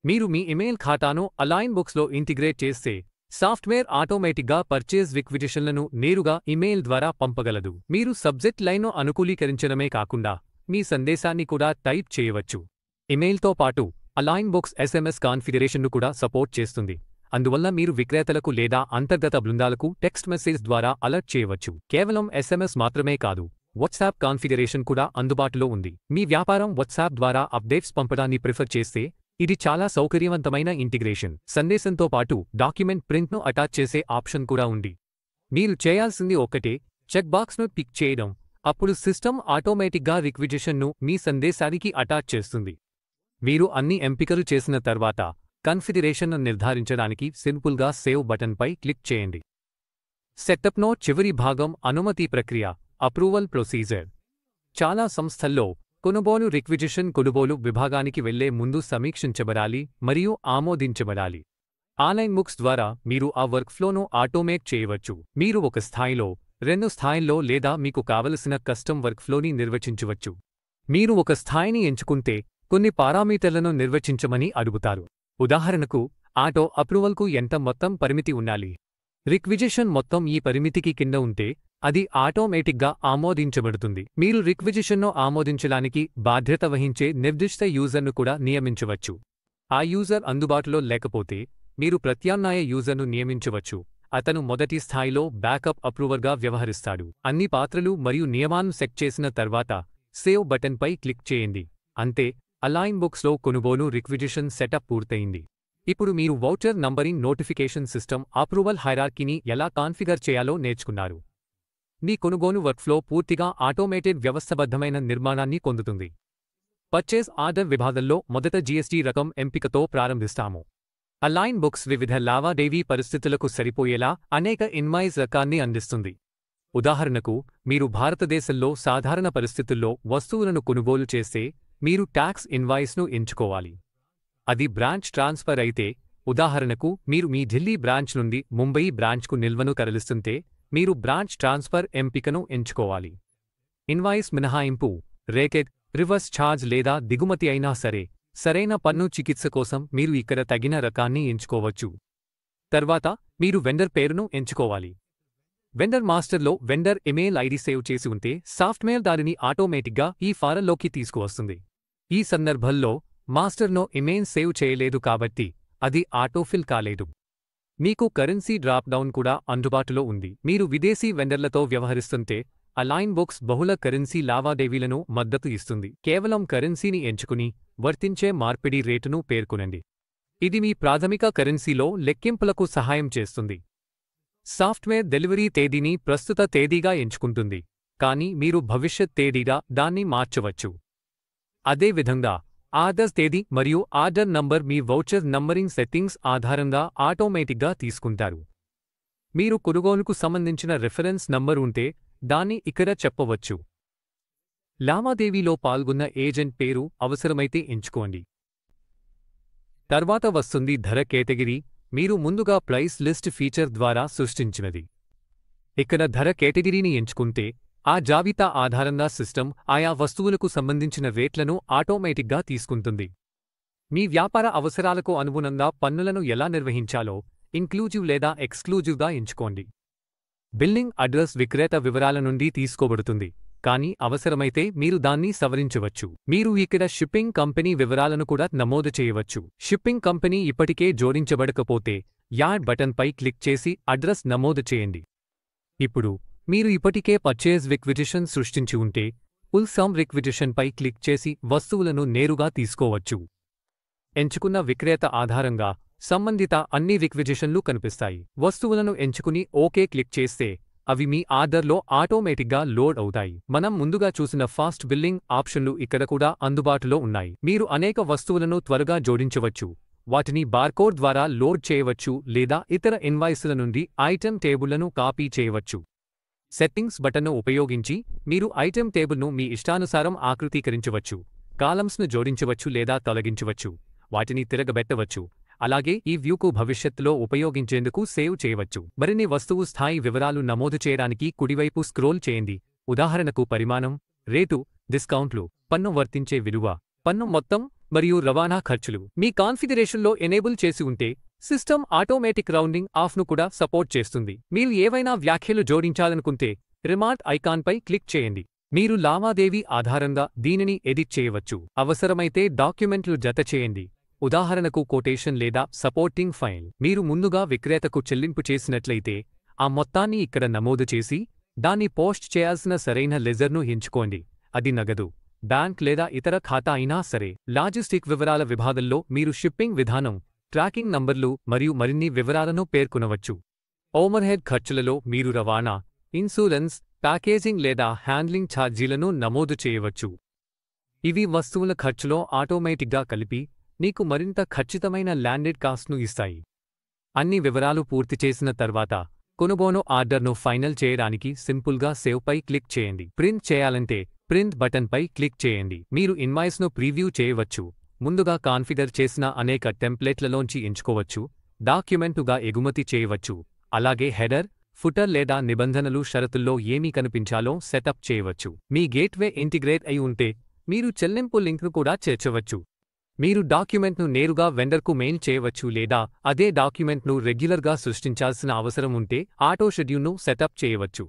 Speaker 1: మీరు మీ ఇమెయిల్ ఖాతాను అలైన్ బుక్స్లో ఇంటిగ్రేట్ చేస్తే సాఫ్ట్వేర్ ఆటోమేటిక్గా పర్చేజ్ రిక్విజిషన్లను నేరుగా ఇమెయిల్ ద్వారా పంపగలదు. మీరు సబ్జెక్ట్ లైన్ను అనుకూలీకరించడమే కాకుండా మీ సందేశాన్ని కూడా టైప్ చేయవచ్చు. ఇమెయిల్తో పాటు అలైన్ బుక్స్ ఎస్ఎంఎస్ కాన్ఫిగరేషన్ను కూడా సపోర్ట్ చేస్తుంది. అందువల్ల మీరు విక్రేతలకు లేదా అంతర్గత బృందాలకు టెక్స్ట్ మెసేజ్ ద్వారా అలర్ట్ చేయవచ్చు. కేవలం ఎస్ఎంఎస్ మాత్రమే కాదు, వాట్సాప్ కాన్ఫిగరేషన్ కూడా అందుబాటులో ఉంది. మీ వ్యాపారం వాట్సాప్ ద్వారా అప్డేట్స్ పంపడాన్ని ప్రిఫర్ చేస్తే ఇది చాలా సౌకర్యవంతమైన ఇంటిగ్రేషన్. సందేశంతో పాటు డాక్యుమెంట్ ప్రింట్ను అటాచ్ చేసే ఆప్షన్ కూడా ఉంది. మీరు చేయాల్సింది ఒక్కటే, చెక్ బాక్స్ను టిక్ చేయడం. అప్పుడు సిస్టమ్ ఆటోమేటిక్గా రిక్విజిషన్ను మీ సందేశానికి అటాచ్ చేస్తుంది. మీరు అన్ని ఎంపికలు చేసిన తర్వాత కన్ఫిగరేషన్ను నిర్ధారించడానికి సింపుల్గా సేవ్ బటన్పై క్లిక్ చేయండి. సెటప్లో చివరి భాగం అనుమతి ప్రక్రియ, అప్రూవల్ ప్రొసీజర్. చాలా సంస్థల్లో కొనుగోలు రిక్విజిషన్ కొనుగోలు విభాగానికి వెళ్లే ముందు సమీక్షించబడాలి మరియు ఆమోదించబడాలి. ఆన్లైన్ బుక్స్ ద్వారా మీరు ఆ వర్క్ఫ్లోను ఆటోమేట్ చేయవచ్చు. మీరు ఒక స్థాయిలో, 2 స్థాయిల్లో లేదా మీకు కావలసిన కస్టమ్ వర్క్ఫ్లోని నిర్వచించవచ్చు. మీరు ఒక స్థాయిని ఎంచుకుంటే కొన్ని పారామీటర్లను నిర్వచించమని అడుగుతారు. ఉదాహరణకు, ఆటో అప్రూవల్కు ఎంత మొత్తం పరిమితి ఉండాలి. రిక్విజిషన్ మొత్తం ఈ పరిమితికి కింద ఉంటే అది ఆటోమేటిక్గా ఆమోదించబడుతుంది. మీరు రిక్విజిషన్ను ఆమోదించడానికి బాధ్యత వహించే నిర్దిష్ట యూజర్ను కూడా నియమించవచ్చు. ఆ యూజర్ అందుబాటులో లేకపోతే మీరు ప్రత్యామ్నాయ యూజర్ను నియమించవచ్చు. అతను మొదటి స్థాయిలో బ్యాకప్ అప్రూవర్గా వ్యవహరిస్తాడు. అన్ని పాత్రలు మరియు నియమాలను సెట్ చేసిన తర్వాత సేవ్ బటన్పై క్లిక్ చేయండి. అంతే, అలైన్ బుక్స్లో కొనుగోలు రిక్విజిషన్ సెటప్ పూర్తయింది. ఇప్పుడు మీరు voucher numbering notification system approval హైరార్కీని ఎలా కాన్ఫిగర్ చేయాలో నేర్చుకున్నారు. మీ కొనుగోలు వర్క్ఫ్లో పూర్తిగా ఆటోమేటెడ్ వ్యవస్థబద్ధమైన నిర్మాణాన్ని పొందుతుంది. పర్చేజ్ ఆర్డర్ విభాగంలో మొదట జీఎస్టీ రకం ఎంపికతో ప్రారంభిస్తాము. అలైన్ బుక్స్ వివిధ లావాదేవీ పరిస్థితులకు సరిపోయేలా అనేక ఇన్వాయిస్ రకాన్ని అందిస్తుంది. ఉదాహరణకు, మీరు భారతదేశంలో సాధారణ పరిస్థితుల్లో వస్తువులను కొనుగోలు చేస్తే మీరు ట్యాక్స్ ఇన్వాయిస్ను ఎంచుకోవాలి. అది బ్రాంచ్ ట్రాన్స్ఫర్ అయితే, ఉదాహరణకు మీరు మీ ఢిల్లీ బ్రాంచ్ నుండి ముంబై బ్రాంచ్కు నిల్వను తరలిస్తుంటే మీరు బ్రాంచ్ ట్రాన్స్ఫర్ ఎంపికను ఎంచుకోవాలి. ఇన్వాయిస్ మినహాయింపు, రేకెట్, రివర్స్ ఛార్జ్ లేదా దిగుమతి అయినా సరే, సరైన పన్ను చికిత్స కోసం మీరు ఇక్కడ తగిన రకాన్ని ఎంచుకోవచ్చు. తర్వాత మీరు వెండర్ పేరును ఎంచుకోవాలి. వెండర్ మాస్టర్లో వెండర్ ఇమెయిల్ ఐడి సేవ్ చేసి ఉంటే సాఫ్ట్వేర్ దానిని ఆటోమేటిక్గా ఈ ఫారంలోకి తీసుకువస్తుంది. ఈ సందర్భంలో మాస్టర్నో ఇమెయిల్ సేవ్ చేయలేదు కాబట్టి అది ఆటోఫిల్ కాలేదు. మీకు కరెన్సీ డ్రాప్ డౌన్ కూడా అందుబాటులో ఉంది. మీరు విదేశీ వెండర్లతో వ్యవహరిస్తుంటే అలైన్ బుక్స్ బహుళ కరెన్సీ లావాదేవీలను మద్దతు ఇస్తుంది. కేవలం కరెన్సీని ఎంచుకుని వర్తించే మార్పిడి రేటును పేర్కొనండి. ఇది మీ ప్రాథమిక కరెన్సీలో లెక్కింపులకు సహాయం చేస్తుంది. సాఫ్ట్వేర్ డెలివరీ తేదీని ప్రస్తుత తేదీగా ఎంచుకుంటుంది, కానీ మీరు భవిష్యత్ తేదీగా దాన్ని మార్చవచ్చు. అదేవిధంగా ఆర్డర్ తేదీ మరియు ఆర్డర్ నంబర్ మీ వౌచర్ నంబరింగ్ సెట్టింగ్స్ ఆధారంగా ఆటోమేటిక్గా తీసుకుంటారు. మీరు కొనుగోలుకు సంబంధించిన రిఫరెన్స్ నంబర్ ఉంటే దాన్ని ఇక్కడ చెప్పవచ్చు. లావాదేవీలో పాల్గొన్న ఏజెంట్ పేరు అవసరమైతే ఎంచుకోండి. తర్వాత వస్తుంది ధర కేటగిరీ, మీరు ముందుగా ప్రైస్ లిస్ట్ ఫీచర్ ద్వారా సృష్టించినది. ఇక్కడ ధర కేటగిరీని ఎంచుకుంటే ఆ జాబితా ఆధారంగా సిస్టమ్ ఆయా వస్తువులకు సంబంధించిన రేట్లను ఆటోమేటిక్గా తీసుకుంటుంది. మీ వ్యాపార అవసరాలకు అనుగుణంగా పన్నులను ఎలా నిర్వహించాలో ఇంక్లూజివ్ లేదా ఎక్స్క్లూజివ్గా ఎంచుకోండి. బిల్లింగ్ అడ్రస్ విక్రేత వివరాల నుండి తీసుకోబడుతుంది, కానీ అవసరమైతే మీరు దాన్ని సవరించవచ్చు. మీరు ఇక్కడ షిప్పింగ్ కంపెనీ వివరాలను కూడా నమోదు చేయవచ్చు. షిప్పింగ్ కంపెనీ ఇప్పటికే జోడించబడకపోతే యాడ్ బటన్పై క్లిక్ చేసి అడ్రస్ నమోదు చేయండి. ఇప్పుడు మీరు ఇప్పటికే పర్చేజ్ రిక్విజిషన్ సృష్టించి ఉంటే ఫుల్ సమ్ రిక్విజిషన్పై క్లిక్ చేసి వస్తువులను నేరుగా తీసుకోవచ్చు. ఎంచుకున్న విక్రేత ఆధారంగా సంబంధిత అన్ని రిక్విజిషన్లు కనిపిస్తాయి. వస్తువులను ఎంచుకుని ఓకే క్లిక్ చేస్తే అవి మీ ఆర్డర్లో ఆటోమేటిక్గా లోడ్ అవుతాయి. మనం ముందుగా చూసిన ఫాస్ట్ బిల్లింగ్ ఆప్షన్లు ఇక్కడ కూడా అందుబాటులో ఉన్నాయి. మీరు అనేక వస్తువులను త్వరగా జోడించవచ్చు, వాటిని బార్కోడ్ ద్వారా లోడ్ చేయవచ్చు లేదా ఇతర ఇన్వాయిస్ల నుండి ఐటెమ్ టేబుళ్లను కాపీ చేయవచ్చు. సెట్టింగ్స్ బటన్ను ఉపయోగించి మీరు ఐటెమ్ టేబుల్ను మీ ఇష్టానుసారం ఆకృతీకరించవచ్చు, కాలమ్స్ను జోడించవచ్చు లేదా తొలగించవచ్చు, వాటిని తిరగబెట్టవచ్చు. అలాగే ఈ వ్యూకు భవిష్యత్తులో ఉపయోగించేందుకు సేవ్ చేయవచ్చు. మరిన్ని వస్తువు స్థాయి వివరాలు నమోదు చేయడానికి కుడివైపు స్క్రోల్ చేయండి. ఉదాహరణకు పరిమాణం, రేటు, డిస్కౌంట్లు, పన్ను వర్తించే విలువ, పన్ను మొత్తం మరియు రవాణా ఖర్చులు. మీ కాన్ఫిగరేషన్లో ఎనేబుల్ చేసి ఉంటే సిస్టమ్ ఆటోమేటిక్ రౌండింగ్ ఆఫ్ను కూడా సపోర్ట్ చేస్తుంది. మీరు ఏవైనా వ్యాఖ్యలు జోడించాలనుకుంటే రిమార్క్ ఐకాన్పై క్లిక్ చేయండి. మీరు లావాదేవీ ఆధారంగా దీనిని ఎడిట్ చేయవచ్చు. అవసరమైతే డాక్యుమెంట్లు జత చేయండి, ఉదాహరణకు కొటేషన్ లేదా సపోర్టింగ్ ఫైల్. మీరు ముందుగా విక్రేతకు చెల్లింపు చేసినట్లయితే ఆ మొత్తాన్ని ఇక్కడ నమోదు చేసి దాన్ని పోస్ట్ చేయాల్సిన సరైన లెజర్ను ఎంచుకోండి. అది నగదు, బ్యాంక్ లేదా ఇతర ఖాతా అయినా సరే. లాజిస్టిక్ వివరాల విభాగంలో మీరు షిప్పింగ్ విధానం, ట్రాకింగ్ నంబర్లు మరియు మరిన్ని వివరాలను పేర్కొనవచ్చు. ఓవర్హెడ్ ఖర్చులలో మీరు రవాణా, ఇన్సూరెన్స్, ప్యాకేజింగ్ లేదా హ్యాండ్లింగ్ ఛార్జీలను నమోదు చేయవచ్చు. ఇవి వస్తువుల ఖర్చులో ఆటోమేటిక్గా కలిపి నీకు మరింత ఖచ్చితమైన ల్యాండెడ్ కాస్ట్ను ఇస్తాయి. అన్ని వివరాలు పూర్తి చేసిన తర్వాత కొనుగోలు ఆర్డర్ను ఫైనల్ చేయడానికి సింపుల్గా సేవ్పై క్లిక్ చేయండి. ప్రింట్ చేయాలంటే ప్రింట్ బటన్పై క్లిక్ చేయండి. మీరు ఇన్వాయిస్ను ప్రీవ్యూ చేయవచ్చు, ముందుగా కాన్ఫిగర్ చేసిన అనేక టెంప్లెట్లలోంచి ఎంచుకోవచ్చు, డాక్యుమెంటుగా ఎగుమతి చేయవచ్చు. అలాగే హెడర్, ఫుటర్ లేదా నిబంధనలు షరతుల్లో ఏమీ కనిపించాలో సెటప్ చేయవచ్చు. మీ గేట్వే ఇంటిగ్రేట్ అయి ఉంటే మీరు చెల్లింపు లింక్ను కూడా చేర్చవచ్చు. మీరు డాక్యుమెంట్ను నేరుగా వెండర్కు మెయిల్ చేయవచ్చు లేదా అదే డాక్యుమెంట్ను రెగ్యులర్గా సృష్టించాల్సిన అవసరం ఉంటే ఆటో షెడ్యూల్ను సెటప్ చేయవచ్చు.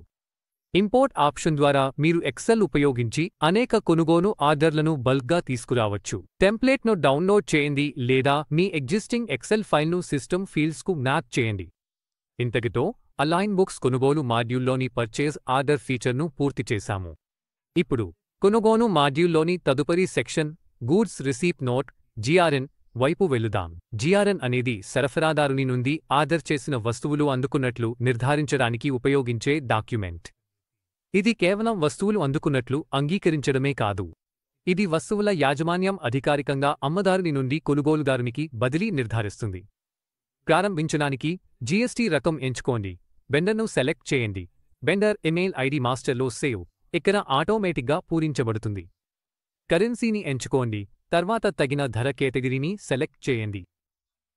Speaker 1: ఇంపోర్ట్ ఆప్షన్ ద్వారా మీరు ఎక్సెల్ ఉపయోగించి అనేక కొనుగోలు ఆర్డర్లను బల్క్గా తీసుకురావచ్చు. టెంప్లేట్ను డౌన్లోడ్ చేయండి లేదా మీ ఎగ్జిస్టింగ్ ఎక్సెల్ ఫైల్ను సిస్టమ్ ఫీల్డ్స్కు మ్యాప్ చేయండి. ఇంతటితో అలైన్ బుక్స్ కొనుగోలు మాడ్యూల్లోని పర్చేజ్ ఆర్డర్ ఫీచర్ను పూర్తి చేశాము. ఇప్పుడు కొనుగోలు మాడ్యూల్లోని తదుపరి section goods receipt note (GRN) వైపు వెళుదాం. GRN అనేది సరఫరాదారుని నుండి ఆర్డర్ చేసిన వస్తువులు అందుకున్నట్లు నిర్ధారించడానికి ఉపయోగించే డాక్యుమెంట్. ఇది కేవలం వస్తువులు అందుకున్నట్లు అంగీకరించడమే కాదు, ఇది వస్తువుల యాజమాన్యం అధికారికంగా అమ్మదారుని నుండి కొనుగోలుదారునికి బదిలీ నిర్ధారిస్తుంది. ప్రారంభించడానికి GST రకం ఎంచుకోండి. వెండర్ను సెలెక్ట్ చేయండి. వెండర్ ఇమెయిల్ ఐడి మాస్టర్లో సేవ్ ఇక్కడ ఆటోమేటిక్గా పూరించబడుతుంది. కరెన్సీని ఎంచుకోండి, తర్వాత తగిన ధర కేటగిరీని సెలెక్ట్ చేయండి.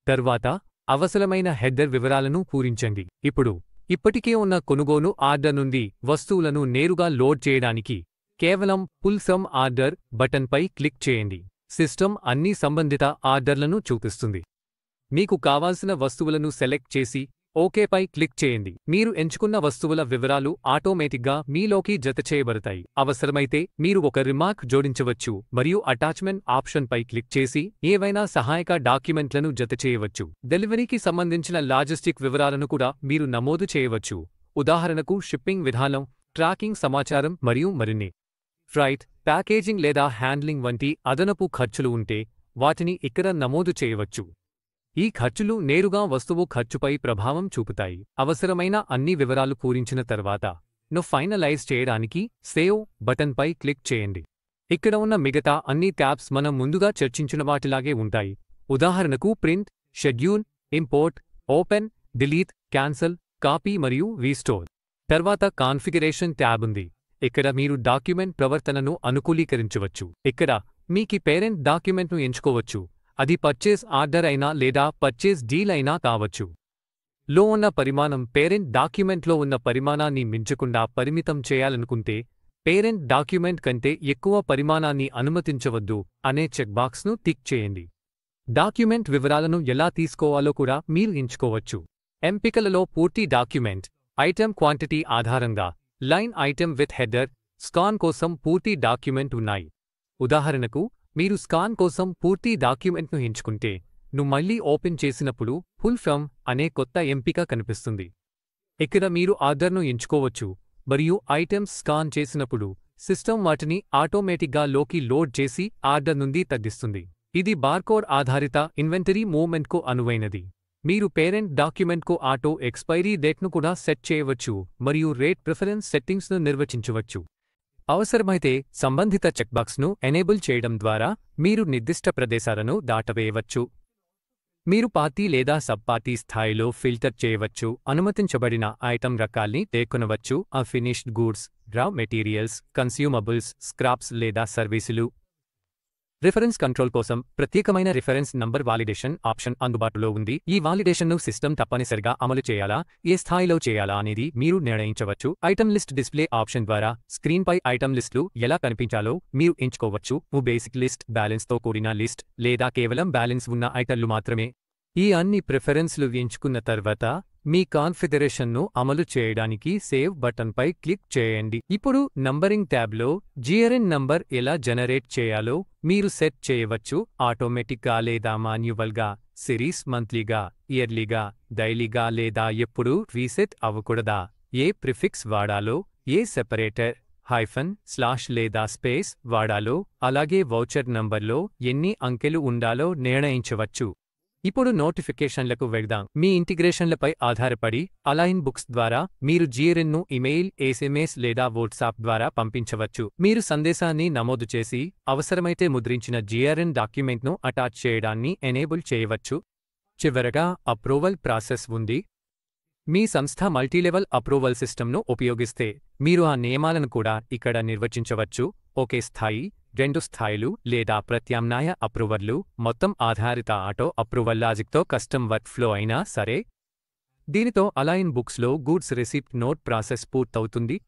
Speaker 1: తర్వాత అవసరమైన హెడర్ వివరాలను పూరించండి. ఇప్పుడు ఇప్పటికే ఉన్న కొనుగోలు ఆర్డర్ నుండి వస్తువులను నేరుగా లోడ్ చేయడానికి కేవలం ఫుల్ సమ్ ఆర్డర్ బటన్పై క్లిక్ చేయండి. సిస్టమ్ అన్ని సంబంధిత ఆర్డర్లను చూపిస్తుంది. మీకు కావాల్సిన వస్తువులను సెలెక్ట్ చేసి ఓకేపై క్లిక్ చేయండి. మీరు ఎంచుకున్న వస్తువుల వివరాలు ఆటోమేటిక్గా మీలోకి జతచేయబడతాయి. అవసరమైతే మీరు ఒక రిమార్క్ జోడించవచ్చు మరియు అటాచ్మెంట్ ఆప్షన్పై క్లిక్ చేసి ఏవైనా సహాయక డాక్యుమెంట్లను జతచేయవచ్చు. డెలివరీకి సంబంధించిన లాజిస్టిక్ వివరాలను కూడా మీరు నమోదు చేయవచ్చు, ఉదాహరణకు షిప్పింగ్ విధానం, ట్రాకింగ్ సమాచారం మరియు మరిన్ని. ఫ్రైట్, ప్యాకేజింగ్ లేదా హ్యాండ్లింగ్ వంటి అదనపు ఖర్చులు ఉంటే వాటిని ఇక్కడ నమోదు చేయవచ్చు. ఈ ఖర్చులు నేరుగా వస్తువు ఖర్చుపై ప్రభావం చూపుతాయి. అవసరమైన అన్ని వివరాలు పూరించిన తర్వాత ను ఫైనలైజ్ చేయడానికి సేవ్ బటన్పై క్లిక్ చేయండి. ఇక్కడ ఉన్న మిగతా అన్ని ట్యాబ్స్ మనం ముందుగా చర్చించిన వాటిలాగే ఉంటాయి. ఉదాహరణకు print, schedule, import, open, delete, cancel, copy మరియు రీస్టోర్. తర్వాత కాన్ఫిగరేషన్ ట్యాబ్ ఉంది. ఇక్కడ మీరు డాక్యుమెంట్ ప్రవర్తనను అనుకూలీకరించవచ్చు. ఇక్కడ మీకి పేరెంట్ డాక్యుమెంట్ను ఎంచుకోవచ్చు, అది పర్చేస్ ఆర్డర్ అయినా లేదా పర్చేస్ డీల్ అయినా కావచ్చు. లో ఉన్న పరిమాణం పేరెంట్ డాక్యుమెంట్లో ఉన్న పరిమాణాన్ని మించకుండా పరిమితం చేయాలనుకుంటే పేరెంట్ డాక్యుమెంట్ కంటే ఎక్కువ పరిమాణాన్ని అనుమతించవద్దు అనే చెక్బాక్స్ను టిక్ చేయండి. డాక్యుమెంట్ వివరాలను ఎలా తీసుకోవాలో కూడా మీరు ఎంచుకోవచ్చు. ఎంపికలలో పూర్తి డాక్యుమెంట్, ఐటెం క్వాంటిటీ ఆధారంగా line item with header, scan కోసం పూర్తి డాక్యుమెంట్ ఉన్నాయి. ఉదాహరణకు, మీరు స్కాన్ కోసం పూర్తి డాక్యుమెంట్ను ఎంచుకుంటే, మళ్ళీ ఓపెన్ చేసినప్పుడు ఫుల్ ఫ్రమ్ అనే కొత్త ఎంపిక కనిపిస్తుంది. ఇక్కడ మీరు ఆర్డర్ను ఎంచుకోవచ్చు మరియు ఐటెమ్స్ స్కాన్ చేసినప్పుడు సిస్టమ్ వాటిని ఆటోమేటిక్గా లోకి లోడ్ చేసి ఆర్డర్ నుండి తగ్గిస్తుంది. ఇది బార్కోడ్ ఆధారిత ఇన్వెంటరీ మూవ్మెంట్కు అనువైనది. మీరు పేరెంట్ డాక్యుమెంట్కు ఆటో ఎక్స్పైరీ డేట్ను కూడా సెట్ చేయవచ్చు మరియు రేట్ ప్రిఫరెన్స్ సెట్టింగ్స్ను నిర్వచించవచ్చు. అవసరమైతే సంబంధిత చెక్బాక్స్ను ఎనేబుల్ చేయడం ద్వారా మీరు నిర్దిష్ట ప్రదేశాలను దాటవేయవచ్చు. మీరు పార్టీ లేదా సబ్ పార్టీ స్థాయిలో ఫిల్టర్ చేయవచ్చు. అనుమతించబడిన ఐటమ్ రకాల్ని పేర్కొనవచ్చు. Finished goods, raw materials, consumables, scraps లేదా సర్వీసులు. రిఫరెన్స్ కంట్రోల్ కోసం ప్రత్యేకమైన రిఫరెన్స్ నంబర్ వాలిడేషన్ ఆప్షన్ అందుబాటులో ఉంది. ఈ వాలిడేషన్ను సిస్టమ్ తప్పనిసరిగా అమలు చేయాలా, ఏ స్థాయిలో చేయాలా అనేది మీరు నిర్ణయించవచ్చు. ఐటమ్ లిస్ట్ డిస్ప్లే ఆప్షన్ ద్వారా స్క్రీన్పై ఐటమ్ లిస్టులు ఎలా కనిపించాలో మీరు ఎంచుకోవచ్చు. బేసిక్ లిస్ట్, బ్యాలెన్స్తో కూడిన లిస్ట్, లేదా కేవలం బ్యాలెన్స్ ఉన్న ఐటమ్లు మాత్రమే. ఈ అన్ని ప్రిఫరెన్స్లు ఎంచుకున్న తర్వాత మీ కాన్ఫిగరేషన్ను అమలు చేయడానికి సేవ్ బటన్పై క్లిక్ చేయండి. ఇప్పుడు నంబరింగ్ ట్యాబ్లో జిఆర్ఎన్ నంబర్ ఎలా జనరేట్ చేయాలో మీరు సెట్ చేయవచ్చు. ఆటోమేటిక్గా లేదా మాన్యువల్గా, సిరీస్, మంత్లీగా, ఇయర్లీగా, డైలీగా లేదా ఎప్పుడూ రీసెట్ అవ్వకూడదా, ఏ ప్రిఫిక్స్ వాడాలో, ఏ సెపరేటర్, హైఫన్, స్లాష్ లేదా స్పేస్ వాడాలో, అలాగే వౌచర్ నంబర్లో ఎన్ని అంకెలు ఉండాలో నిర్ణయించవచ్చు. ఇప్పుడు నోటిఫికేషన్లకు వెళ్దాం. మీ ఇంటిగ్రేషన్లపై ఆధారపడి అలైన్ బుక్స్ ద్వారా మీరు జిఆర్ఎన్ను ఇమెయిల్, ఎస్ఎంఎస్ లేదా వాట్సాప్ ద్వారా పంపించవచ్చు. మీరు సందేశాన్ని నమోదు చేసి అవసరమైతే ముద్రించిన జిఆర్ఎన్ డాక్యుమెంట్ను అటాచ్ చేయడాన్ని ఎనేబుల్ చేయవచ్చు. చివరగా అప్రూవల్ ప్రాసెస్ ఉంది. మీ సంస్థ మల్టీలెవెల్ అప్రూవల్ సిస్టమ్ను ఉపయోగిస్తే మీరు ఆ నియమాలను కూడా ఇక్కడ నిర్వచించవచ్చు. ఒకే స్థాయి, 2 స్థాయిలు లేదా ప్రత్యామ్నాయ అప్రూవర్లు, మొత్తం ఆధారిత ఆటో అప్రూవల్ లాజిక్తో కస్టమ్ వర్క్ ఫ్లో అయినా సరే. దీనితో అలైన్ బుక్స్లో గూడ్స్ రిసిప్ట్ నోట్ ప్రాసెస్ పూర్తవుతుంది.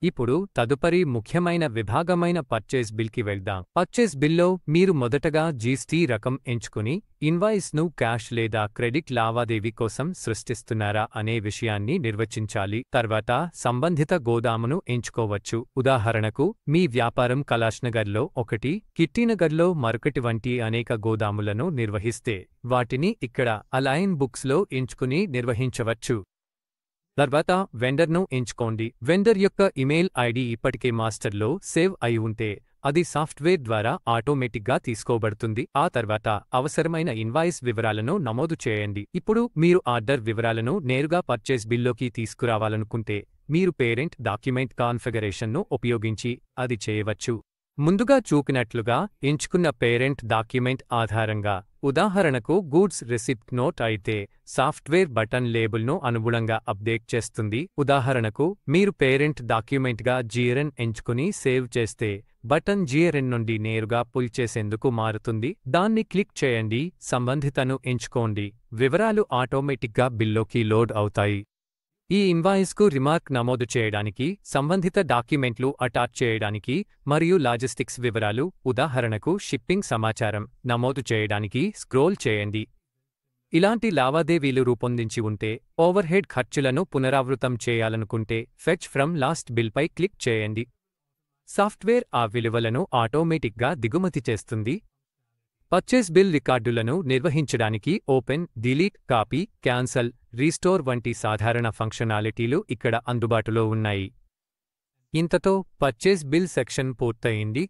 Speaker 1: ఇప్పుడు తదుపరి ముఖ్యమైన విభాగమైన పర్చేస్ బిల్కి వెళ్దాం. పర్చేస్ బిల్లో మీరు మొదటగా జీఎస్టీ రకం ఎంచుకుని ఇన్వాయిస్ను క్యాష్ లేదా క్రెడిట్ లావాదేవీ కోసం సృష్టిస్తున్నారా అనే విషయాన్ని నిర్వచించాలి. తర్వాత సంబంధిత గోదామును ఎంచుకోవచ్చు. ఉదాహరణకు, మీ వ్యాపారం కైలాష్నగర్లో ఒకటి, కిట్టినగర్లో మరొకటి వంటి అనేక గోదాములను నిర్వహిస్తే వాటిని ఇక్కడ అలైన్ బుక్స్లో ఎంచుకుని నిర్వహించవచ్చు. తర్వాత వెండర్ను ఎంచుకోండి. వెండర్ యొక్క ఇమెయిల్ ఐడి ఇప్పటికే మాస్టర్లో సేవ్ అయి ఉంటే అది సాఫ్ట్వేర్ ద్వారా ఆటోమేటిక్గా తీసుకోబడుతుంది. ఆ తర్వాత అవసరమైన ఇన్వాయిస్ వివరాలను నమోదు చేయండి. ఇప్పుడు మీరు ఆర్డర్ వివరాలను నేరుగా పర్చేస్ బిల్లోకి తీసుకురావాలనుకుంటే మీరు పేరెంట్ డాక్యుమెంట్ కాన్ఫిగరేషన్ను ఉపయోగించి అది చేయవచ్చు. ముందుగా చూపినట్లుగా ఎంచుకున్న పేరెంట్ డాక్యుమెంట్ ఆధారంగా, ఉదాహరణకు గూడ్స్ రిసిప్ట్ నోట్ అయితే సాఫ్ట్వేర్ బటన్ లేబుల్ను అనుగుణంగా అప్డేట్ చేస్తుంది. ఉదాహరణకు, మీరు పేరెంట్ డాక్యుమెంట్గా జిఆర్ఎన్ ఎంచుకుని సేవ్ చేస్తే బటన్ జిఆర్ఎన్ నుండి నేరుగా పుల్ చేసేందుకు మారుతుంది. దాన్ని క్లిక్ చేయండి, సంబంధితను ఎంచుకోండి, వివరాలు ఆటోమేటిక్గా బిల్లోకి లోడ్ అవుతాయి. ఈ ఇన్వాయిస్కు రిమార్క్ నమోదు చేయడానికి, సంబంధిత డాక్యుమెంట్లు అటాచ్ చేయడానికి మరియు లాజిస్టిక్స్ వివరాలు, ఉదాహరణకు షిప్పింగ్ సమాచారం నమోదు చేయడానికి స్క్రోల్ చేయండి. ఇలాంటి లావాదేవీలు రూపొందించి ఉంటే, ఓవర్హెడ్ ఖర్చులను పునరావృతం చేయాలనుకుంటే ఫెచ్ ఫ్రమ్ లాస్ట్ బిల్పై క్లిక్ చేయండి. సాఫ్ట్వేర్ ఆ విలువలను ఆటోమేటిక్గా దిగుమతి చేస్తుంది. పర్చేస్ బిల్ రికార్డులను నిర్వహించడానికి open, delete, copy, cancel, restore వంటి సాధారణ ఫంక్షనాలిటీలు ఇక్కడ అందుబాటులో ఉన్నాయి. ఇంతతో పర్చేస్ బిల్ సెక్షన్ పూర్తయింది.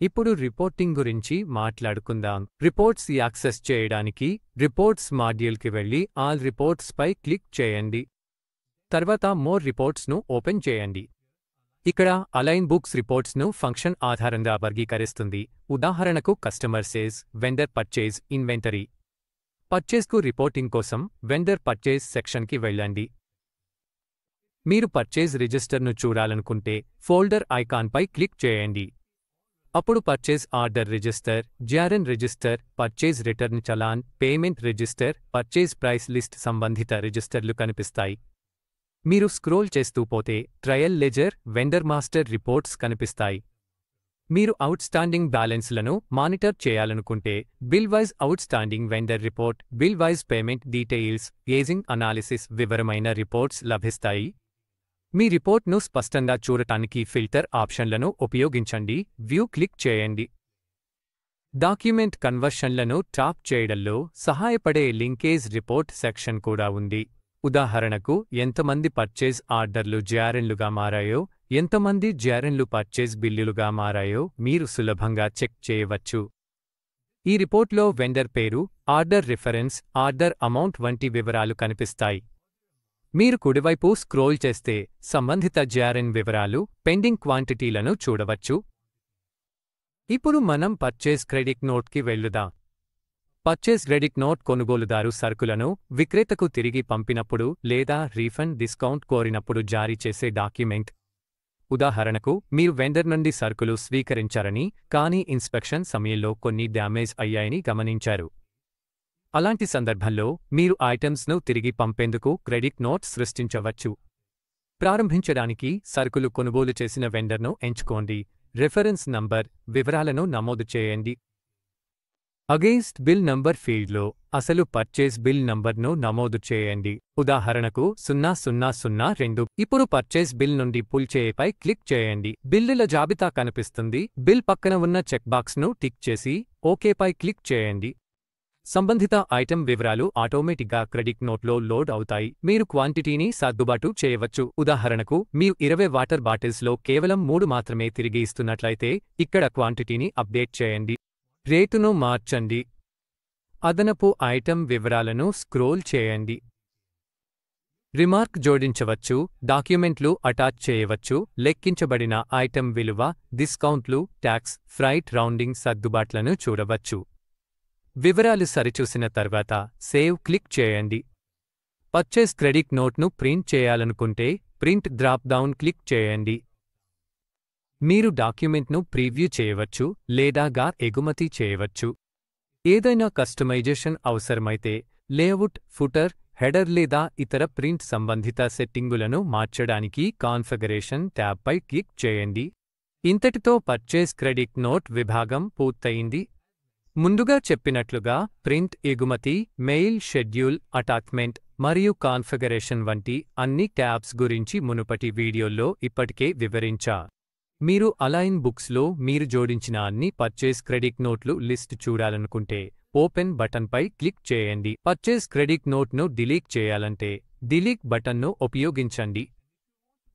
Speaker 1: ఇప్పుడు రిపోర్టింగ్ గురించి మాట్లాడుకుందాం. రిపోర్ట్స్ యాక్సెస్ చేయడానికి రిపోర్ట్స్ మాడ్యూల్కి వెళ్లి ఆల్ రిపోర్ట్స్ పై క్లిక్ చేయండి. తర్వాత మోర్ రిపోర్ట్స్ను ఓపెన్ చేయండి. ఇక్కడ అలైన్ బుక్స్ రిపోర్ట్స్ను ఫంక్షన్ ఆధారంగా వర్గీకరిస్తుంది. ఉదాహరణకు customer sales, vendor purchase, inventory. పర్చేస్కు రిపోర్టింగ్ కోసం వెండర్ పర్చేజ్ సెక్షన్కి వెళ్ళండి. మీరు పర్చేజ్ రిజిస్టర్ను చూడాలనుకుంటే ఫోల్డర్ ఐకాన్పై క్లిక్ చేయండి. అప్పుడు purchase order register, GRN register, purchase return challan, payment register, purchase price list సంబంధిత రిజిస్టర్లు కనిపిస్తాయి. మీరు స్క్రోల్ చేస్తూ పోతే trial ledger, vendor master reports కనిపిస్తాయి. మీరు అవుట్స్టాండింగ్ బ్యాలెన్స్లను మానిటర్ చేయాలనుకుంటే bill wise outstanding vendor report, bill wise payment details, ageing analysis వివరమైన రిపోర్ట్స్ లభిస్తాయి. మీ రిపోర్ట్ను స్పష్టంగా చూడటానికి ఫిల్టర్ ఆప్షన్లను ఉపయోగించండి. వ్యూ క్లిక్ చేయండి. డాక్యుమెంట్ కన్వర్షన్లను ట్రాప్ చేయడంలో సహాయపడే లింకేజ్ రిపోర్ట్ సెక్షన్ కూడా ఉంది. ఉదాహరణకు, ఎంతమంది పర్చేజ్ ఆర్డర్లు జేఆర్ఎన్లుగా మారాయో, ఎంతమంది జేఆర్ఎన్లు పర్చేజ్ బిల్లులుగా మారాయో మీరు సులభంగా చెక్ చేయవచ్చు. ఈ రిపోర్ట్లో వెండర్ పేరు, ఆర్డర్ రిఫరెన్స్, ఆర్డర్ అమౌంట్ వంటి వివరాలు కనిపిస్తాయి. మీరు కుడివైపు స్క్రోల్ చేస్తే సంబంధిత జేఆర్ఎన్ వివరాలు, పెండింగ్ క్వాంటిటీలను చూడవచ్చు. ఇప్పుడు మనం పర్చేజ్ క్రెడిట్ నోట్కి వెళ్లుదాం. పర్చేజ్ క్రెడిట్ నోట్ కొనుగోలుదారు సరుకులను విక్రేతకు తిరిగి పంపినప్పుడు లేదా రీఫండ్ డిస్కౌంట్ కోరినప్పుడు జారీ చేసే డాక్యుమెంట్. ఉదాహరణకు, మీరు వెండర్ నుండి సరుకులు స్వీకరించారని, కానీ ఇన్స్పెక్షన్ సమయంలో కొన్ని డ్యామేజ్ అయ్యాయని గమనించారు. అలాంటి సందర్భంలో మీరు ఐటమ్స్ను తిరిగి పంపేందుకు క్రెడిట్ నోట్ సృష్టించవచ్చు. ప్రారంభించడానికి సరుకులు కొనుగోలు చేసిన వెండర్ను ఎంచుకోండి. రిఫరెన్స్ నంబర్, వివరాలను నమోదు చేయండి. అగెయిన్స్ట్ బిల్ నంబర్ ఫీల్డ్లో అసలు పర్చేజ్ బిల్ నంబర్ను నమోదు చేయండి. ఉదాహరణకు 0002. ఇప్పుడు పర్చేజ్ బిల్ నుండి పుల్ చేయపై క్లిక్ చేయండి. బిల్లుల జాబితా కనిపిస్తుంది. బిల్ పక్కన ఉన్న చెక్బాక్స్ను టిక్ చేసి ఓకేపై క్లిక్ చేయండి. సంబంధిత ఐటెం వివరాలు ఆటోమేటిక్గా క్రెడిట్ నోట్లో లోడ్ అవుతాయి. మీరు క్వాంటిటీని సర్దుబాటు చేయవచ్చు. ఉదాహరణకు, మీరు 20 వాటర్ బాటిల్స్లో కేవలం 3 మాత్రమే తిరిగి ఇస్తున్నట్లయితే ఇక్కడ క్వాంటిటీని అప్డేట్ చేయండి. రేటును మార్చండి. అదనపు ఐటెం వివరాలను స్క్రోల్ చేయండి. రిమార్క్ జోడించవచ్చు. డాక్యుమెంట్లు అటాచ్ చేయవచ్చు. లెక్కించబడిన ఐటెం విలువ, డిస్కౌంట్లు, ట్యాక్స్, ఫ్రైట్ రౌండింగ్ సర్దుబాట్లను చూడవచ్చు. వివరాలు సరిచూసిన తర్వాత సేవ్ క్లిక్ చేయండి. పర్చేజ్ క్రెడిట్ నోట్ను ప్రింట్ చేయాలనుకుంటే ప్రింట్ డ్రాప్ డౌన్ క్లిక్ చేయండి. మీరు డాక్యుమెంట్ను ప్రీవ్యూ చేయవచ్చు లేదా ఎగుమతి చేయవచ్చు. ఏదైనా కస్టమైజేషన్ అవసరమైతే లేఅవుట్, ఫుటర్, హెడర్ లేదా ఇతర ప్రింట్ సంబంధిత సెట్టింగులను మార్చడానికి కాన్ఫిగరేషన్ ట్యాబ్పై క్లిక్ చేయండి. ఇంతటితో పర్చేజ్ క్రెడిట్ నోట్ విభాగం పూర్తయింది. ముందుగా చెప్పినట్లుగా ప్రింట్, ఎగుమతి, మెయిల్, షెడ్యూల్, అటాచ్మెంట్ మరియు కాన్ఫిగరేషన్ వంటి అన్ని ట్యాబ్స్ గురించి మునుపటి వీడియోల్లో ఇప్పటికే వివరించా. మీరు అలైన్ బుక్స్లో మీరు జోడించిన అన్ని పర్చేజ్ క్రెడిట్ నోట్లు లిస్ట్ చూడాలనుకుంటే ఓపెన్ బటన్పై క్లిక్ చేయండి. పర్చేజ్ క్రెడిట్ నోట్ను డిలీట్ చేయాలంటే డిలీట్ బటన్ను ఉపయోగించండి.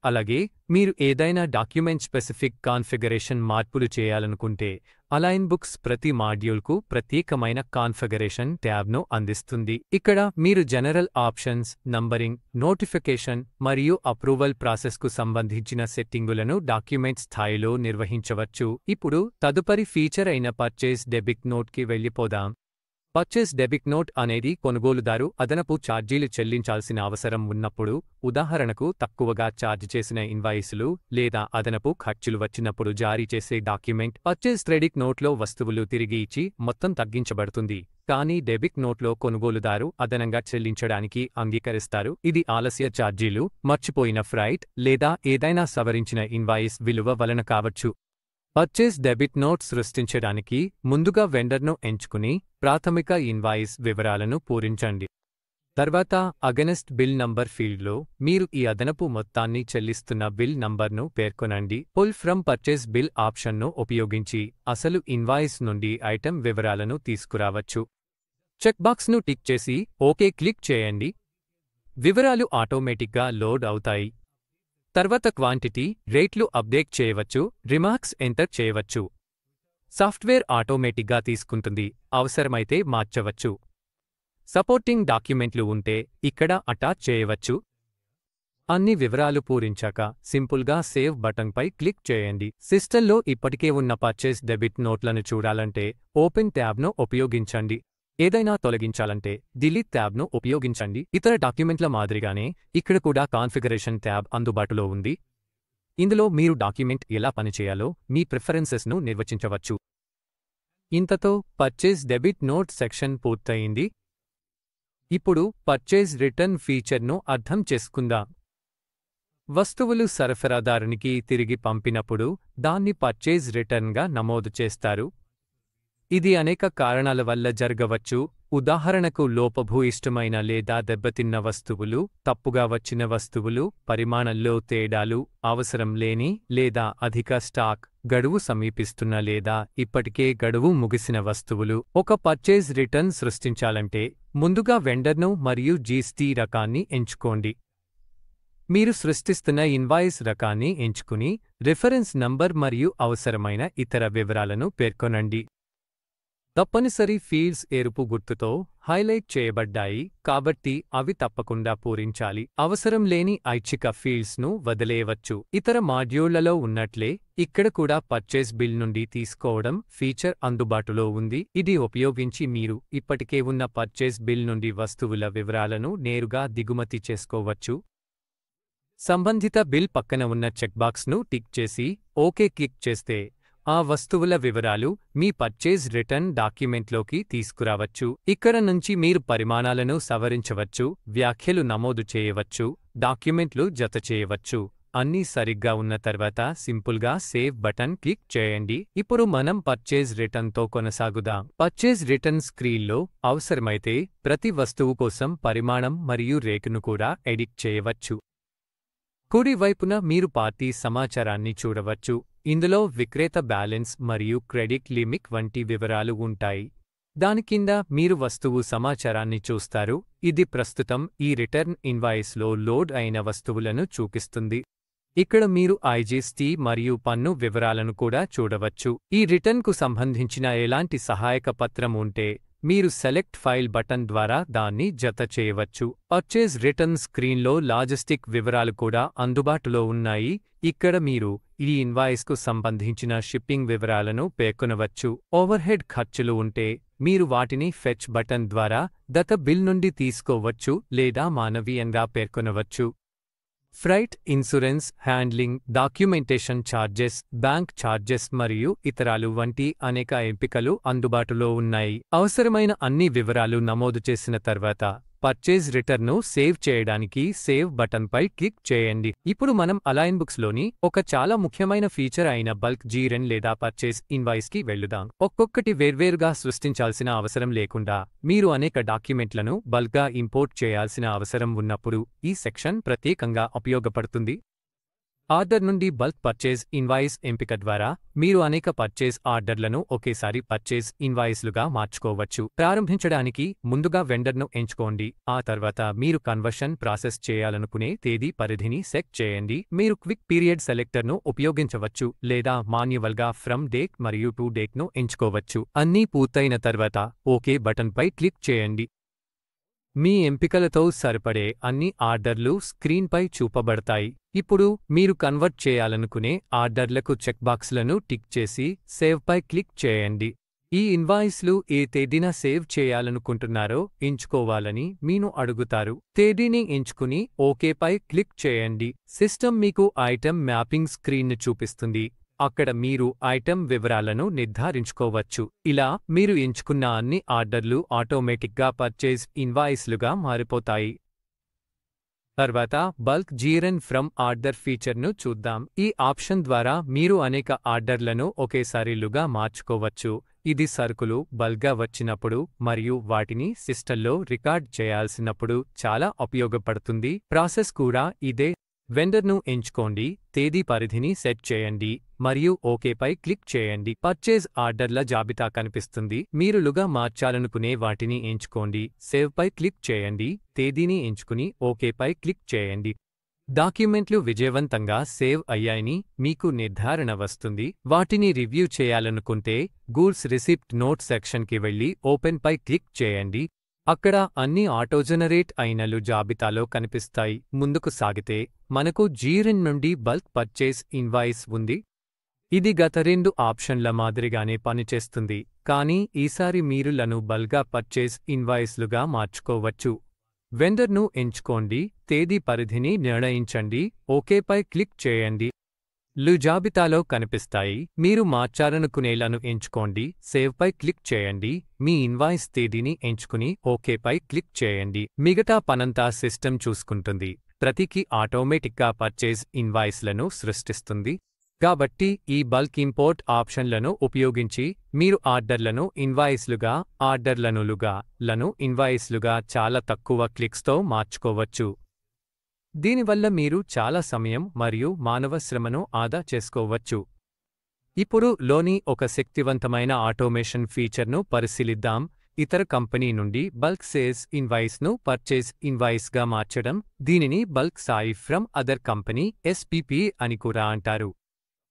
Speaker 1: అలాగే మీరు ఏదైనా డాక్యుమెంట్ స్పెసిఫిక్ కాన్ఫిగరేషన్ మార్పులు చేయాలనుకుంటే అలైన్ బుక్స్ ప్రతి మాడ్యూల్కు ప్రత్యేకమైన కాన్ఫిగరేషన్ ట్యాబ్ను అందిస్తుంది. ఇక్కడ మీరు జనరల్ ఆప్షన్స్, నంబరింగ్, నోటిఫికేషన్ మరియు అప్రూవల్ ప్రాసెస్కు సంబంధించిన సెట్టింగులను డాక్యుమెంట్ స్థాయిలో నిర్వహించవచ్చు. ఇప్పుడు తదుపరి ఫీచర్ అయిన పర్చేజ్ డెబిట్ నోట్కి వెళ్ళిపోదాం. పర్చేజ్ డెబిట్ నోట్ అనేది కొనుగోలుదారు అదనపు ఛార్జీలు చెల్లించాల్సిన అవసరం ఉన్నప్పుడు, ఉదాహరణకు తక్కువగా ఛార్జ్ చేసిన ఇన్వాయిసులు లేదా అదనపు ఖర్చులు వచ్చినప్పుడు జారీ చేసే డాక్యుమెంట్. పర్చేజ్ క్రెడిట్ నోట్లో వస్తువులు తిరిగి ఇచ్చి మొత్తం తగ్గించబడుతుంది, కానీ డెబిట్ నోట్లో కొనుగోలుదారు అదనంగా చెల్లించడానికి అంగీకరిస్తారు. ఇది ఆలస్య ఛార్జీలు, మర్చిపోయిన ఫ్రైట్ లేదా ఏదైనా సవరించిన ఇన్వాయిస్ విలువ వలన కావచ్చు. పర్చేజ్ డెబిట్ నోట్ సృష్టించడానికి ముందుగా వెండర్ను ఎంచుకుని ప్రాథమిక ఇన్వాయిస్ వివరాలను పూరించండి. తర్వాత అగెనెస్ట్ బిల్ నంబర్ ఫీల్డ్లో మీరు ఈ అదనపు మొత్తాన్ని చెల్లిస్తున్న బిల్ నంబర్ను పేర్కొనండి. పుల్ ఫ్రమ్ పర్చేజ్ బిల్ ఆప్షన్ను ఉపయోగించి అసలు ఇన్వాయిస్ నుండి ఐటెం వివరాలను తీసుకురావచ్చు. చెక్బాక్స్ను టిక్ చేసి ఓకే క్లిక్ చేయండి. వివరాలు ఆటోమేటిక్గా లోడ్ అవుతాయి. తర్వాత క్వాంటిటీ, రేట్లు అప్డేట్ చేయవచ్చు, రిమార్క్స్ ఎంటర్ చేయవచ్చు. సాఫ్ట్వేర్ ఆటోమేటిక్గా తీసుకుంటుంది, అవసరమైతే మార్చవచ్చు. సపోర్టింగ్ డాక్యుమెంట్లు ఉంటే ఇక్కడ అటాచ్ చేయవచ్చు. అన్ని వివరాలు పూరించాక సింపుల్గా సేవ్ బటన్పై క్లిక్ చేయండి. సిస్టంలో ఇప్పటికే ఉన్న పర్చేజ్ డెబిట్ నోట్లను చూడాలంటే ఓపెన్ ట్యాబ్ను ఉపయోగించండి. ఏదైనా తొలగించాలంటే డిలీట్ ట్యాబ్ను ఉపయోగించండి. ఇతర డాక్యుమెంట్ల మాదిరిగానే ఇక్కడ కూడా కాన్ఫిగరేషన్ ట్యాబ్ అందుబాటులో ఉంది. ఇందులో మీరు డాక్యుమెంట్ ఎలా పనిచేయాలో మీ ప్రిఫరెన్సెస్ను నిర్వచించవచ్చు. ఇంతతో పర్చేజ్ డెబిట్ నోట్ సెక్షన్ పూర్తయింది. ఇప్పుడు పర్చేజ్ రిటర్న్ ఫీచర్ను అర్థం చేసుకుందాం. వస్తువులు సరఫరాదారునికి తిరిగి పంపినప్పుడు దాన్ని పర్చేజ్ రిటర్న్గా నమోదు చేస్తారు. ఇది అనేక కారణాల వల్ల జరగవచ్చు. ఉదాహరణకు లోపభూయిష్టమైన లేదా దెబ్బతిన్న వస్తువులు, తప్పుగా వచ్చిన వస్తువులు, పరిమాణంలో తేడాలు, అవసరం లేని లేదా అధిక స్టాక్, గడువు సమీపిస్తున్న లేదా ఇప్పటికే గడువు ముగిసిన వస్తువులు. ఒక పర్చేజ్ రిటర్న్ సృష్టించాలంటే ముందుగా వెండర్ను మరియు జీఎస్టీ రకాన్ని ఎంచుకోండి. మీరు సృష్టిస్తున్న ఇన్వాయిస్ రకాన్ని ఎంచుకుని రిఫరెన్స్ నంబర్ మరియు అవసరమైన ఇతర వివరాలను పేర్కొనండి. తప్పనిసరి ఫీల్డ్స్ ఎరుపు గుర్తుతో హైలైట్ చేయబడ్డాయి కాబట్టి అవి తప్పకుండా పూరించాలి. అవసరం లేని ఐచ్ఛిక ఫీల్డ్స్ను వదిలేయవచ్చు. ఇతర మాడ్యూళ్లలో ఉన్నట్లే ఇక్కడ కూడా పర్చేస్ బిల్ నుండి తీసుకోవడం ఫీచర్ అందుబాటులో ఉంది. ఇది ఉపయోగించి మీరు ఇప్పటికే ఉన్న పర్చేస్ బిల్ నుండి వస్తువుల వివరాలను నేరుగా దిగుమతి చేసుకోవచ్చు. సంబంధిత బిల్ పక్కన ఉన్న చెక్బాక్స్ను టిక్ చేసి ఓకే క్లిక్ చేస్తే ఆ వస్తువుల వివరాలు మీ పర్చేజ్ రిటర్న్ డాక్యుమెంట్లోకి తీసుకురావచ్చు. ఇక్కడ నుంచి మీరు పరిమాణాలను సవరించవచ్చు, వ్యాఖ్యలు నమోదు చేయవచ్చు, డాక్యుమెంట్లు జతచేయవచ్చు. అన్నీ సరిగ్గా ఉన్న తర్వాత సింపుల్గా సేవ్ బటన్ క్లిక్ చేయండి. ఇప్పుడు మనం పర్చేజ్ రిటర్న్తో కొనసాగుదాం. పర్చేజ్ రిటర్న్ స్క్రీన్లో అవసరమైతే ప్రతి వస్తువు కోసం పరిమాణం మరియు రేటును కూడా ఎడిట్ చేయవచ్చు. కుడి వైపున మీరు పార్టీ సమాచారాన్ని చూడవచ్చు. ఇందులో విక్రేత బ్యాలెన్స్ మరియు క్రెడిట్ లిమిట్ వంటి వివరాలు ఉంటాయి. దాని కింద మీరు వస్తువు సమాచారాన్ని చూస్తారు. ఇది ప్రస్తుతం ఈ రిటర్న్ ఇన్వాయిస్లో లోడ్ అయిన వస్తువులను చూపిస్తుంది. ఇక్కడ మీరు ఐజీఎస్టీ మరియు పన్ను వివరాలను కూడా చూడవచ్చు. ఈ రిటర్న్కు సంబంధించిన ఎలాంటి సహాయక పత్రం ఉంటే మీరు సెలెక్ట్ ఫైల్ బటన్ ద్వారా దాన్ని జత చేయవచ్చు. పర్చేజ్ రిటర్న్ స్క్రీన్లో లాజిస్టిక్ వివరాలు కూడా అందుబాటులో ఉన్నాయి. ఇక్కడ మీరు ఈ ఇన్వాయిస్కు సంబంధించిన షిప్పింగ్ వివరాలను పేర్కొనవచ్చు. ఓవర్హెడ్ ఖర్చులు ఉంటే మీరు వాటిని ఫెచ్ బటన్ ద్వారా గత బిల్ నుండి తీసుకోవచ్చు లేదా మానవీయంగా పేర్కొనవచ్చు. Freight, insurance, handling, documentation charges, bank charges మరియు ఇతరాలు వంటి అనేక ఎంపికలు అందుబాటులో ఉన్నాయి. అవసరమైన అన్ని వివరాలు నమోదు చేసిన తర్వాత పర్చేజ్ రిటర్న్ను సేవ్ చేయడానికి సేవ్ బటన్పై క్లిక్ చేయండి. ఇప్పుడు మనం అలైన్ బుక్స్లోని ఒక చాలా ముఖ్యమైన ఫీచర్ అయిన బల్క్ జీరెన్ లేదా పర్చేజ్ ఇన్వాయిస్కి వెళ్లుదాం. ఒక్కొక్కటి వేర్వేరుగా సృష్టించాల్సిన అవసరం లేకుండా మీరు అనేక డాక్యుమెంట్లను బల్క్గా ఇంపోర్ట్ చేయాల్సిన అవసరం ఉన్నప్పుడు ఈ సెక్షన్ ప్రత్యేకంగా ఉపయోగపడుతుంది. ఆర్డర్ నుండి బల్క్ పర్చేజ్ ఇన్వాయిస్ ఎంపిక ద్వారా మీరు అనేక పర్చేజ్ ఆర్డర్లను ఒకేసారి పర్చేజ్ ఇన్వాయిస్లుగా మార్చుకోవచ్చు. ప్రారంభించడానికి ముందుగా వెండర్ను ఎంచుకోండి. ఆ తర్వాత మీరు కన్వర్షన్ ప్రాసెస్ చేయాలనుకునే తేదీ పరిధిని సెట్ చేయండి. మీరు క్విక్ పీరియడ్ సెలెక్టర్ను ఉపయోగించవచ్చు లేదా మాన్యువల్గా ఫ్రమ్ డేట్ మరియు టు డేట్ను ఎంచుకోవచ్చు. అన్నీ పూర్తయిన తర్వాత ఓకే బటన్పై క్లిక్ చేయండి. మీ ఎంపికలతో సరిపడే అన్ని ఆర్డర్లు స్క్రీన్పై చూపబడతాయి. ఇప్పుడు మీరు కన్వర్ట్ చేయాలనుకునే ఆర్డర్లకు చెక్బాక్స్లను టిక్ చేసి సేవ్పై క్లిక్ చేయండి. ఈ ఇన్వాయిస్లు ఏ తేదీన సేవ్ చేయాలనుకుంటున్నారో ఎంచుకోవాలని మీను అడుగుతారు. తేదీని ఎంచుకుని ఓకేపై క్లిక్ చేయండి. సిస్టమ్ మీకు ఐటెం మ్యాపింగ్ స్క్రీన్ను చూపిస్తుంది. అక్కడ మీరు ఐటెం వివరాలను నిర్ధారించుకోవచ్చు. ఇలా మీరు ఎంచుకున్న అన్ని ఆర్డర్లు ఆటోమేటిక్గా పర్చేజ్ ఇన్వాయిస్లుగా మారిపోతాయి. తర్వాత బల్క్ జీరెన్ ఫ్రమ్ ఆర్డర్ ఫీచర్ను చూద్దాం. ఈ ఆప్షన్ ద్వారా మీరు అనేక ఆర్డర్లను ఒకేసారిలుగా మార్చుకోవచ్చు. ఇది సరుకులు బల్క్గా వచ్చినప్పుడు మరియు వాటిని సిస్టంలో రికార్డ్ చేయాల్సినప్పుడు చాలా ఉపయోగపడుతుంది. ప్రాసెస్ కూడా ఇదే. వెండర్ను ఎంచుకోండి, తేదీ పరిధిని సెట్ చేయండి మరియు ఓకేపై క్లిక్ చేయండి. పర్చేజ్ ఆర్డర్ల జాబితా కనిపిస్తుంది. మీరు లుగా మార్చాలనుకునే వాటిని ఎంచుకోండి. సేవ్పై క్లిక్ చేయండి. తేదీని ఎంచుకుని ఓకేపై క్లిక్ చేయండి. డాక్యుమెంట్లు విజయవంతంగా సేవ్ అయ్యాయని మీకు నిర్ధారణ వస్తుంది. వాటిని రివ్యూ చేయాలనుకుంటే గూడ్స్ రిసిప్ట్ నోట్ సెక్షన్కి వెళ్లి ఓపెన్పై క్లిక్ చేయండి. అక్కడ అన్ని ఆటోజనరేట్ అయినలు జాబితాలో కనిపిస్తాయి. ముందుకు సాగితే మనకు జీరెన్ నుండి బల్క్ పర్చేస్ ఇన్వాయిస్ ఉంది. ఇది గత రెండు ఆప్షన్ల మాదిరిగానే పనిచేస్తుంది, కానీ ఈసారి మీరు లను బల్క్గా పర్చేస్ ఇన్వాయిస్లుగా మార్చుకోవచ్చు. వెండర్ను ఎంచుకోండి, తేదీ పరిధిని నిర్ణయించండి, ఓకేపై క్లిక్ చేయండి. లు జాబితాలో కనిపిస్తాయి. మీరు మార్చాలనుకునేలను ఎంచుకోండి, సేవ్పై క్లిక్ చేయండి. మీ ఇన్వాయిస్ తేదీని ఎంచుకుని ఓకేపై క్లిక్ చేయండి. మిగతా పనంతా సిస్టమ్ చూసుకుంటుంది. ప్రతికి ఆటోమేటిక్గా పర్చేజ్ ఇన్వాయిస్లను సృష్టిస్తుంది. కాబట్టి ఈ బల్క్ ఇంపోర్ట్ ఆప్షన్లను ఉపయోగించి మీరు ఆర్డర్లను ఇన్వాయిస్లుగా, లను ఇన్వాయిస్లుగా చాలా తక్కువ క్లిక్స్తో మార్చుకోవచ్చు. దీనివల్ల మీరు చాలా సమయం మరియు మానవ శ్రమను ఆదా చేసుకోవచ్చు. ఇప్పుడు లోని ఒక శక్తివంతమైన ఆటోమేషన్ ఫీచర్ను పరిశీలిద్దాం. ఇతర కంపెనీ నుండి బల్క్ సేల్స్ ఇన్వాయిస్ను పర్చేజ్ ఇన్వాయిస్గా మార్చడం. దీనిని bulk Sai from other company SPP అని కూడా అంటారు.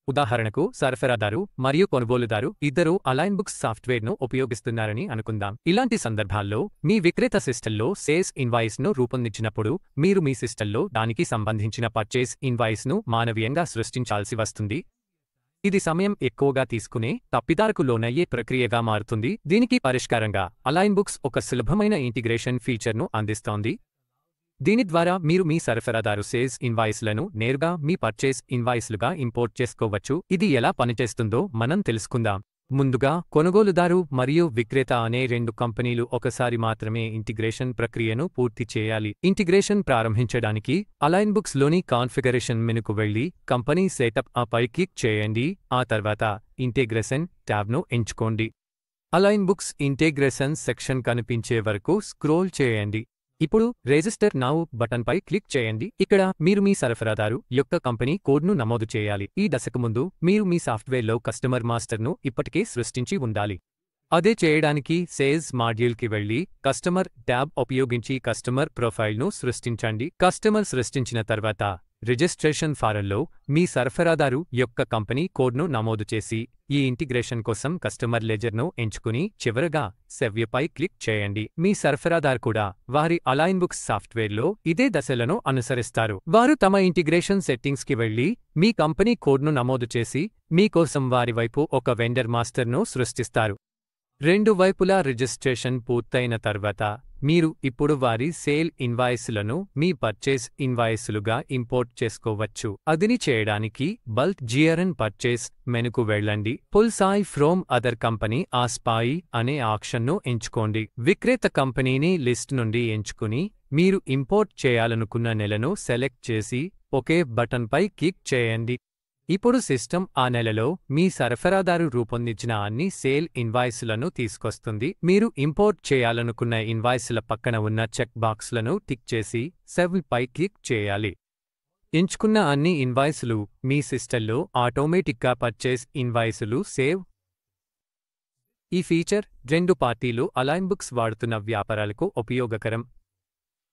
Speaker 1: ఉదాహరణకు సరఫరాదారు మరియు కొనుగోలుదారు ఇద్దరూ అలైన్ బుక్స్ సాఫ్ట్వేర్ను ఉపయోగిస్తున్నారని అనుకుందాం. ఇలాంటి సందర్భాల్లో మీ విక్రేత సిస్టంలో సేల్స్ ఇన్వాయిస్ను రూపొందించినప్పుడు మీరు మీ సిస్టంలో దానికి సంబంధించిన పర్చేజ్ ఇన్వాయిస్ను మానవీయంగా సృష్టించాల్సి వస్తుంది. ఇది సమయం ఎక్కువగా తీసుకునే, తప్పిదాలకు లోనయ్యే ప్రక్రియగా మారుతుంది. దీనికి పరిష్కారంగా అలైన్ బుక్స్ ఒక సులభమైన ఇంటిగ్రేషన్ ఫీచర్ను అందిస్తోంది. దీని ద్వారా మీరు మీ సరఫరాదారు సేల్స్ ఇన్వాయిస్లను నేరుగా మీ పర్చేస్ ఇన్వాయిస్లుగా ఇంపోర్ట్ చేసుకోవచ్చు. ఇది ఎలా పనిచేస్తుందో మనం తెలుసుకుందాం. ముందుగా కొనుగోలుదారు మరియు విక్రేత అనే రెండు కంపెనీలు ఒకసారి మాత్రమే ఇంటిగ్రేషన్ ప్రక్రియను పూర్తి చేయాలి. ఇంటిగ్రేషన్ ప్రారంభించడానికి అలైన్ బుక్స్ లోని కాన్ఫిగరేషన్ మెనుకు వెళ్లి కంపెనీ సెటప్ పై క్లిక్ చేయండి. ఆ తర్వాత ఇంటిగ్రేషన్ ట్యాబ్ను ఎంచుకోండి. అలైన్ బుక్స్ ఇంటిగ్రేషన్ సెక్షన్ కనిపించే వరకు స్క్రోల్ చేయండి. ఇప్పుడు రిజిస్టర్ నౌ బటన్పై క్లిక్ చేయండి. ఇక్కడ మీరు మీ సరఫరాదారు యొక్క కంపెనీ కోడ్ను నమోదు చేయాలి. ఈ దశకు ముందు మీరు మీ సాఫ్ట్వేర్లో కస్టమర్ మాస్టర్ను ఇప్పటికే సృష్టించి ఉండాలి. అదే చేయడానికి సేల్స్ మాడ్యూల్కి వెళ్లి కస్టమర్ ట్యాబ్ ఉపయోగించి కస్టమర్ ప్రొఫైల్ను సృష్టించండి. కస్టమర్ సృష్టించిన తర్వాత రిజిస్ట్రేషన్ ఫారంలో మీ సరఫరాదారు యొక్క కంపెనీ కోడ్ను నమోదు చేసి ఈ ఇంటిగ్రేషన్ కోసం కస్టమర్ లెజర్ను ఎంచుకుని చివరగా సేవ్పై క్లిక్ చేయండి. మీ సరఫరాదారు కూడా వారి అలైన్ బుక్స్ సాఫ్ట్వేర్లో ఇదే దశలను అనుసరిస్తారు. వారు తమ ఇంటిగ్రేషన్ సెట్టింగ్స్కి వెళ్లి మీ కంపెనీ కోడ్ను నమోదు చేసి మీకోసం వారి వైపు ఒక వెండర్ మాస్టర్ను సృష్టిస్తారు. రెండు వైపులా రిజిస్ట్రేషన్ పూర్తయిన తర్వాత మీరు ఇప్పుడు వారి సేల్ ఇన్వాయిస్లను మీ పర్చేస్ ఇన్వాయిస్లుగా ఇంపోర్ట్ చేసుకోవచ్చు. అదిని చేయడానికి బల్క్ GRN పర్చేస్ మెనుకు వెళ్ళండి. Pull sale from other company ఆస్పాయి అనే ఆప్షన్ను ఎంచుకోండి. విక్రేత కంపెనీని లిస్ట్ నుండి ఎంచుకుని మీరు ఇంపోర్ట్ చేయాలనుకున్న నెలను సెలెక్ట్ చేసి ఒకే బటన్పై క్లిక్ చేయండి. ఇప్పుడు సిస్టమ్ ఆ నెలలో మీ సరఫరాదారు రూపొందించిన అన్ని సేల్ ఇన్వాయిస్లను తీసుకొస్తుంది. మీరు ఇంపోర్ట్ చేయాలనుకున్న ఇన్వాయిస్ల పక్కన ఉన్న చెక్ బాక్స్లను టిక్ చేసి సేవ్ పై క్లిక్ చేయాలి. ఎంచుకున్న అన్ని ఇన్వాయిస్లు మీ సిస్టంలో ఆటోమేటిక్గా పర్చేస్ ఇన్వాయిస్లు సేవ్. ఈ ఫీచర్ రెండు పార్టీలు అలైన్ బుక్స్ వాడుతున్న వ్యాపారాలకు ఉపయోగకరం.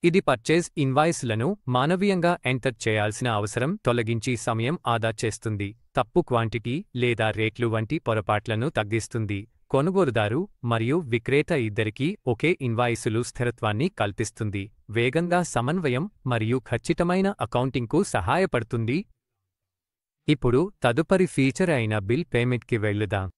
Speaker 1: ఇది పర్చేజ్ ఇన్వాయిస్లను మానవీయంగా ఎంటర్ చేయాల్సిన అవసరం తొలగించి సమయం ఆదా చేస్తుంది. తప్పు క్వాంటిటీ లేదా రేట్లు వంటి పొరపాట్లను తగ్గిస్తుంది. కొనుగోలుదారు మరియు విక్రేత ఇద్దరికీ ఒకే ఇన్వాయిసులు స్థిరత్వాన్ని కల్పిస్తుంది. వేగంగా సమన్వయం మరియు ఖచ్చితమైన అకౌంటింగ్కు సహాయపడుతుంది. ఇప్పుడు తదుపరి ఫీచర్ అయిన బిల్ పేమెంట్కి వెళ్లుదాం.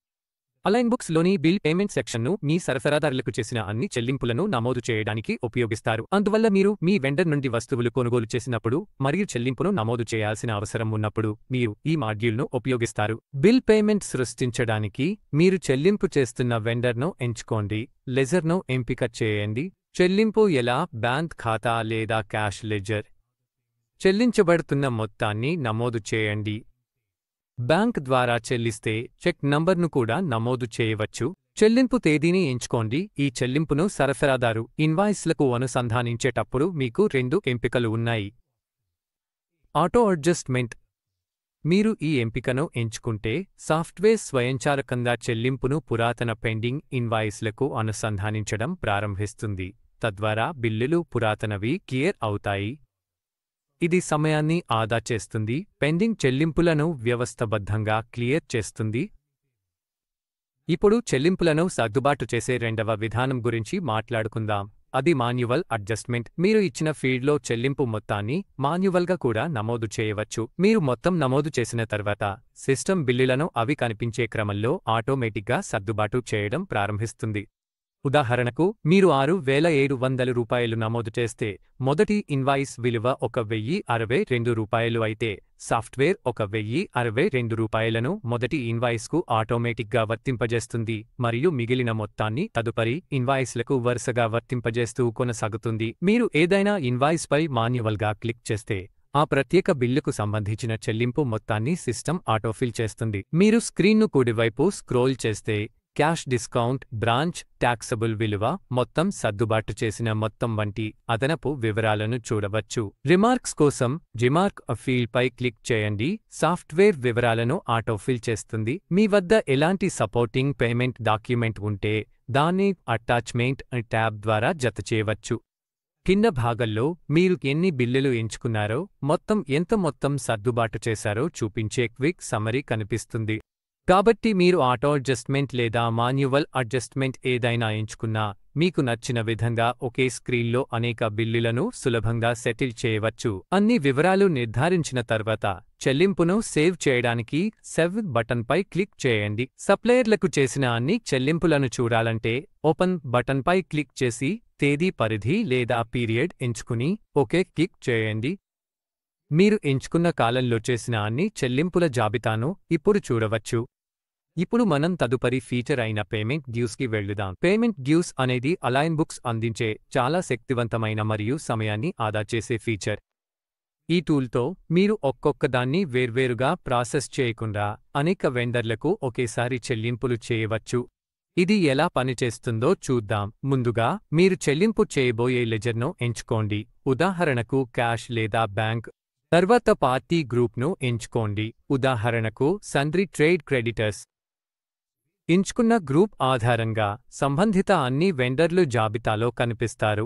Speaker 1: అలైన్ బుక్స్ లోని బిల్ పేమెంట్ సెక్షన్ను మీ సరఫరాదారులకు చేసిన అన్ని చెల్లింపులను నమోదు చేయడానికి ఉపయోగిస్తారు. అందువల్ల మీరు మీ వెండర్ నుండి వస్తువులు కొనుగోలు చేసినప్పుడు మరియు చెల్లింపును నమోదు చేయాల్సిన అవసరం ఉన్నప్పుడు మీరు ఈ మాడ్యూల్ను ఉపయోగిస్తారు. బిల్ పేమెంట్ సృష్టించడానికి మీరు చెల్లింపు చేస్తున్న వెండర్ను ఎంచుకోండి. లెజర్ను ఎంపిక చేయండి. చెల్లింపు ఎలా బ్యాంక్ ఖాతా లేదా క్యాష్ లెజర్. చెల్లించబడుతున్న మొత్తాన్ని నమోదు చేయండి. బ్యాంక్ ద్వారా చెల్లిస్తే చెక్ నంబర్ను కూడా నమోదు చేయవచ్చు. చెల్లింపు తేదీని ఎంచుకోండి. ఈ చెల్లింపును సరఫరాదారు ఇన్వాయిస్లకు అనుసంధానించేటప్పుడు మీకు రెండు ఎంపికలు ఉన్నాయి. Auto adjustment. మీరు ఈ ఎంపికను ఎంచుకుంటే సాఫ్ట్వేర్ స్వయంచాలకంగా చెల్లింపును పురాతన పెండింగ్ ఇన్వాయిస్లకు అనుసంధానించడం ప్రారంభిస్తుంది. తద్వారా బిల్లులు పురాతనవి క్లియర్ అవుతాయి. ఇది సమయాన్ని ఆదా చేస్తుంది. పెండింగ్ చెల్లింపులను వ్యవస్థబద్ధంగా క్లియర్ చేస్తుంది. ఇప్పుడు చెల్లింపులను సర్దుబాటు చేసే రెండవ విధానం గురించి మాట్లాడుకుందాం. అది మాన్యువల్ అడ్జస్ట్మెంట్. మీరు ఇచ్చిన ఫీల్డ్లో చెల్లింపు మొత్తాన్ని మాన్యువల్గా కూడా నమోదు చేయవచ్చు. మీరు మొత్తం నమోదు చేసిన తర్వాత సిస్టమ్ బిల్లులను అవి కనిపించే క్రమంలో ఆటోమేటిక్గా సర్దుబాటు చేయడం ప్రారంభిస్తుంది. ఉదాహరణకు మీరు 6,700 రూపాయలు నమోదు చేస్తే మొదటి ఇన్వాయిస్ విలువ 1,062 రూపాయలు అయితే సాఫ్ట్వేర్ 1,062 రూపాయలను మొదటి ఇన్వాయిస్కు ఆటోమేటిక్గా వర్తింపజేస్తుంది మరియు మిగిలిన మొత్తాన్ని తదుపరి ఇన్వాయిస్లకు వరుసగా వర్తింపజేస్తూ కొనసాగుతుంది. మీరు ఏదైనా ఇన్వాయిస్పై మాన్యువల్గా క్లిక్ చేస్తే ఆ ప్రత్యేక బిల్లుకు సంబంధించిన చెల్లింపు మొత్తాన్ని సిస్టమ్ ఆటోఫిల్ చేస్తుంది. మీరు స్క్రీన్ను కుడివైపు స్క్రోల్ చేస్తే క్యాష్ డిస్కౌంట్, బ్రాంచ్ ట్యాక్సబుల్ విలువ, మొత్తం సర్దుబాటు చేసిన మొత్తం వంటి అదనపు వివరాలను చూడవచ్చు. రిమార్క్స్ కోసం రిమార్క్ ఫీల్డ్పై క్లిక్ చేయండి. సాఫ్ట్వేర్ వివరాలను ఆటోఫిల్ చేస్తుంది. మీ వద్ద ఎలాంటి సపోర్టింగ్ పేమెంట్ డాక్యుమెంట్ ఉంటే దాన్ని అటాచ్మెంట్ ట్యాబ్ ద్వారా జతచేయవచ్చు. కింద భాగంలో మీరు ఎన్ని బిల్లులు ఎంచుకున్నారో, మొత్తం సర్దుబాటు చేశారో చూపించే క్విక్ సమ్మరీ కనిపిస్తుంది. కాబట్టి మీరు ఆటో అడ్జస్ట్మెంట్ లేదా మాన్యువల్ అడ్జస్ట్మెంట్ ఏదైనా ఎంచుకున్నా మీకు నచ్చిన విధంగా ఒకే స్క్రీన్లో అనేక బిల్లులను సులభంగా సెటిల్ చేయవచ్చు. అన్ని వివరాలు నిర్ధారించిన తర్వాత చెల్లింపును సేవ్ చేయడానికి సేవ్ బటన్పై క్లిక్ చేయండి. సప్లయర్లకు చేసిన అన్ని చెల్లింపులను చూడాలంటే ఓపెన్ బటన్పై క్లిక్ చేసి తేదీ, పరిధి లేదా పీరియడ్ ఎంచుకుని ఓకే క్లిక్ చేయండి. మీరు ఎంచుకున్న కాలంలో చేసిన అన్ని చెల్లింపుల జాబితాను ఇప్పుడు చూడవచ్చు. ఇప్పుడు మనం తదుపరి ఫీచర్ అయిన పేమెంట్ డ్యూస్కి వెళ్లుదాం. పేమెంట్ డ్యూస్ అనేది అలైన్ బుక్స్ అందించే చాలా శక్తివంతమైన మరియు సమయాన్ని ఆదా చేసే ఫీచర్. ఈ టూల్తో మీరు ఒక్కొక్కదాన్ని వేర్వేరుగా ప్రాసెస్ చేయకుండా అనేక వెండర్లకు ఒకేసారి చెల్లింపులు చేయవచ్చు. ఇది ఎలా పనిచేస్తుందో చూద్దాం. ముందుగా మీరు చెల్లింపు చేయబోయే లెజర్ను ఎంచుకోండి. ఉదాహరణకు క్యాష్ లేదా బ్యాంక్. తర్వాత పార్టీ గ్రూప్ను ఎంచుకోండి. ఉదాహరణకు సండ్రీ ట్రేడ్ క్రెడిటర్స్. ఎంచుకున్న గ్రూప్ ఆధారంగా సంబంధిత అన్ని వెండర్లు జాబితాలో కనిపిస్తారు.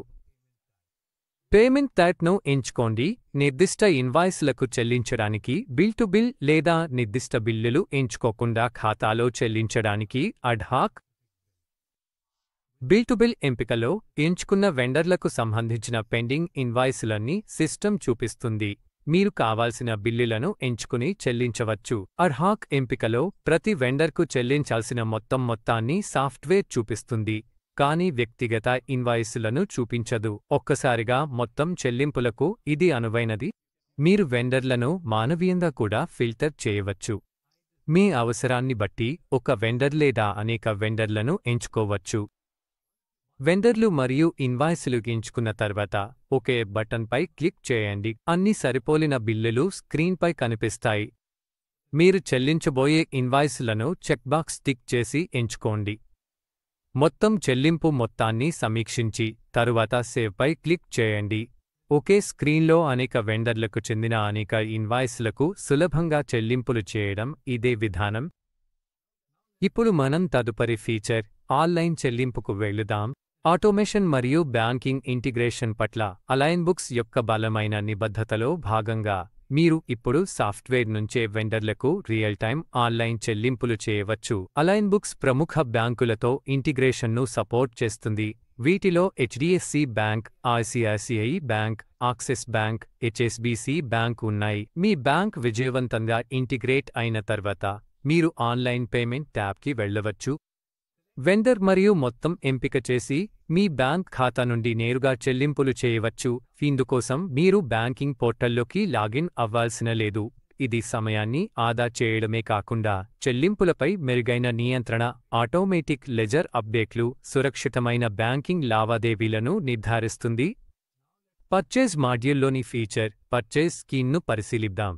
Speaker 1: పేమెంట్ టైప్ను ఎంచుకోండి. నిర్దిష్ట ఇన్వాయిస్లకు చెల్లించడానికి బిల్ టు బిల్ లేదా నిర్దిష్ట బిల్లులు ఎంచుకోకుండా ఖాతాలో చెల్లించడానికి అడ్హాక్. బిల్ టు బిల్ ఎంపికలో ఎంచుకున్న వెండర్లకు సంబంధించిన పెండింగ్ ఇన్వాయిస్లన్నీ సిస్టమ్ చూపిస్తుంది. మీరు కావాల్సిన బిల్లులను ఎంచుకుని చెల్లించవచ్చు. అడ్హాక్ ఎంపికలో ప్రతి వెండర్కు చెల్లించాల్సిన మొత్తాన్ని సాఫ్ట్వేర్ చూపిస్తుంది, కానీ వ్యక్తిగత ఇన్వాయిస్లను చూపించదు. ఒక్కసారిగా మొత్తం చెల్లింపులకు ఇది అనువైనది. మీరు వెండర్లను మానవీయంగా కూడా ఫిల్టర్ చేయవచ్చు. మీ అవసరాన్ని బట్టి ఒక వెండర్ లేదా అనేక వెండర్లను ఎంచుకోవచ్చు. వెండర్లు మరియు ఇన్వాయిస్లు ఎంచుకున్న తర్వాత ఒకే బటన్పై క్లిక్ చేయండి. అన్ని సరిపోలిన బిల్లులు స్క్రీన్పై కనిపిస్తాయి. మీరు చెల్లించబోయే ఇన్వాయిస్లను చెక్బాక్స్ టిక్ చేసి ఎంచుకోండి. మొత్తం చెల్లింపు మొత్తాన్ని సమీక్షించి తరువాత సేవ్పై క్లిక్ చేయండి. ఒకే స్క్రీన్లో అనేక వెండర్లకు చెందిన అనేక ఇన్వాయిస్లకు సులభంగా చెల్లింపులు చేయడం ఇదే విధానం. ఇప్పుడు మనం తదుపరి ఫీచర్ ఆన్లైన్ చెల్లింపుకు వెళ్లుదాం. ఆటోమేషన్ మరియు బ్యాంకింగ్ ఇంటిగ్రేషన్ పట్ల అలైన్ బుక్స్ యొక్క బలమైన నిబద్ధతలో భాగంగా మీరు ఇప్పుడు సాఫ్ట్వేర్ నుంచే వెండర్లకు రియల్ టైమ్ ఆన్లైన్ చెల్లింపులు చేయవచ్చు. అలైన్ బుక్స్ ప్రముఖ బ్యాంకులతో ఇంటిగ్రేషన్ను సపోర్ట్ చేస్తుంది. వీటిలో HDFC bank, ICICI bank, axis bank, HSBC bank ఉన్నాయి. మీ బ్యాంక్ విజయవంతంగా ఇంటిగ్రేట్ అయిన తర్వాత మీరు ఆన్లైన్ పేమెంట్ ట్యాబ్కి వెళ్లవచ్చు. వెండర్ మరియు మొత్తం ఎంపిక చేసి మీ బ్యాంక్ ఖాతా నుండి నేరుగా చెల్లింపులు చేయవచ్చు. ఇందుకోసం మీరు బ్యాంకింగ్ పోర్టల్లోకి లాగిన్ అవ్వాల్సిన లేదు. ఇది సమయాన్ని ఆదా చేయడమే కాకుండా చెల్లింపులపై మెరుగైన నియంత్రణ, ఆటోమేటిక్ లెజర్ అప్డేట్లు, సురక్షితమైన బ్యాంకింగ్ లావాదేవీలను నిర్ధారిస్తుంది. పర్చేజ్ మాడ్యూల్లోని ఫీచర్ పర్చేజ్ స్కీమ్ను పరిశీలిద్దాం.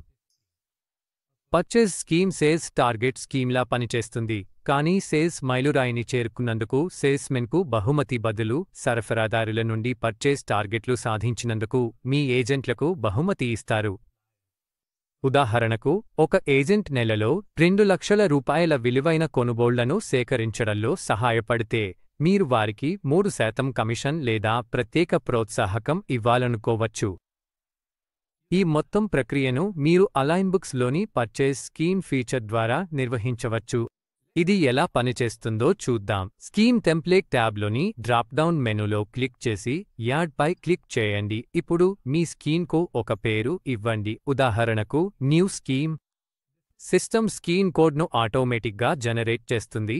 Speaker 1: పర్చేజ్ స్కీమ్ సేల్స్ టార్గెట్ స్కీమ్లా పనిచేస్తుంది, కానీ సేల్స్ మైలురాయిని చేరుకున్నందుకు సేల్స్మెన్కు బహుమతి బదులు సరఫరాదారుల నుండి పర్చేజ్ టార్గెట్లు సాధించినందుకు మీ ఏజెంట్లకు బహుమతి ఇస్తారు. ఉదాహరణకు, ఒక ఏజెంట్ నెలలో 2 లక్షల రూపాయల విలువైన కొనుగోళ్లను సేకరించడంలో సహాయపడితే మీరు వారికి 3% కమిషన్ లేదా ప్రత్యేక ప్రోత్సాహకం ఇవ్వాలనుకోవచ్చు. ఈ మొత్తం ప్రక్రియను మీరు అలైన్ బుక్స్ లోని పర్చేజ్ స్కీమ్ ఫీచర్ ద్వారా నిర్వహించవచ్చు. ఇది ఎలా పనిచేస్తుందో చూద్దాం. స్కీమ్ టెంప్లేట్ ట్యాబ్లోని డ్రాప్డౌన్ మెనూలో క్లిక్ చేసి యాడ్ పై క్లిక్ చేయండి. ఇప్పుడు మీ స్కీమ్కు ఒక పేరు ఇవ్వండి. ఉదాహరణకు న్యూ స్కీమ్. సిస్టమ్ స్కీమ్ కోడ్ను ఆటోమేటిక్గా జనరేట్ చేస్తుంది.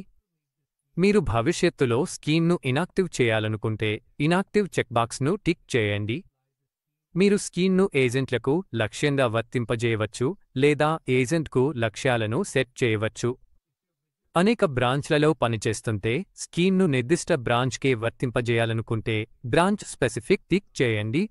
Speaker 1: మీరు భవిష్యత్తులో స్కీమ్ను ఇనాక్టివ్ చేయాలనుకుంటే ఇనాక్టివ్ చెక్బాక్స్ను టిక్ చేయండి. మీరు స్కీమ్ను ఏజెంట్లకు లక్ష్యంగా వర్తింపజేయవచ్చు లేదా ఏజెంట్కు లక్ష్యాలను సెట్ చేయవచ్చు. అనేక బ్రాంచ్లలో పనిచేస్తుంటే స్కీమ్ను నిర్దిష్ట బ్రాంచ్కే వర్తింపజేయాలనుకుంటే బ్రాంచ్ స్పెసిఫిక్ టిక్ చేయండి.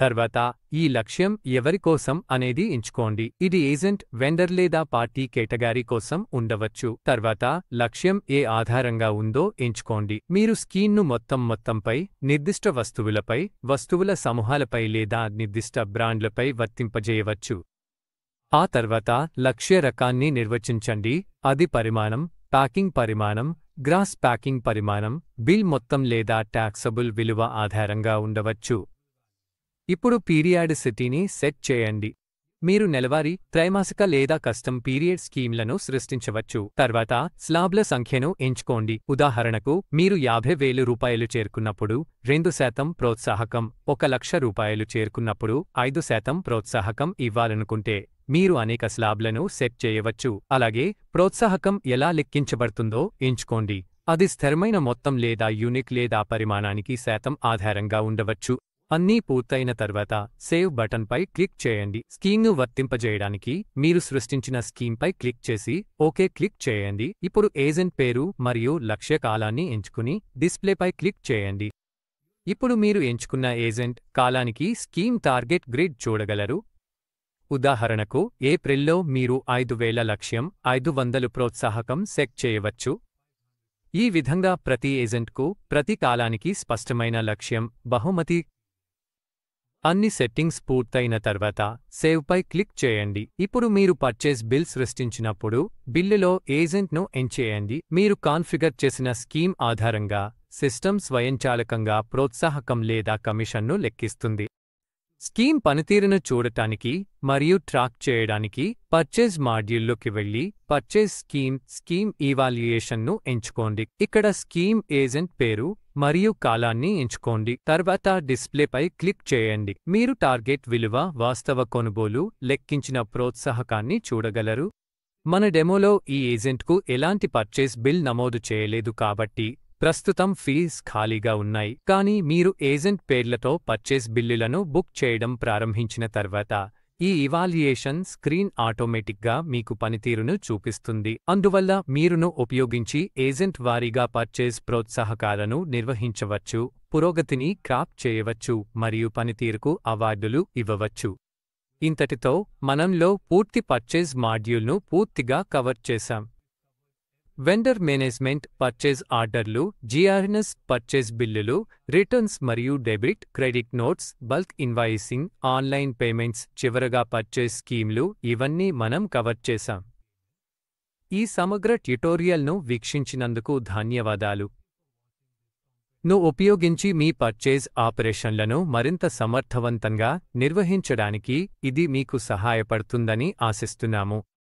Speaker 1: తర్వాత ఈ లక్ష్యం ఎవరి కోసం అనేది ఎంచుకోండి. ఇది ఏజెంట్, వెండర్ లేదా పార్టీ కేటగిరీ కోసం ఉండవచ్చు. తర్వాత లక్ష్యం ఏ ఆధారంగా ఉందో ఎంచుకోండి. మీరు స్కీమ్ను మొత్తంపై, నిర్దిష్ట వస్తువులపై, వస్తువుల సమూహాలపై లేదా నిర్దిష్ట బ్రాండ్లపై వర్తింపజేయవచ్చు. ఆ తర్వాత లక్ష్య రకాన్ని నిర్వచించండి. అది పరిమాణం, ప్యాకింగ్ పరిమాణం, గ్రాస్ ప్యాకింగ్ పరిమాణం, బిల్ మొత్తం లేదా టాక్సబుల్ విలువ ఆధారంగా ఉండవచ్చు. ఇప్పుడు పీరియాడిసిటీని సెట్ చేయండి. మీరు నెలవారీ, త్రైమాసిక లేదా కస్టమ్ పీరియడ్ స్కీమ్లను సృష్టించవచ్చు. తర్వాత స్లాబ్ల సంఖ్యను ఎంచుకోండి. ఉదాహరణకు మీరు 50,000 రూపాయలు చేరుకున్నప్పుడు 2% ప్రోత్సాహకం, 1,00,000 రూపాయలు చేరుకున్నప్పుడు 5% ప్రోత్సాహకం ఇవ్వాలనుకుంటే మీరు అనేక స్లాబ్లను సెట్ చేయవచ్చు. అలాగే ప్రోత్సాహకం ఎలా లెక్కించబడుతుందో ఎంచుకోండి. అది స్థిరమైన మొత్తం లేదా యూనిట్ లేదా పరిమాణానికి శాతం ఆధారంగా ఉండవచ్చు. అన్నీ పూర్తయిన తర్వాత సేవ్ బటన్పై క్లిక్ చేయండి. స్కీమ్ను వర్తింపజేయడానికి మీరు సృష్టించిన స్కీమ్పై క్లిక్ చేసి ఓకే క్లిక్ చేయండి. ఇప్పుడు ఏజెంట్ పేరు మరియు లక్ష్య కాలాన్ని ఎంచుకుని డిస్ప్లేపై క్లిక్ చేయండి. ఇప్పుడు మీరు ఎంచుకున్న ఏజెంట్ కాలానికి స్కీమ్ టార్గెట్ గ్రిడ్ చూడగలరు. ఉదాహరణకు ఏప్రిల్లో మీరు 5,000 లక్ష్యం, 500 ప్రోత్సాహకం సెట్ చేయవచ్చు. ఈ విధంగా ప్రతి ఏజెంట్కు ప్రతి కాలానికి స్పష్టమైన లక్ష్యం, బహుమతి. అన్ని సెట్టింగ్స్ పూర్తయిన తర్వాత సేవ్పై క్లిక్ చేయండి. ఇప్పుడు మీరు పర్చేస్ బిల్ సృష్టించినప్పుడు బిల్లులో ఏజెంట్ను ఎంచేయండి. మీరు కాన్ఫిగర్ చేసిన స్కీమ్ ఆధారంగా సిస్టమ్ స్వయంచాలకంగా ప్రోత్సాహకం లేదా కమిషన్ను లెక్కిస్తుంది. స్కీమ్ పనితీరును చూడటానికి మరియు ట్రాక్ చేయడానికి పర్చేజ్ మాడ్యూల్లోకి వెళ్ళి పర్చేజ్ స్కీమ్ ఈవాల్యుయేషన్ను ఎంచుకోండి. ఇక్కడ స్కీమ్ ఏజెంట్ పేరు మరియు కాలాన్ని ఎంచుకోండి. తర్వాత డిస్ప్లేపై క్లిక్ చేయండి. మీరు టార్గెట్ విలువ, వాస్తవ కొనుగోలు, లెక్కించిన ప్రోత్సాహకాన్ని చూడగలరు. మన డెమోలో ఈ ఏజెంట్కు ఎలాంటి పర్చేజ్ బిల్ నమోదు చేయలేదు కాబట్టి ప్రస్తుతం ఫీల్డ్స్ ఖాళీగా ఉన్నాయి. కానీ మీరు ఏజెంట్ పేర్లతో పర్చేజ్ బిల్లులను బుక్ చేయడం ప్రారంభించిన తర్వాత ఈ ఇవాల్యుయేషన్ స్క్రీన్ ఆటోమేటిక్గా మీకు పనితీరును చూపిస్తుంది. అందువల్ల మీరును ఉపయోగించి ఏజెంట్ వారీగా పర్చేజ్ ప్రోత్సాహకాలను నిర్వహించవచ్చు, పురోగతిని ట్రాక్ చేయవచ్చు మరియు పనితీరుకు అవార్డులు ఇవ్వవచ్చు. ఇంతటితో మనంలో పూర్తి పర్చేజ్ మాడ్యూల్ను పూర్తిగా కవర్ చేశాం. వెండర్ మేనేజ్మెంట్, పర్చేజ్ ఆర్డర్లు, జిఆర్ఎస్, పర్చేజ్ బిల్లులు, రిటర్న్స్ మరియు debit, credit notes, bulk invoicing, online payments, చివరగా పర్చేజ్ స్కీమ్లు ఇవన్నీ మనం కవర్ చేశాం. ఈ సమగ్ర ట్యుటోరియల్ను వీక్షించినందుకు ధన్యవాదాలు. ను ఉపయోగించి మీ పర్చేజ్ ఆపరేషన్లను మరింత సమర్థవంతంగా నిర్వహించడానికి ఇది మీకు సహాయపడుతుందని ఆశిస్తున్నాము.